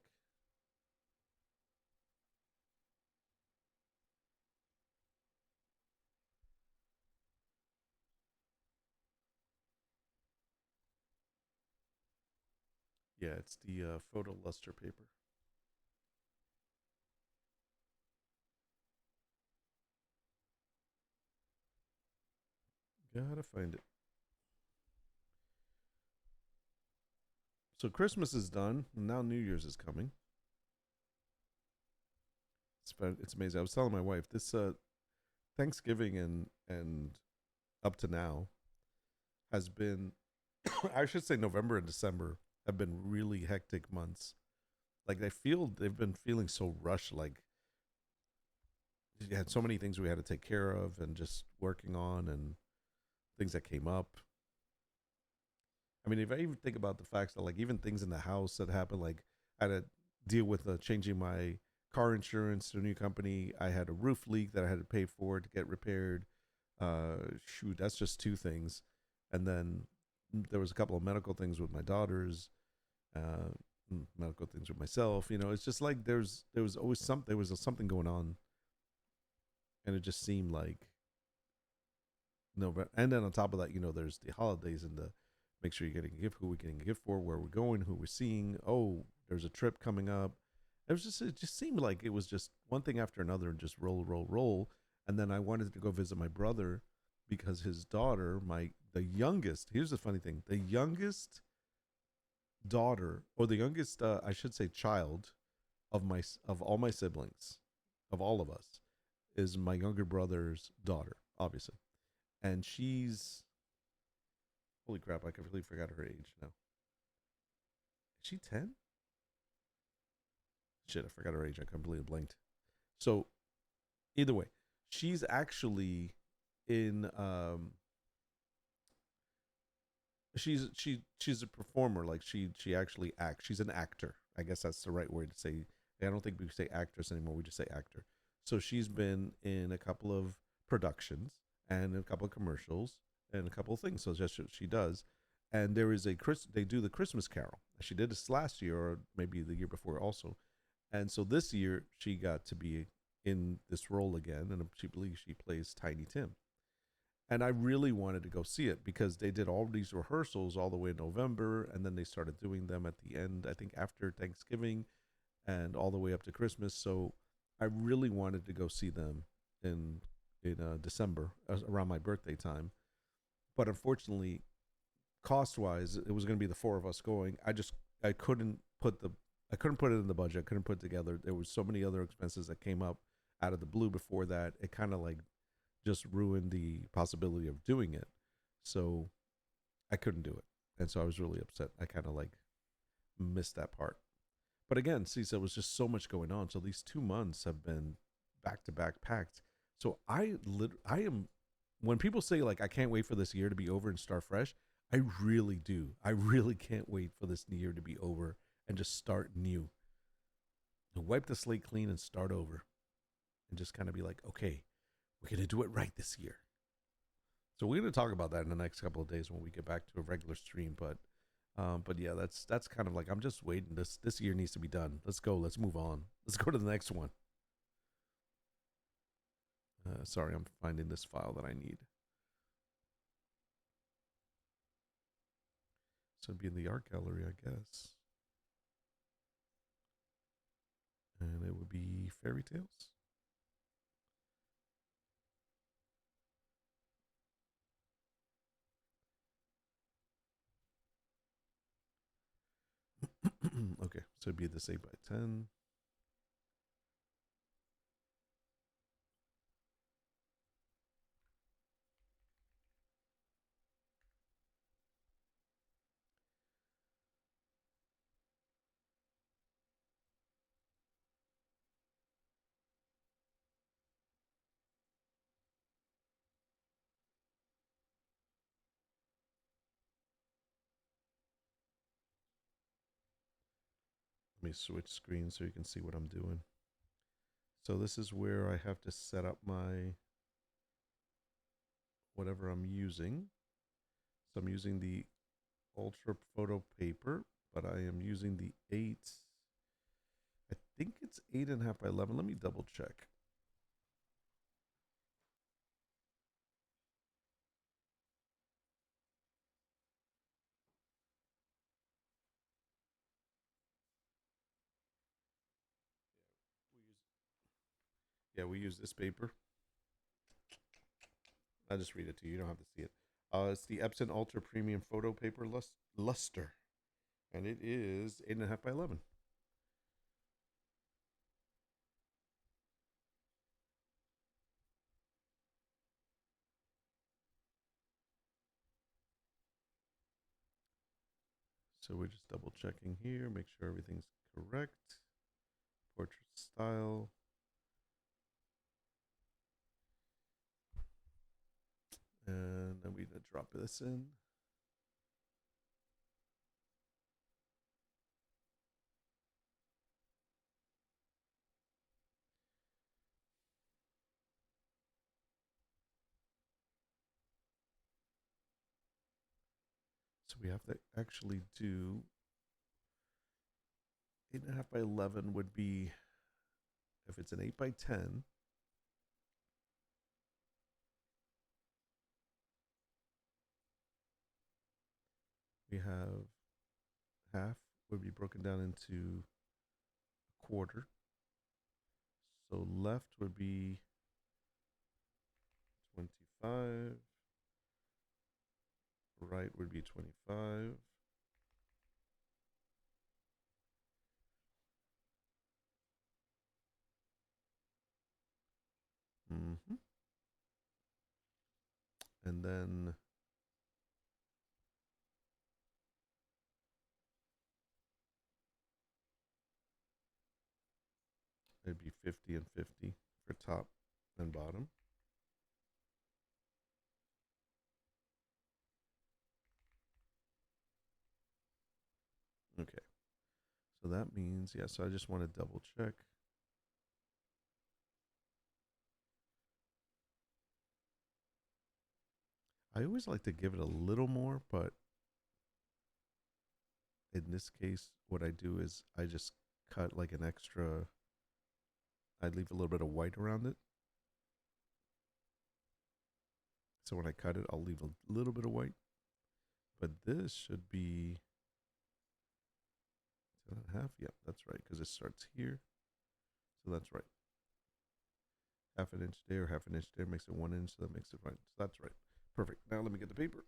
Yeah, it's the photo luster paper. Gotta find it. So Christmas is done, and now New Year's is coming. It's amazing. I was telling my wife this Thanksgiving and up to now has been, I should say November and December have been really hectic months. Like they've been feeling so rushed. Like you had so many things we had to take care of and just working on and things that came up. I mean, if I even think about the facts that like even things in the house that happened, like I had to deal with changing my car insurance to a new company. I had a roof leak that I had to pay for to get repaired. Shoot, that's just two things. And then there was a couple of medical things with my daughters, medical things with myself. You know, it's just like there was always something going on, and it just seemed like no. And then on top of that, you know, there's the holidays and the make sure you're getting a gift, who we're getting a gift for, where we're going, who we're seeing. Oh, there's a trip coming up. it just seemed like it was just one thing after another and just roll. And then I wanted to go visit my brother because his daughter, the youngest, here's the funny thing, the youngest daughter, or the youngest, I should say, child of all my siblings, of all of us, is my younger brother's daughter, obviously, and she's, holy crap, I completely forgot her age now. Is she 10? Shit, I forgot her age. I completely blanked. So either way, she's actually in she's a performer. Like she actually acts. She's an actor. I guess that's the right word to say. I don't think we say actress anymore. We just say actor. So she's been in a couple of productions and a couple of commercials and a couple of things. So that's what she does. And there is they do the Christmas Carol. She did this last year or maybe the year before also. And so this year she got to be in this role again, and she believes she plays Tiny Tim. And I really wanted to go see it because they did all these rehearsals all the way in November, and then they started doing them at the end, I think after Thanksgiving and all the way up to Christmas. So I really wanted to go see them in December, around my birthday time. But unfortunately, cost wise, it was going to be the four of us going. I couldn't put it in the budget. I couldn't put it together. There was so many other expenses that came up out of the blue before that. It kind of like just ruined the possibility of doing it. So I couldn't do it. And so I was really upset. I kind of like missed that part. But again, see, so there was just so much going on. So these 2 months have been back to back packed. So I am, when people say like, I can't wait for this year to be over and start fresh, I really do. I really can't wait for this year to be over and just start new. And wipe the slate clean and start over. And just kind of be like, okay, we're going to do it right this year. So we're going to talk about that in the next couple of days when we get back to a regular stream. But yeah, that's kind of like, I'm just waiting. This year needs to be done. Let's go. Let's move on. Let's go to the next one. Sorry, I'm finding this file that I need. So it'd be in the art gallery, I guess. And it would be fairy tales. Okay, so it'd be this 8x10. Let me switch screens so you can see what I'm doing. So this is where I have to set up my whatever I'm using. So I'm using the Ultra Photo paper, but I am using the 8. I think it's 8.5 by 11. Let me double check. We use this paper. I'll just read it to you. You don't have to see it. It's the Epson Ultra Premium Photo Paper Luster, and it is 8.5 by 11. So we're just double checking here, make sure everything's correct. Portrait style. And then we're going to drop this in. So we have to actually do 8.5 by 11 would be, if it's an 8 by 10, we have half would be broken down into 1/4. So left would be 25. Right would be 25. Mm-hmm. And then it'd be 50 and 50 for top and bottom. Okay. So that means, yeah, so I just want to double check. I always like to give it a little more, but in this case, what I do is I just cut like an extra, I leave a little bit of white around it. So when I cut it, I'll leave a little bit of white. But this should be 10.5. Yep, that's right, because it starts here. So that's right. 1/2 inch there, 1/2 inch there makes it 1 inch, so that makes it right. So that's right. Perfect. Now let me get the paper.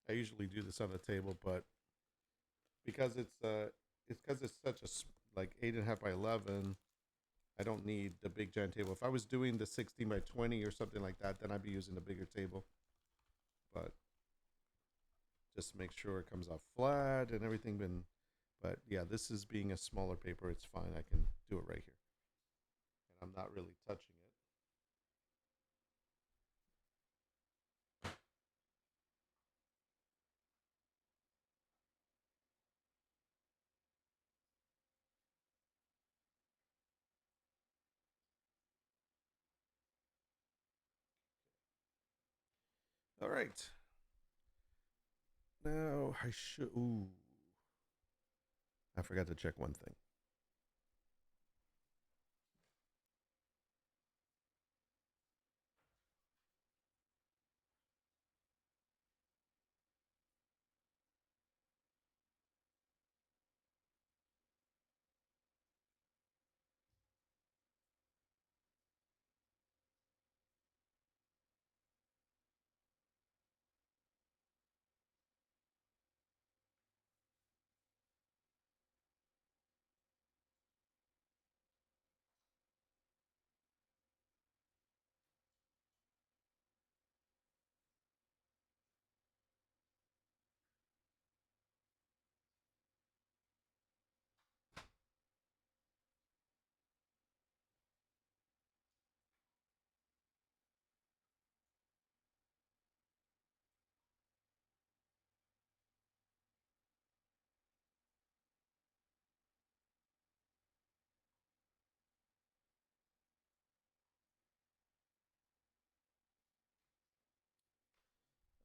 I usually do this on the table, but because it's such a like 8.5 by 11, I don't need the big giant table. If I was doing the 16 by 20 or something like that, then I'd be using a bigger table. But just make sure it comes off flat and everything. But yeah, this is being a smaller paper. It's fine. I can do it right here, and I'm not really touching it. All right. Now I should. Ooh, I forgot to check one thing.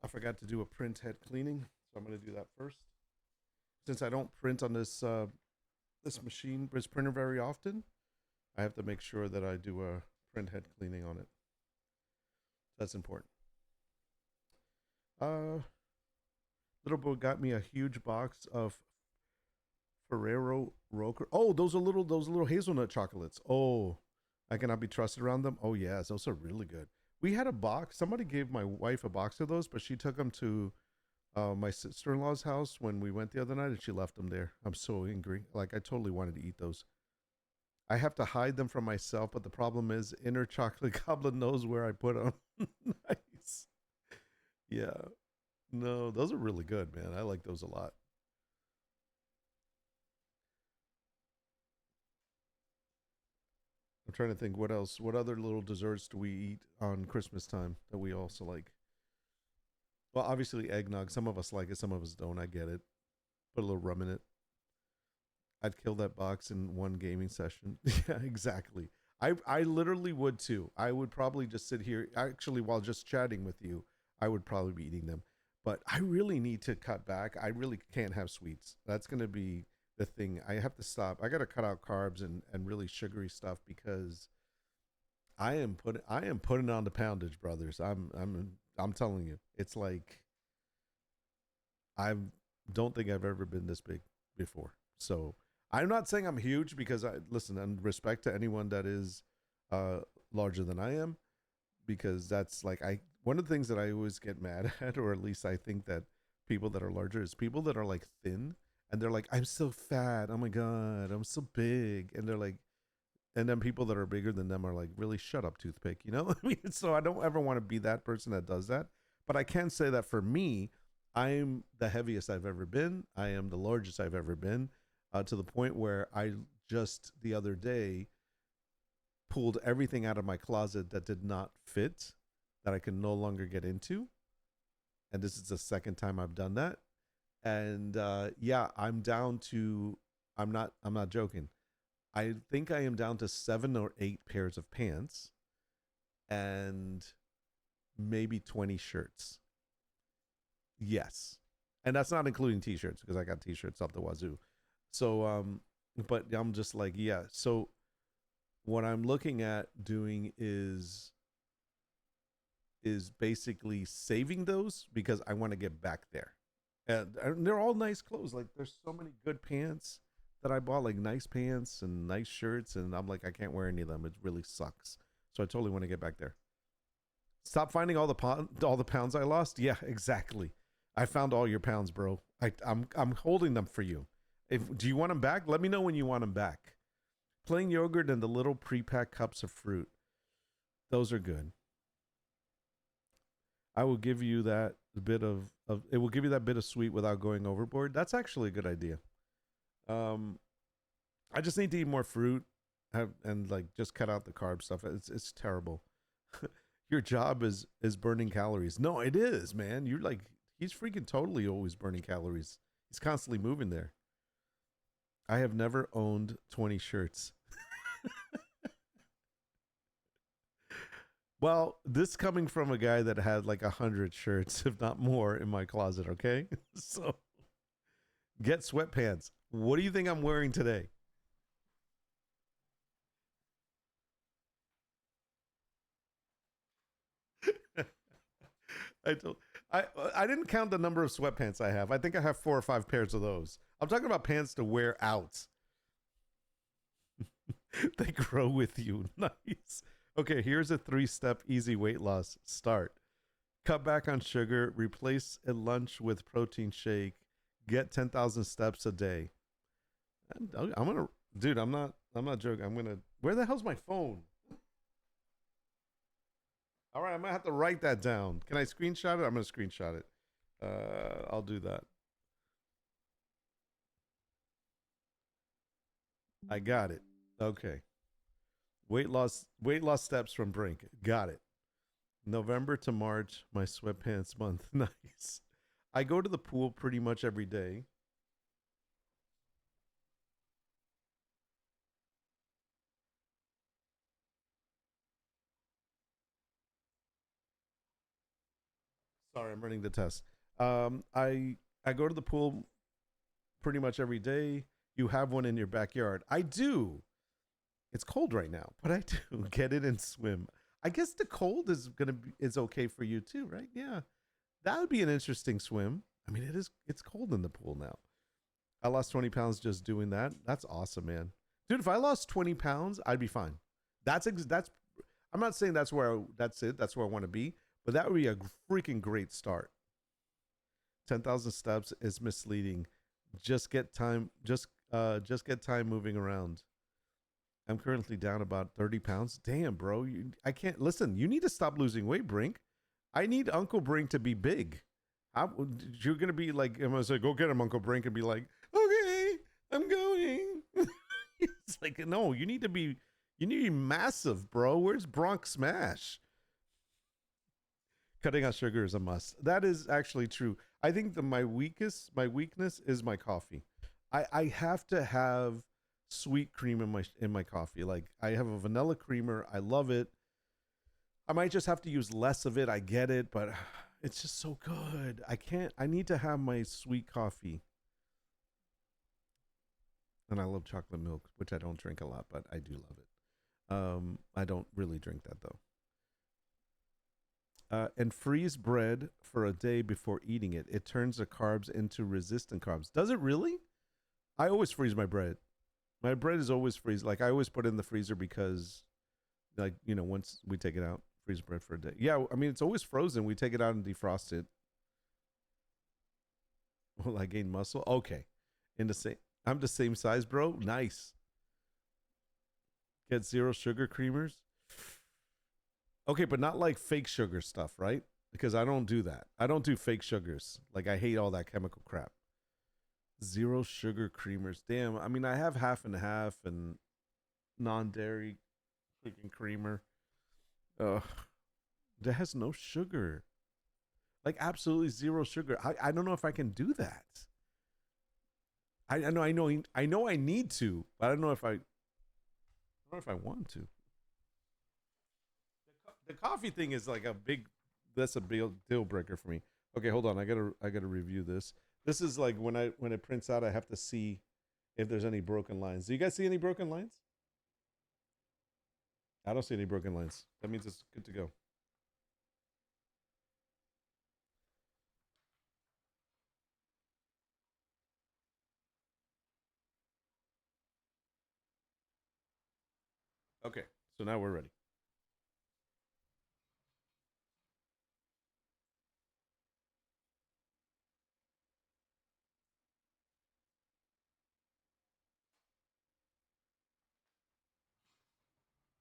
I forgot to do a print head cleaning, so I'm going to do that first. Since I don't print on this machine, this printer very often, I have to make sure that I do a print head cleaning on it. That's important. Little boy got me a huge box of Ferrero Rocher. Oh, those little hazelnut chocolates. Oh, I cannot be trusted around them. Oh yes, those are really good. We had a box. Somebody gave my wife a box of those, but she took them to my sister-in-law's house when we went the other night, and she left them there. I'm so angry. Like I totally wanted to eat those. I have to hide them from myself, but the problem is, inner chocolate goblin knows where I put them. Nice. Yeah. No, those are really good, man. I like those a lot. I'm trying to think what else. What other little desserts do we eat on Christmas time that we also like? Well, obviously eggnog. Some of us like it, some of us don't. I get it. Put a little rum in it. I'd kill that box in one gaming session. Yeah, exactly. I literally would too. I would probably just sit here. Actually, while just chatting with you, I would probably be eating them. But I really need to cut back. I really can't have sweets. That's gonna be the thing. I have to stop. I gotta cut out carbs and really sugary stuff because I am putting on the poundage, brothers. I'm telling you, it's like I don't think I've ever been this big before. So I'm not saying I'm huge because I listen and respect to anyone that is uh larger than I am, because that's like I one of the things that I always get mad at, or at least I think that people that are larger is people that are like thin and they're like, I'm so fat, oh my god, I'm so big, and they're like, and then people that are bigger than them are like, really shut up, toothpick, you know. I mean, so I don't ever want to be that person that does that, but I can say that for me, I'm the heaviest I've ever been. I am the largest I've ever been, to the point where I just the other day pulled everything out of my closet that did not fit, that I can no longer get into. And this is the second time I've done that. And yeah, I'm down to I'm not joking. I think I am down to 7 or 8 pairs of pants and maybe 20 shirts. Yes. And that's not including t-shirts because I got t-shirts up the wazoo. So but I'm just like, yeah. So what I'm looking at doing is basically saving those because I want to get back there. And they're all nice clothes. Like there's so many good pants that I bought, like nice pants and nice shirts, and I'm like, I can't wear any of them. It really sucks. So I totally want to get back there. Stop finding all the pounds I lost. Yeah, exactly. I found all your pounds, bro. I'm holding them for you. Do you want them back? Let me know when you want them back. Plain yogurt and the little pre-packed cups of fruit. Those are good. I will give you that bit of it will give you that bit of sweet without going overboard. That's actually a good idea. I just need to eat more fruit and like just cut out the carb stuff. It's terrible. Your job is burning calories. No, it is, man. You're like he's freaking totally always burning calories. He's constantly moving there. I have never owned 20 shirts. Well, this coming from a guy that had like 100 shirts, if not more, in my closet, okay? So get sweatpants. What do you think I'm wearing today? I don't I didn't count the number of sweatpants I have. I think I have 4 or 5 pairs of those. I'm talking about pants to wear out. They grow with you. Nice. Okay, here's a 3-step easy weight loss start. Cut back on sugar, replace a lunch with protein shake, get 10,000 steps a day. I'm going to dude, I'm not joking. I'm going to where the hell's my phone? All right, I'm going to have to write that down. Can I screenshot it? I'm going to screenshot it. I'll do that. I got it. Okay. Weight loss steps from Brink. Got it. November to March, my sweatpants month. Nice. I go to the pool pretty much every day. Sorry, I'm running the test. I go to the pool pretty much every day. You have one in your backyard. I do. It's cold right now, but I do get it and swim. I guess the cold is okay for you too, right? Yeah. That would be an interesting swim. I mean, it's cold in the pool now. I lost 20 pounds just doing that. That's awesome, man. Dude, if I lost 20 pounds, I'd be fine. That's I'm not saying that's it. That's where I want to be, but that would be a freaking great start. 10,000 steps is misleading. Just get time get time moving around. I'm currently down about 30 pounds. Damn, bro. I can't listen. You need to stop losing weight, Brink. I need Uncle Brink to be big. You're gonna be like, I'm gonna say, go get him, Uncle Brink, and be like, okay, I'm going. It's like, no, you need to be massive, bro. Where's Bronx Smash? Cutting out sugar is a must. That is actually true. I think my weakness is my coffee. I have to have sweet cream in my coffee. Like, I have a vanilla creamer. I love it. I might just have to use less of it. I get it, but it's just so good. I need to have my sweet coffee. And I love chocolate milk, which I don't drink a lot, but I do love it. I don't really drink that though. And freeze bread for a day before eating it. It turns the carbs into resistant carbs. Does it really? I always freeze my bread. My bread is always freeze. Like, I always put it in the freezer because, like, you know, once we take it out, freeze bread for a day. Yeah, I mean, it's always frozen. We take it out and defrost it. Will I gain muscle? Okay. I'm the same size, bro. Nice. Get zero sugar creamers. Okay, but not like fake sugar stuff, right? Because I don't do that. I don't do fake sugars. Like, I hate all that chemical crap. Zero sugar creamers. Damn, I mean, I have half and half and non-dairy freaking creamer. Ugh. That has no sugar. Like, absolutely zero sugar. I don't know if I can do that. I know I need to, but I don't know if I want to. The coffee thing is like that's a big deal breaker for me. Okay, hold on. I gotta review this. This is like when it prints out, I have to see if there's any broken lines. Do you guys see any broken lines? I don't see any broken lines. That means it's good to go. Okay, so now we're ready.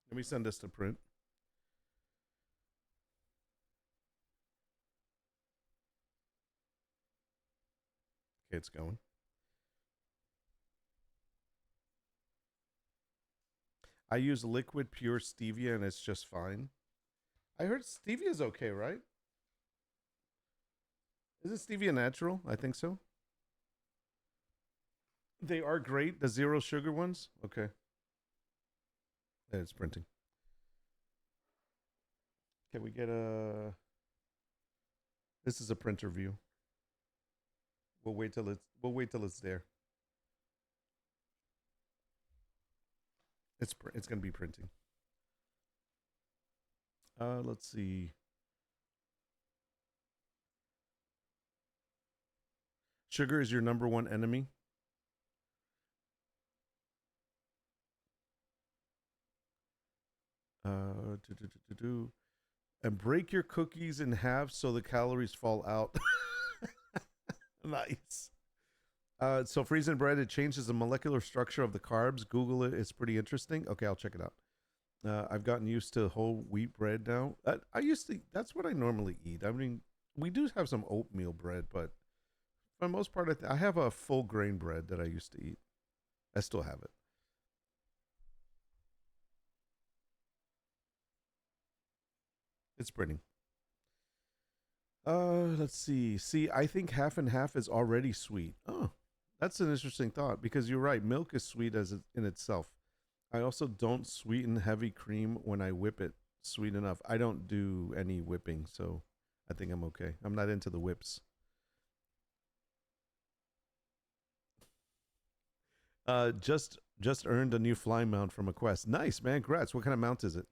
Let me send this to print. Okay, it's going. I use liquid pure stevia and it's just fine. I heard stevia is okay, right? Isn't stevia natural? I think so. They are great. The zero sugar ones. Okay. Yeah, it's printing. Can we get a? This is a printer view. We'll wait till it's there. It's gonna be printing. Let's see. Sugar is your number one enemy. And break your cookies in half so the calories fall out. Nice. So freezing bread, it changes the molecular structure of the carbs. Google it. It's pretty interesting. Okay, I'll check it out. I've gotten used to whole wheat bread now. That's what I normally eat. I mean, we do have some oatmeal bread, but for the most part, I have a full grain bread that I used to eat. I still have it. It's printing. Let's see. See, I think half and half is already sweet. Oh, that's an interesting thought because you're right. Milk is sweet in itself. I also don't sweeten heavy cream when I whip it sweet enough. I don't do any whipping, so I think I'm okay. I'm not into the whips. Just earned a new flying mount from a quest. Nice, man. Congrats. What kind of mount is it?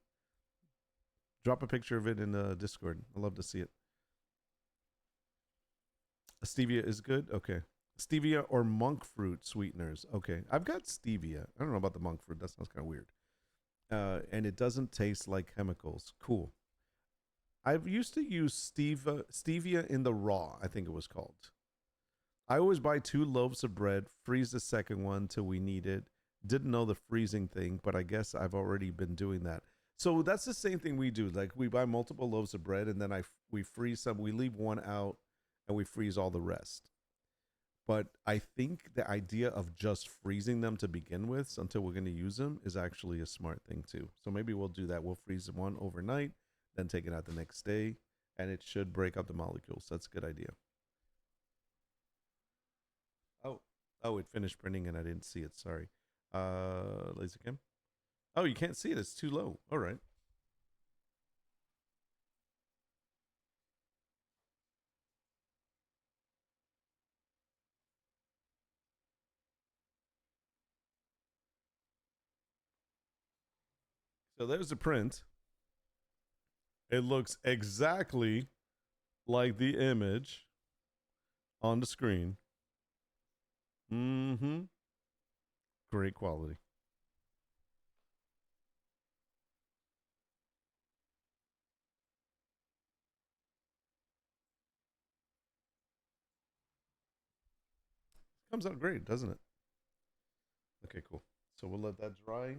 Drop a picture of it in the Discord. I'd love to see it. Stevia is good. Okay. Stevia or monk fruit sweeteners. Okay. I've got stevia. I don't know about the monk fruit. That sounds kind of weird. And it doesn't taste like chemicals. Cool. I've used to use stevia in the raw, I think it was called. I always buy 2 loaves of bread, freeze the second one till we need it. Didn't know the freezing thing, but I guess I've already been doing that. So that's the same thing we do. Like we buy multiple loaves of bread and then we freeze some, we leave one out and we freeze all the rest. But I think the idea of just freezing them to begin with until we're going to use them is actually a smart thing too. So maybe we'll do that. We'll freeze one overnight, then take it out the next day, and it should break up the molecules. That's a good idea. Oh, it finished printing and I didn't see it. Sorry. Laser cam. Oh, you can't see it. It's too low. All right. So there's the print. It looks exactly like the image on the screen. Mm-hmm. Great quality. Comes out great, doesn't it? Okay, cool. So we'll let that dry.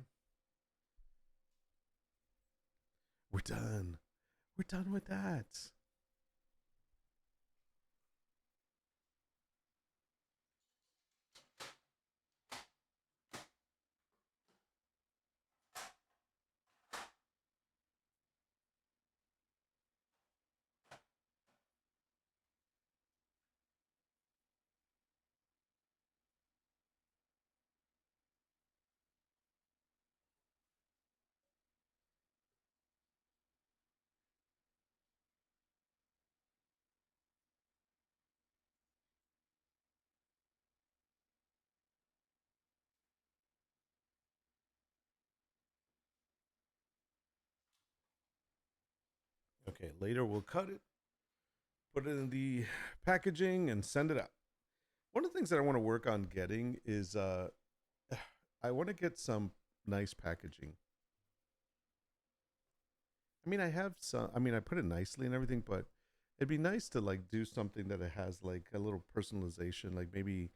We're done. We're done with that. Okay, later we'll cut it, put it in the packaging, and send it out. One of the things that I want to work on getting is I want to get some nice packaging. I mean, I have some. I mean, I put it nicely and everything, but it'd be nice to like do something that it has like a little personalization, like maybe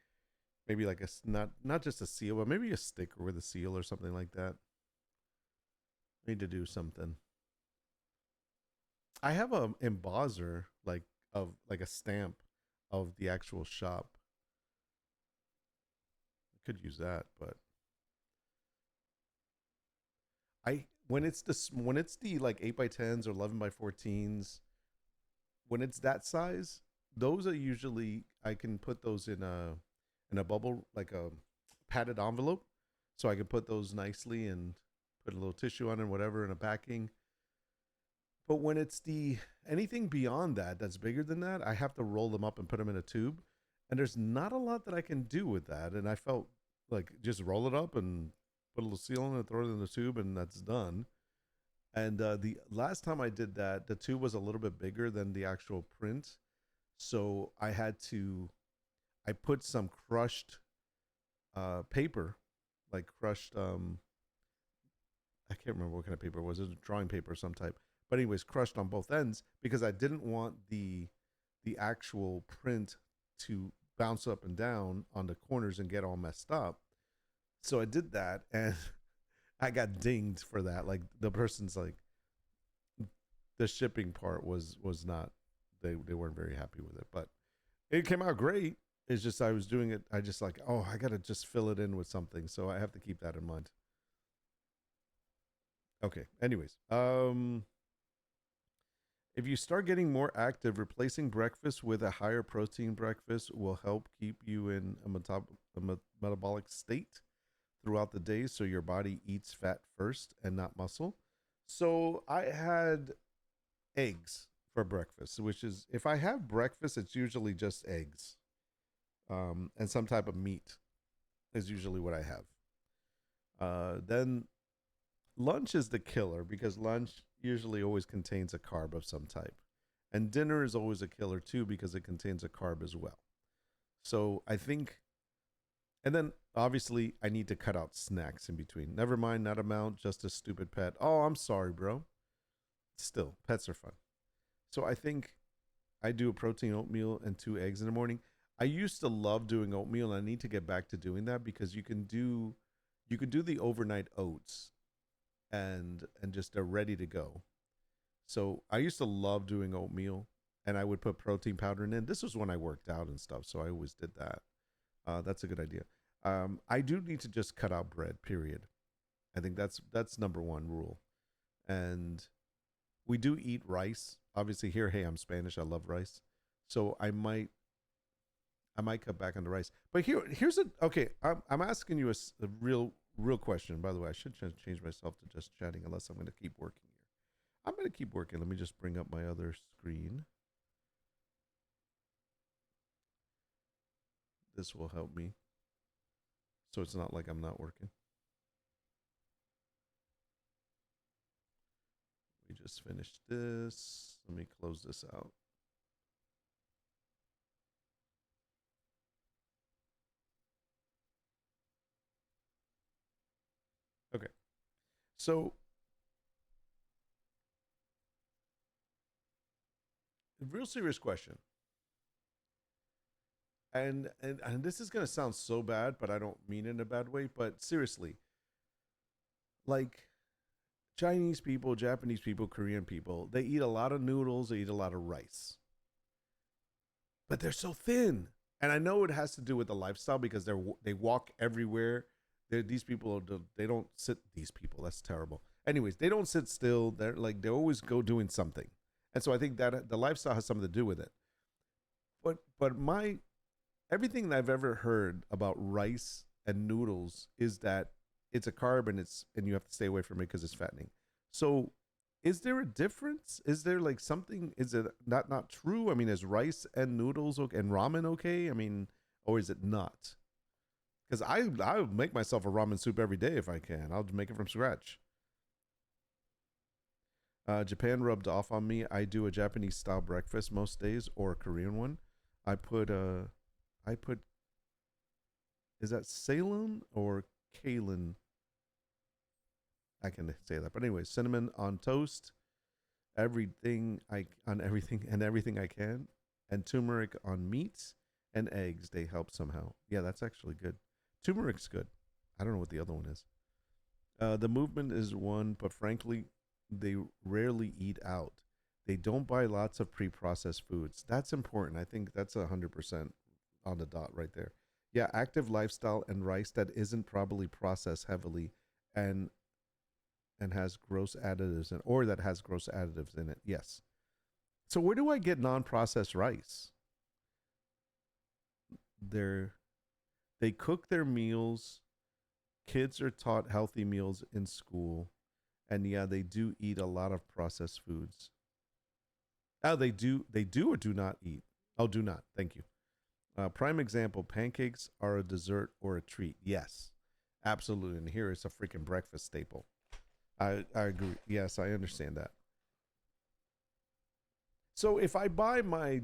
like not just a seal, but maybe a sticker with a seal or something like that. I need to do something. I have a embosser like of like a stamp of the actual shop. I could use that, but I when it's the like 8x10s or 11x14s, when it's that size, those are usually I can put those in a bubble like a padded envelope, so I can put those nicely and put a little tissue on it, whatever, in a backing. But when it's the anything beyond that that's bigger than that, I have to roll them up and put them in a tube. And there's not a lot that I can do with that. And I felt like just roll it up and put a little seal on it, throw it in the tube, and that's done. And the last time I did that, the tube was a little bit bigger than the actual print. So I put some crushed paper, like crushed, I can't remember what kind of paper it was. It was a drawing paper of some type. But anyways, crushed on both ends because I didn't want the actual print to bounce up and down on the corners and get all messed up. So I did that and I got dinged for that. Like the person's like the shipping part was not they weren't very happy with it, but it came out great. It's just I was doing it. I just like, oh, I gotta just fill it in with something. So I have to keep that in mind. Okay. Anyways, if you start getting more active, replacing breakfast with a higher protein breakfast will help keep you in a metabolic state throughout the day so your body eats fat first and not muscle. So I had eggs for breakfast, which is if I have breakfast, it's usually just eggs and some type of meat is usually what I have. Then lunch is the killer because lunch usually always contains a carb of some type. And dinner is always a killer too because it contains a carb as well. So I think, and then obviously I need to cut out snacks in between. Never mind, not amount, just a stupid pet. Oh, I'm sorry, bro. Still, pets are fun. So I think I do a protein oatmeal and 2 eggs in the morning. I used to love doing oatmeal, and I need to get back to doing that because you can do the overnight oats and just they're ready to go. So I used to love doing oatmeal, and I would put protein powder in. This was when I worked out and stuff, so I always did that. That's a good idea. I do need to just cut out bread. Period. I think that's number one rule. And we do eat rice. Obviously, here, hey, I'm Spanish. I love rice, so I might cut back on the rice. But here's a okay. I'm asking you a real question. By the way, I should change myself to just chatting, unless I'm going to keep working here. I'm going to keep working. Let me just bring up my other screen. This will help me, so it's not like I'm not working. We just finished this. Let me close this out. Okay. So, real serious question. And this is going to sound so bad, but I don't mean it in a bad way, but seriously. Like Chinese people, Japanese people, Korean people, they eat a lot of noodles, they eat a lot of rice. But they're so thin. And I know it has to do with the lifestyle because they walk everywhere. These people, they don't sit. These people, that's terrible. Anyways, they don't sit still. They always go doing something, and so I think that the lifestyle has something to do with it. But everything that I've ever heard about rice and noodles is that it's a carb and you have to stay away from it because it's fattening. So is there a difference? Is there like something? Is it not true? I mean, is rice and noodles okay, and ramen okay? I mean, or is it not? Because I would make myself a ramen soup every day if I can. I'll make it from scratch. Japan rubbed off on me. I do a Japanese style breakfast most days or a Korean one. I put is that Salem or Kalen? I can say that. But anyway, cinnamon on toast, everything I can, and turmeric on meats and eggs. They help somehow. Yeah, that's actually good. Turmeric's good. I don't know what the other one is. The movement is one, but frankly, they rarely eat out. They don't buy lots of pre-processed foods. That's important. I think that's 100% on the dot right there. Yeah, active lifestyle and rice that isn't probably processed heavily and has gross additives or that has gross additives in it. Yes. So where do I get non-processed rice? They cook their meals. Kids are taught healthy meals in school. And yeah, they do eat a lot of processed foods. Oh, they do or do not eat. Oh, do not. Thank you. Prime example, pancakes are a dessert or a treat. Yes, absolutely. And here is a freaking breakfast staple. I agree. Yes, I understand that. So if I buy my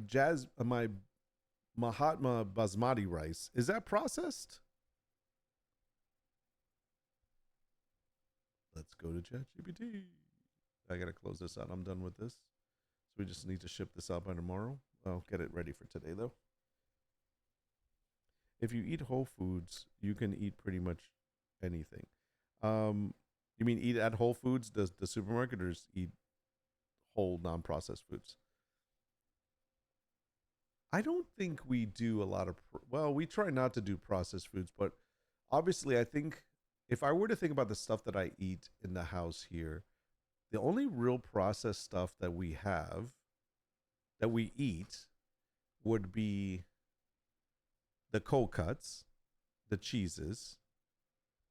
Mahatma basmati rice, is that processed? Let's go to ChatGPT. I gotta close this out. I'm done with this. So we just need to ship this out by tomorrow. I'll get it ready for today though. If you eat whole foods, you can eat pretty much anything. You mean eat at Whole Foods, the supermarket, or just eat whole non-processed foods? I don't think we do a lot of, well, we try not to do processed foods, but obviously I think if I were to think about the stuff that I eat in the house here, the only real processed stuff that we eat would be the cold cuts, the cheeses,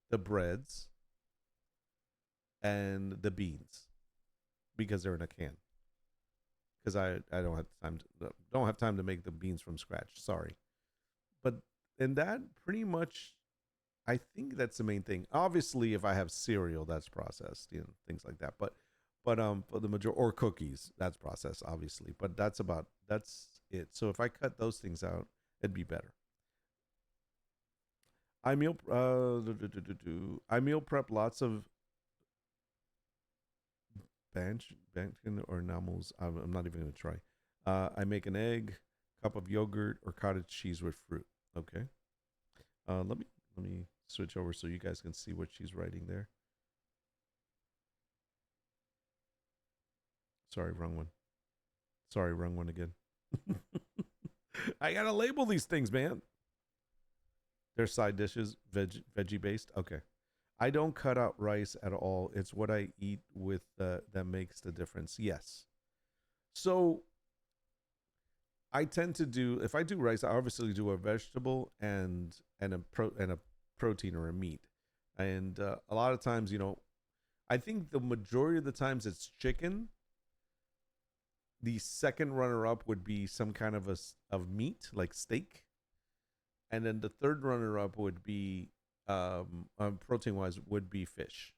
the breads, and the beans because they're in a can. Because I don't have time to make the beans from scratch. Sorry, but in that pretty much, I think that's the main thing. Obviously, if I have cereal, that's processed, things like that. But for the major or cookies, that's processed obviously, but that's it. So if I cut those things out, it'd be better. I meal I meal prep lots of bankin or enamels. I'm not even gonna try. I make an egg, cup of yogurt, or cottage cheese with fruit. Okay. Let me switch over so you guys can see what she's writing there. Sorry, wrong one. Sorry, wrong one again. I gotta label these things, man. They're side dishes, veggie based. Okay. I don't cut out rice at all. It's what I eat with that makes the difference. Yes. So I tend to do, if I do rice, I obviously do a vegetable and a protein or a meat. And a lot of times, I think the majority of the times it's chicken. The second runner up would be some kind of meat like steak. And then the third runner up would be protein wise would be fish.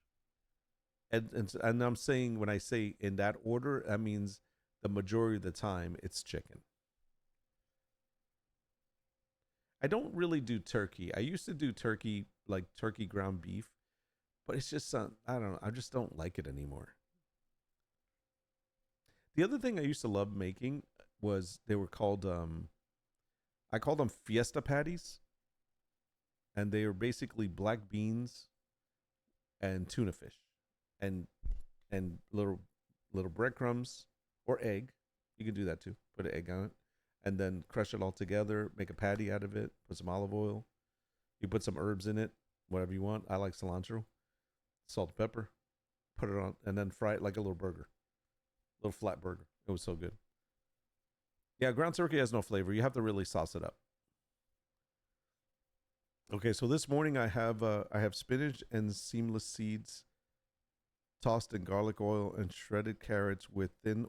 And I'm saying, when I say in that order, that means the majority of the time it's chicken. I don't really do turkey. I used to do turkey, like turkey ground beef, but it's just I don't know. I just don't like it anymore. The other thing I used to love making was, they were called I called them fiesta patties, and they were basically black beans and tuna fish, and little breadcrumbs or egg. You can do that too. Put an egg on it, and then crush it all together. Make a patty out of it. Put some olive oil. You put some herbs in it, whatever you want. I like cilantro, salt, pepper. Put it on, and then fry it like a little burger, little flat burger. It was so good. Yeah, ground turkey has no flavor. You have to really sauce it up. Okay, so this morning I have spinach and seamless seeds tossed in garlic oil and shredded carrots with thin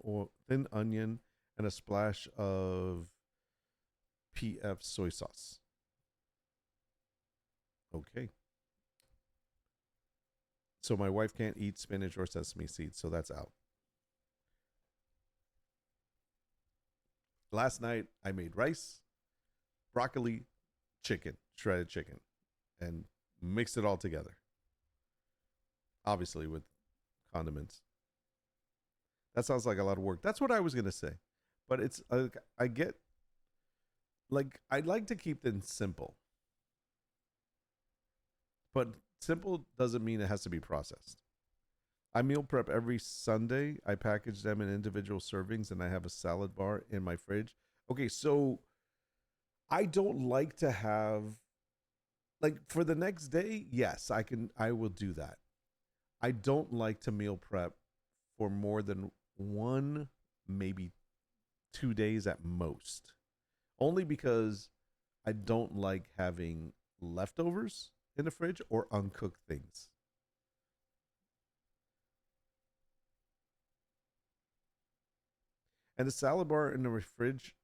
onion and a splash of PF soy sauce. Okay. So my wife can't eat spinach or sesame seeds, so that's out. Last night I made rice, broccoli, chicken, shredded chicken, and mixed it all together. Obviously with condiments. That sounds like a lot of work. That's what I was going to say. But it's I get, like, I like to keep things simple. But simple doesn't mean it has to be processed. I meal prep every Sunday. I package them in individual servings, and I have a salad bar in my fridge. Okay, so I don't like to have, like, for the next day, yes, I will do that. I don't like to meal prep for more than 1, maybe 2 days at most. Only because I don't like having leftovers in the fridge or uncooked things. And the salad bar in the fridge,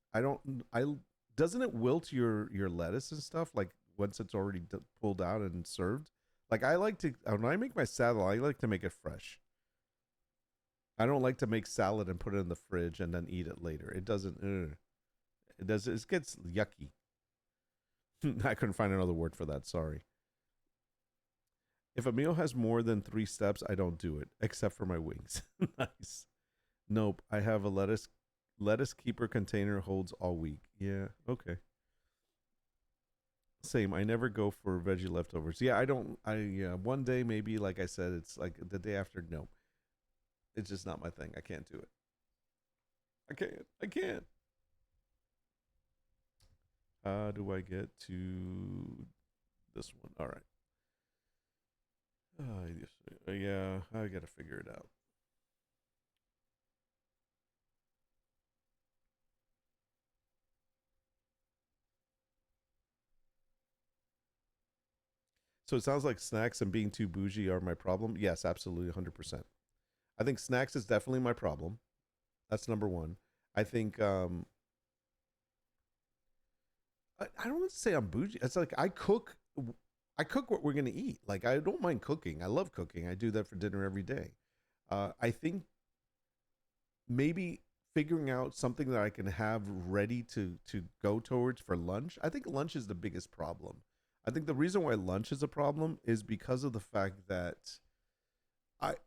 doesn't it wilt your lettuce and stuff, like once it's already pulled out and served? Like, I like to, when I make my salad, I like to make it fresh. I don't like to make salad and put it in the fridge and then eat it later. It doesn't, it gets yucky. I couldn't find another word for that, sorry. If a meal has more than 3 steps, I don't do it, except for my wings. Nice. Nope, I have a lettuce keeper container, holds all week. Yeah, okay. Same. I never go for veggie leftovers. Yeah, one day maybe, like I said, it's like the day after. No, it's just not my thing. I can't do it. I can't. How do I get to this one? All right. Yeah, I gotta figure it out. So it sounds like snacks and being too bougie are my problem. Yes, absolutely, 100%. I think snacks is definitely my problem. That's number one. I think I don't want to say I'm bougie. It's like I cook what we're gonna eat. Like, I don't mind cooking. I love cooking. I do that for dinner every day. I think maybe figuring out something that I can have ready to go towards for lunch. I think lunch is the biggest problem. I think the reason why lunch is a problem is because of the fact that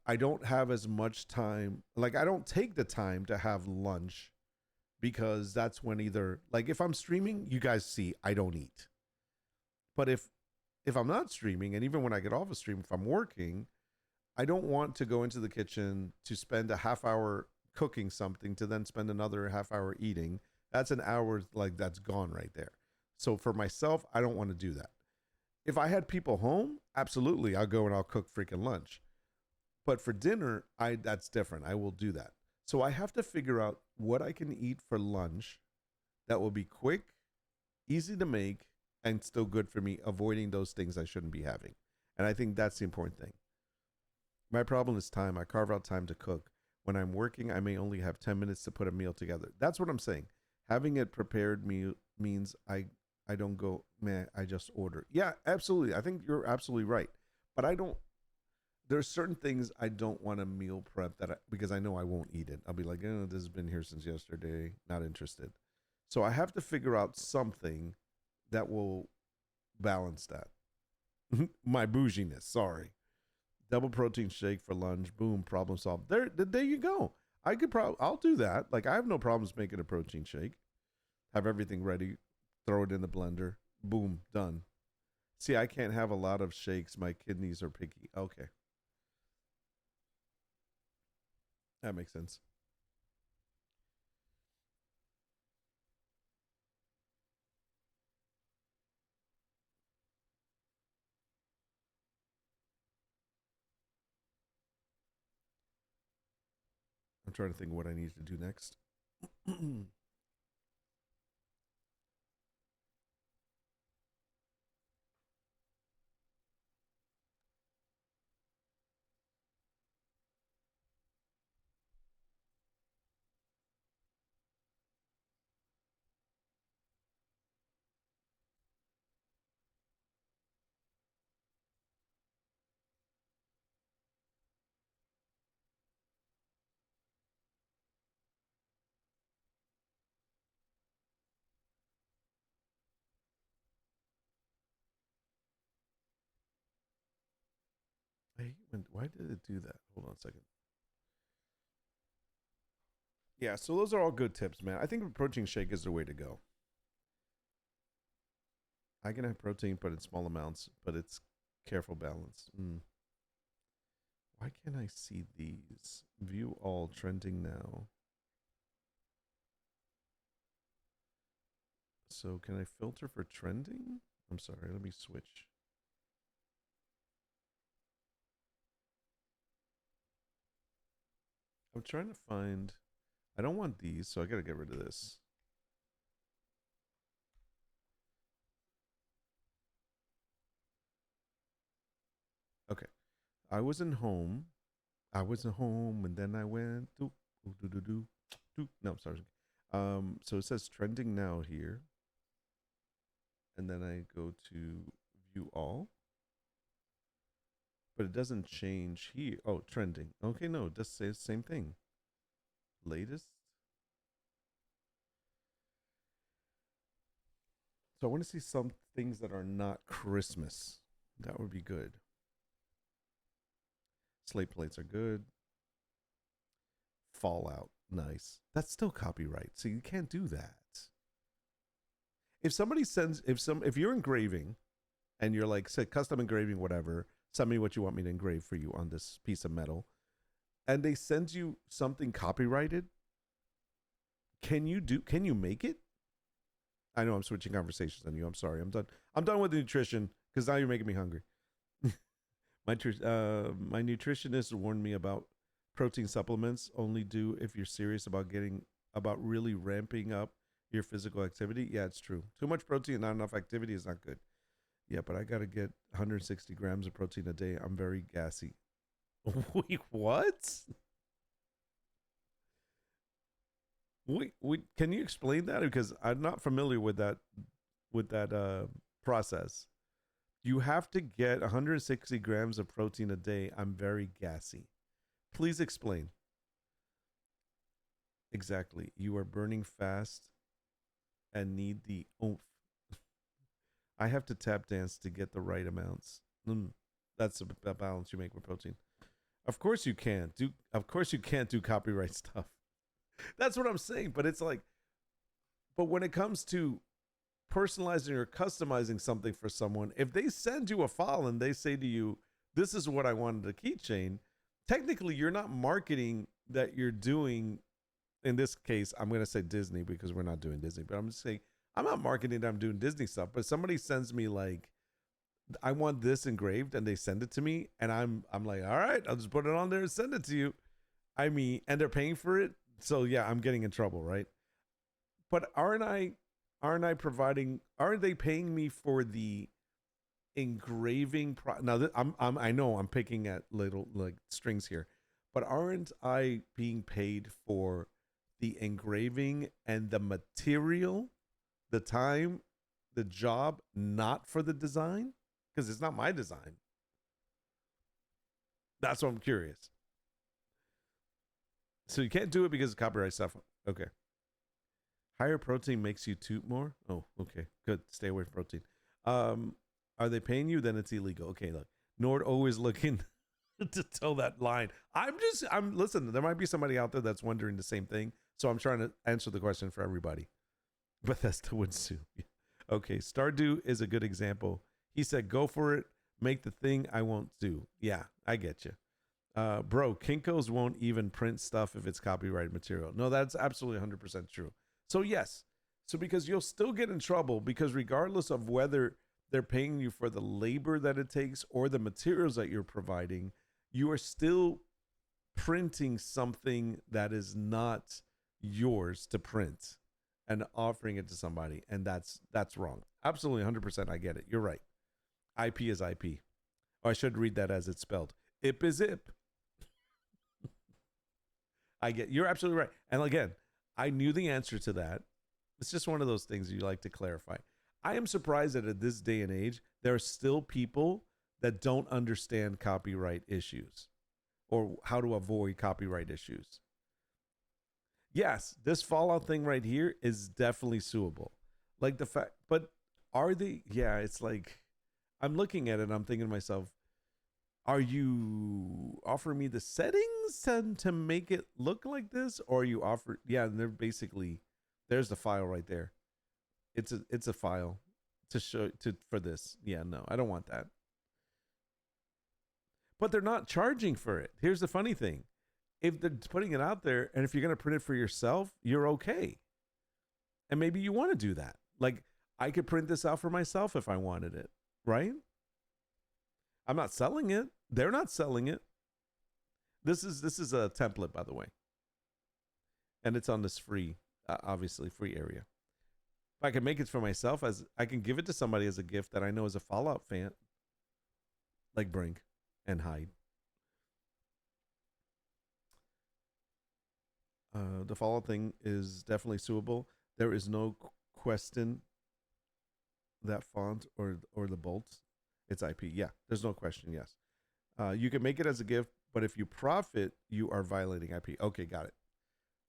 I don't have as much time. Like I don't take the time to have lunch because that's when either like if I'm streaming, you guys see I don't eat. But if I'm not streaming, and even when I get off a stream, if I'm working, I don't want to go into the kitchen to spend a half hour cooking something to then spend another half hour eating. That's an hour like that's gone right there. So for myself, I don't want to do that. If I had people home, absolutely, I'll go and I'll cook freaking lunch. But for dinner, that's different. I will do that. So I have to figure out what I can eat for lunch that will be quick, easy to make, and still good for me, avoiding those things I shouldn't be having. And I think that's the important thing. My problem is time. I carve out time to cook. When I'm working, I may only have 10 minutes to put a meal together. That's what I'm saying. Having it prepared means I don't go, man, I just order. Yeah, absolutely. I think you're absolutely right. But there's certain things I don't want to meal prep because I know I won't eat it. I'll be like, oh, this has been here since yesterday. Not interested. So I have to figure out something that will balance that. My bouginess, sorry. Double protein shake for lunch. Boom, problem solved. There you go. I'll do that. Like I have no problems making a protein shake. Have everything ready. Throw it in the blender. Boom, done. See, I can't have a lot of shakes. My kidneys are picky. Okay. That makes sense. I'm trying to think what I need to do next. Why did it do that? Hold on a second. Yeah, so those are all good tips, man. I think a protein shake is the way to go. I can have protein, but in small amounts, but it's careful balance. Why can't I see these? View all trending now. So can I filter for trending? I'm sorry, let me switch. I'm trying to find, I don't want these, so I gotta get rid of this. Okay. I was in home. I was at home and then I went do do do do do. No, I'm sorry. So it says trending now here. And then I go to view all. But it doesn't change here. Oh, trending. Okay, no, it just says same thing. Latest. So I want to see some things that are not Christmas. That would be good. Slate plates are good. Fallout. Nice. That's still copyright. So you can't do that. If somebody sends if you're engraving and you're like, say custom engraving, whatever, send me what you want me to engrave for you on this piece of metal, and they send you something copyrighted, can you make it? I know I'm switching conversations on you. I'm sorry. I'm done with the nutrition because now you're making me hungry. My nutritionist warned me about protein supplements only do if you're serious about really ramping up your physical activity. Yeah, it's true. Too much protein, not enough activity is not good. Yeah, but I got to get 160 grams of protein a day. I'm very gassy. Wait, what? Wait, can you explain that? Because I'm not familiar with that process. You have to get 160 grams of protein a day. I'm very gassy. Please explain. Exactly. You are burning fast and need the oomph. I have to tap dance to get the right amounts. That's a balance you make with protein. Of course you can't do. Of course you can't do copyright stuff. That's what I'm saying. But it's like, but when it comes to personalizing or customizing something for someone, if they send you a file and they say to you, "This is what I wanted a keychain," technically you're not marketing that you're doing. In this case, I'm going to say Disney because we're not doing Disney, but I'm just saying I'm not marketing that I'm doing Disney stuff. But somebody sends me like, I want this engraved, and they send it to me, and I'm like, all right, I'll just put it on there and send it to you. I mean, and they're paying for it, so yeah, I'm getting in trouble, right? But aren't I providing? Aren't they paying me for the engraving? Now I know I'm picking at little like strings here, but aren't I being paid for the engraving and the material, the time, the job, not for the design? Because it's not my design. That's what I'm curious. So you can't do it because of copyright stuff. Okay. Higher protein makes you toot more? Oh, okay. Good. Stay away from protein. Are they paying you? Then it's illegal. Okay, look. Nord always looking to tell that line. Listen, there might be somebody out there that's wondering the same thing. So I'm trying to answer the question for everybody. Bethesda would sue. Okay, Stardew is a good example. He said, go for it. Make the thing I won't do. Yeah, I get you. Bro, Kinko's won't even print stuff if it's copyrighted material. No, that's absolutely 100% true. So yes. So because you'll still get in trouble because regardless of whether they're paying you for the labor that it takes or the materials that you're providing, you are still printing something that is not yours to print and offering it to somebody, and that's wrong. Absolutely 100%. I get it. You're right. IP is IP. Or I should read that as it's spelled. IP is IP. You're absolutely right. And again, I knew the answer to that. It's just one of those things you like to clarify. I am surprised that at this day and age, there are still people that don't understand copyright issues or how to avoid copyright issues. Yes, this Fallout thing right here is definitely suable. Like the fact, but are they? Yeah, it's like, I'm looking at it and I'm thinking to myself, are you offering me the settings to make it look like this? Or are you offer? Yeah, and they're basically, there's the file right there. It's a file to show for this. Yeah, no, I don't want that. But they're not charging for it. Here's the funny thing. If they're putting it out there and if you're going to print it for yourself, you're okay. And maybe you want to do that. Like, I could print this out for myself if I wanted it, right? I'm not selling it. They're not selling it. This is a template, by the way. And it's on this free, obviously free area. If I can make it for myself, as I can give it to somebody as a gift that I know is a Fallout fan, like Brink and Hyde. The Fallout thing is definitely suable. There is no question that font or the bolts, it's IP. Yeah, there's no question. Yes, you can make it as a gift, but if you profit, you are violating IP. Okay, got it.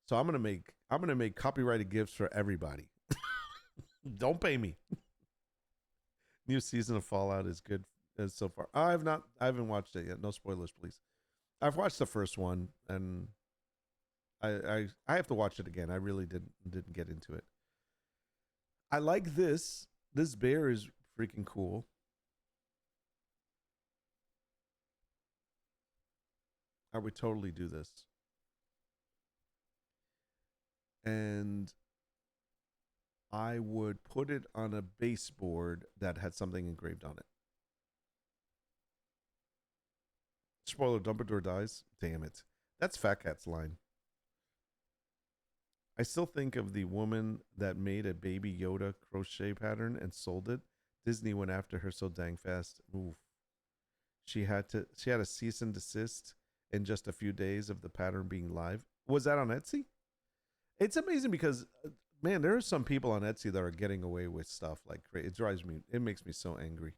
So I'm gonna make copyrighted gifts for everybody. Don't pay me. New season of Fallout is good as so far. I haven't watched it yet. No spoilers, please. I've watched the first one, and I have to watch it again. I really didn't get into it. I like this. This bear is freaking cool. I would totally do this. And I would put it on a baseboard that had something engraved on it. Spoiler, Dumbledore dies. Damn it. That's Fat Cat's line. I still think of the woman that made a baby Yoda crochet pattern and sold it. Disney went after her so dang fast. Oof. She had a cease and desist in just a few days of the pattern being live. Was that on Etsy? It's amazing because, man, there are some people on Etsy that are getting away with stuff like it drives me. It makes me so angry.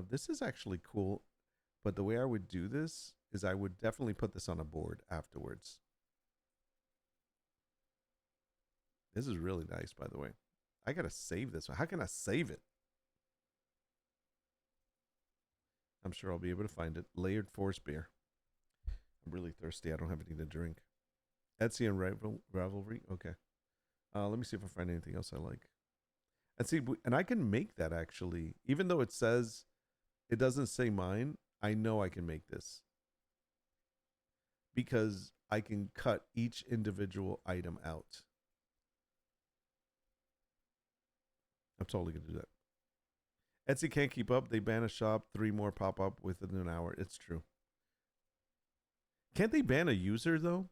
This is actually cool, but the way I would do this is I would definitely put this on a board afterwards. This is really nice, by the way. I gotta save this one. How can I save it? I'm sure I'll be able to find it. Layered forest beer. I'm really thirsty. I don't have anything to drink. Etsy and Ravelry. Okay. Let me see if I find anything else I like. And see, and I can make that actually, even though it says it doesn't say mine. I know I can make this because I can cut each individual item out. I'm totally gonna do that. Etsy can't keep up. They ban a shop. 3 more pop up within an hour. It's true. Can't they ban a user though?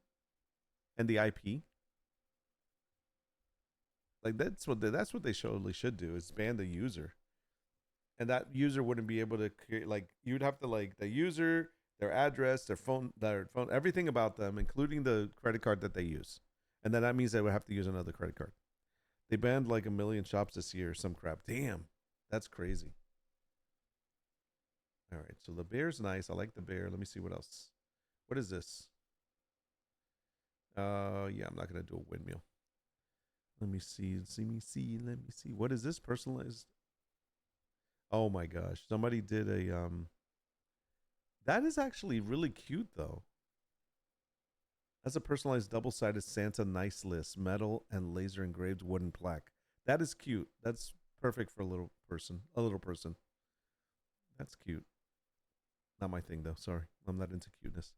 And the IP? Like that's what they surely should do is ban the user. And that user wouldn't be able to create, like, you'd have to, like, the user, their address, their phone, everything about them, including the credit card that they use. And then that means they would have to use another credit card. They banned like 1 million shops this year, some crap. Damn, that's crazy. All right, so the bear's nice. I like the bear. Let me see what else. What is this? Yeah, I'm not gonna do a windmill. Let me see. Let me see. What is this? Personalized. Oh my gosh, somebody did a that is actually really cute though. That's a personalized double-sided Santa nice list, metal and laser engraved wooden plaque. That is cute. That's perfect for a little person. That's cute. Not my thing though. Sorry. I'm not into cuteness.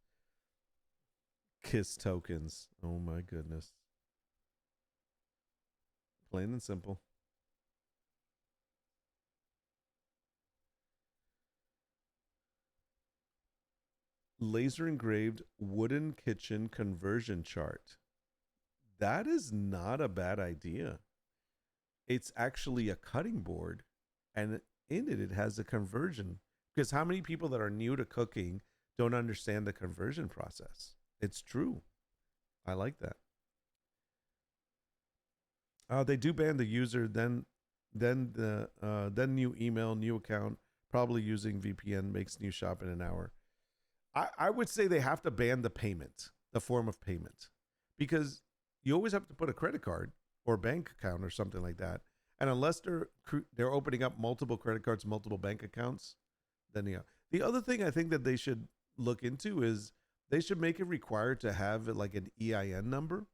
Kiss tokens. Oh my goodness. Plain and simple. Laser engraved wooden kitchen conversion chart. That is not a bad idea. It's actually a cutting board, and in it has a conversion. Because how many people that are new to cooking don't understand the conversion process? It's true. I like that. They do ban the user, then new email, new account, probably using VPN makes new shop in an hour. I would say they have to ban the payment, the form of payment, because you always have to put a credit card or bank account or something like that. And unless they're opening up multiple credit cards, multiple bank accounts, then yeah. The other thing I think that they should look into is they should make it required to have like an EIN number,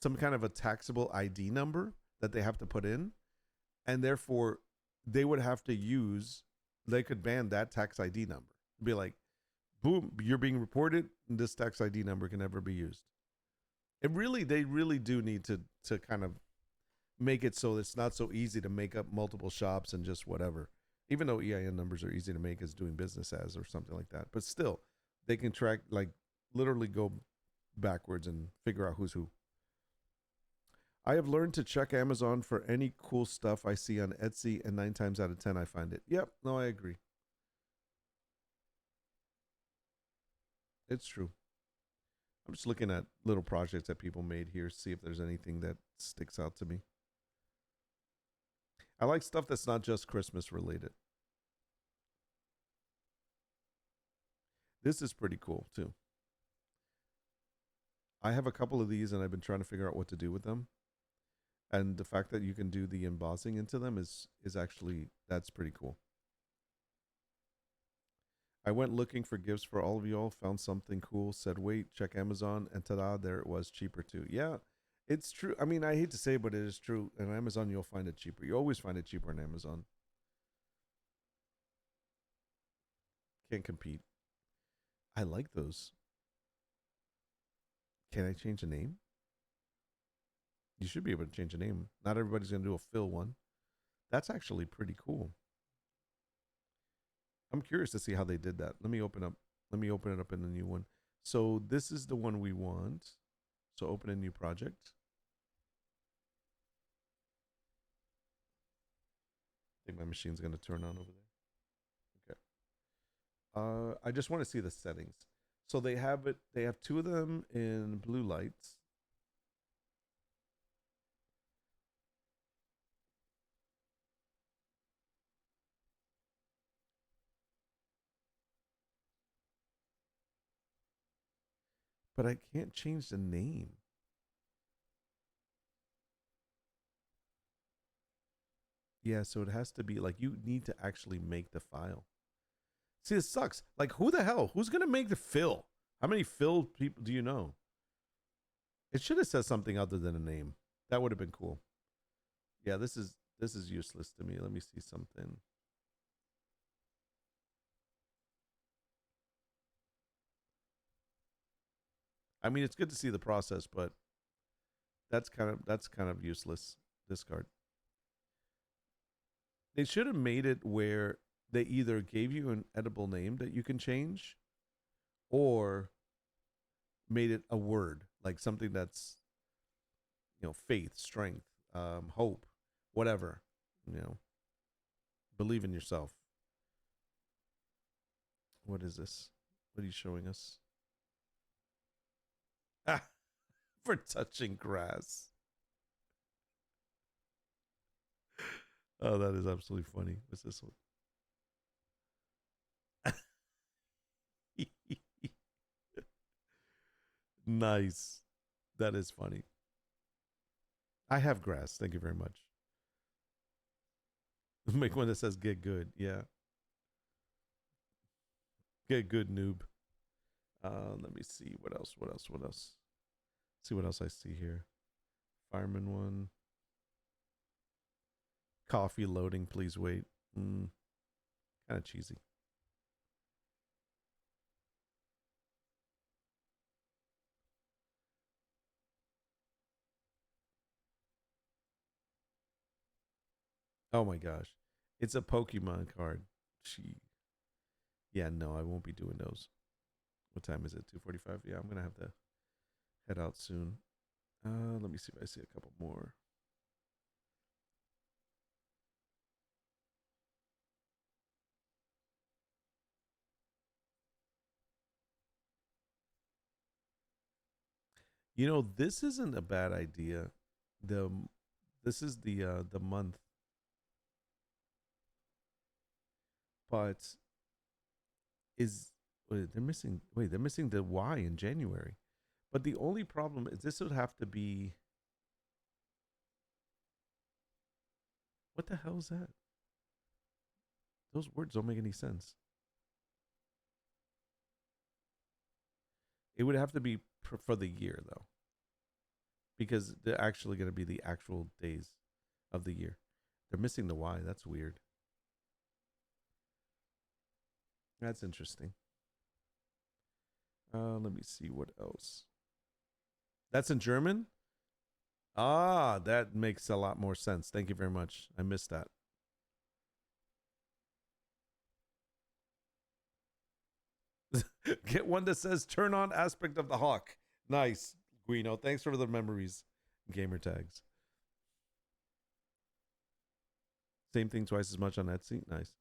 some kind of a taxable ID number that they have to put in, and therefore they would have to use. They could ban that tax ID number. Be like, boom, you're being reported, and this tax ID number can never be used. They really do need to kind of make it so it's not so easy to make up multiple shops and just whatever. Even though EIN numbers are easy to make as doing business as or something like that. But still, they can track, like, literally go backwards and figure out who's who. I have learned to check Amazon for any cool stuff I see on Etsy, and 9 times out of 10 I find it. Yep, no, I agree. It's true. I'm just looking at little projects that people made here, see if there's anything that sticks out to me. I like stuff that's not just Christmas related. This is pretty cool too. I have a couple of these and I've been trying to figure out what to do with them. And the fact that you can do the embossing into them is actually, that's pretty cool. I went looking for gifts for all of y'all, found something cool, said wait, check Amazon, and ta-da, there it was, cheaper too. Yeah, it's true. I mean, I hate to say it, but it is true. On Amazon, you'll find it cheaper. You always find it cheaper on Amazon. Can't compete. I like those. Can I change a name? You should be able to change a name. Not everybody's going to do a fill one. That's actually pretty cool. I'm curious to see how they did that. Let me open it up in the new one. So this is the one we want. So open a new project. I think my machine's going to turn on over there. Okay. I just want to see the settings. So they have 2 of them in blue lights. But I can't change the name. Yeah, so it has to be like you need to actually make the file. See, it sucks. Like, who the hell? Who's gonna make the fill? How many fill people do you know? It should have said something other than a name. That would have been cool. Yeah, this is useless to me. Let me see something. I mean, it's good to see the process, but that's kind of useless. Discard. They should have made it where they either gave you an edible name that you can change, or made it a word, like something that's, faith, strength, hope, whatever, believe in yourself. What is this? What are you showing us? Ah, for touching grass. Oh, that is absolutely funny. What's this one? Nice. That is funny. I have grass. Thank you very much. Make one that says get good. Yeah. Get good, noob. Let me see. What else? See what else I see here. Fireman one. Coffee loading, please wait. Kind of cheesy. Oh my gosh. It's a Pokemon card. Gee. Yeah, no, I won't be doing those. What time is it? 2:45? Yeah, I'm going to have to head out soon. Let me see if I see a couple more. This isn't a bad idea. This is the month, but they're missing. Wait, they're missing the Y in January. But the only problem is this would have to be. What the hell is that? Those words don't make any sense. It would have to be for the year, though, because they're actually going to be the actual days of the year. They're missing the Y. That's weird. That's interesting. Let me see what else. That's in German? Ah, that makes a lot more sense. Thank you very much. I missed that. Get one that says turn on aspect of the hawk. Nice, Guino. Thanks for the memories, gamer tags. Same thing twice as much on Etsy. Nice.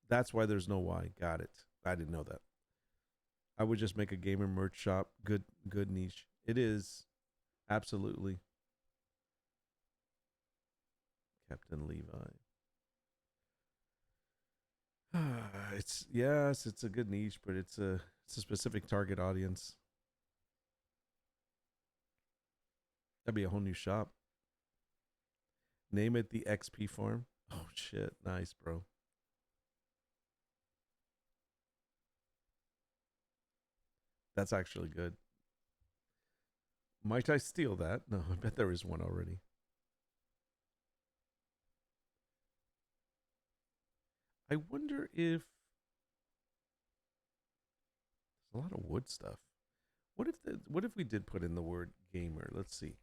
That's why there's no Y. Got it. I didn't know that. I would just make a gamer merch shop. Good niche. It is. Absolutely. Captain Levi. It's a good niche, but it's a specific target audience. That'd be a whole new shop. Name it the XP farm. Oh shit. Nice, bro. That's actually good. Might I steal that? No, I bet there is one already. I wonder if there's a lot of wood stuff. What if we did put in the word gamer? Let's see.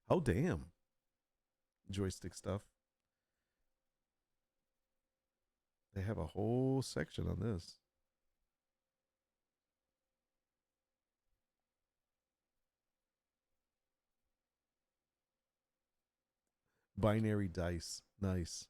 Oh damn. Joystick stuff. They have a whole section on this. Binary dice. Nice.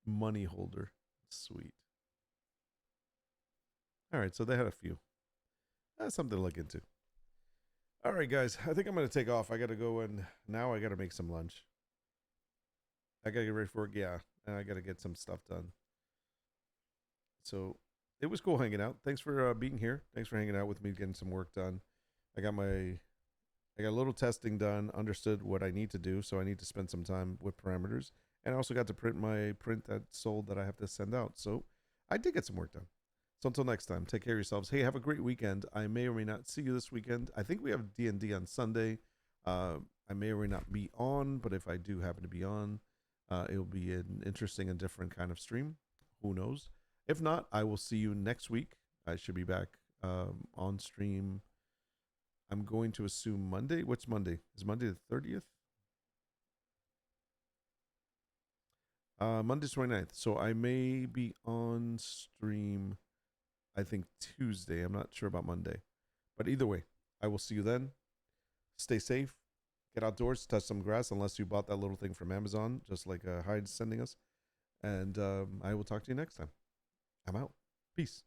Money holder. Sweet. All right, so they had a few. That's something to look into. All right, guys. I think I'm going to take off. I got to go and now I got to make some lunch. I gotta get ready for work. Yeah, and I gotta get some stuff done. So it was cool hanging out. Thanks for being here. Thanks for hanging out with me, getting some work done. I got a little testing done, understood what I need to do, so I need to spend some time with parameters. And I also got to print my print that sold that I have to send out. So I did get some work done. So until next time, take care of yourselves. Hey, have a great weekend. I may or may not see you this weekend. I think we have D&D on Sunday. I may or may not be on, but if I do happen to be on, it'll be an interesting and different kind of stream. Who knows? If not, I will see you next week. I should be back on stream. I'm going to assume Monday. What's Monday? Is Monday the 30th? Monday's 29th. So I may be on stream, I think, Tuesday. I'm not sure about Monday. But either way, I will see you then. Stay safe. Get outdoors. Touch some grass unless you bought that little thing from Amazon, just like Hyde's sending us. And I will talk to you next time. I'm out. Peace.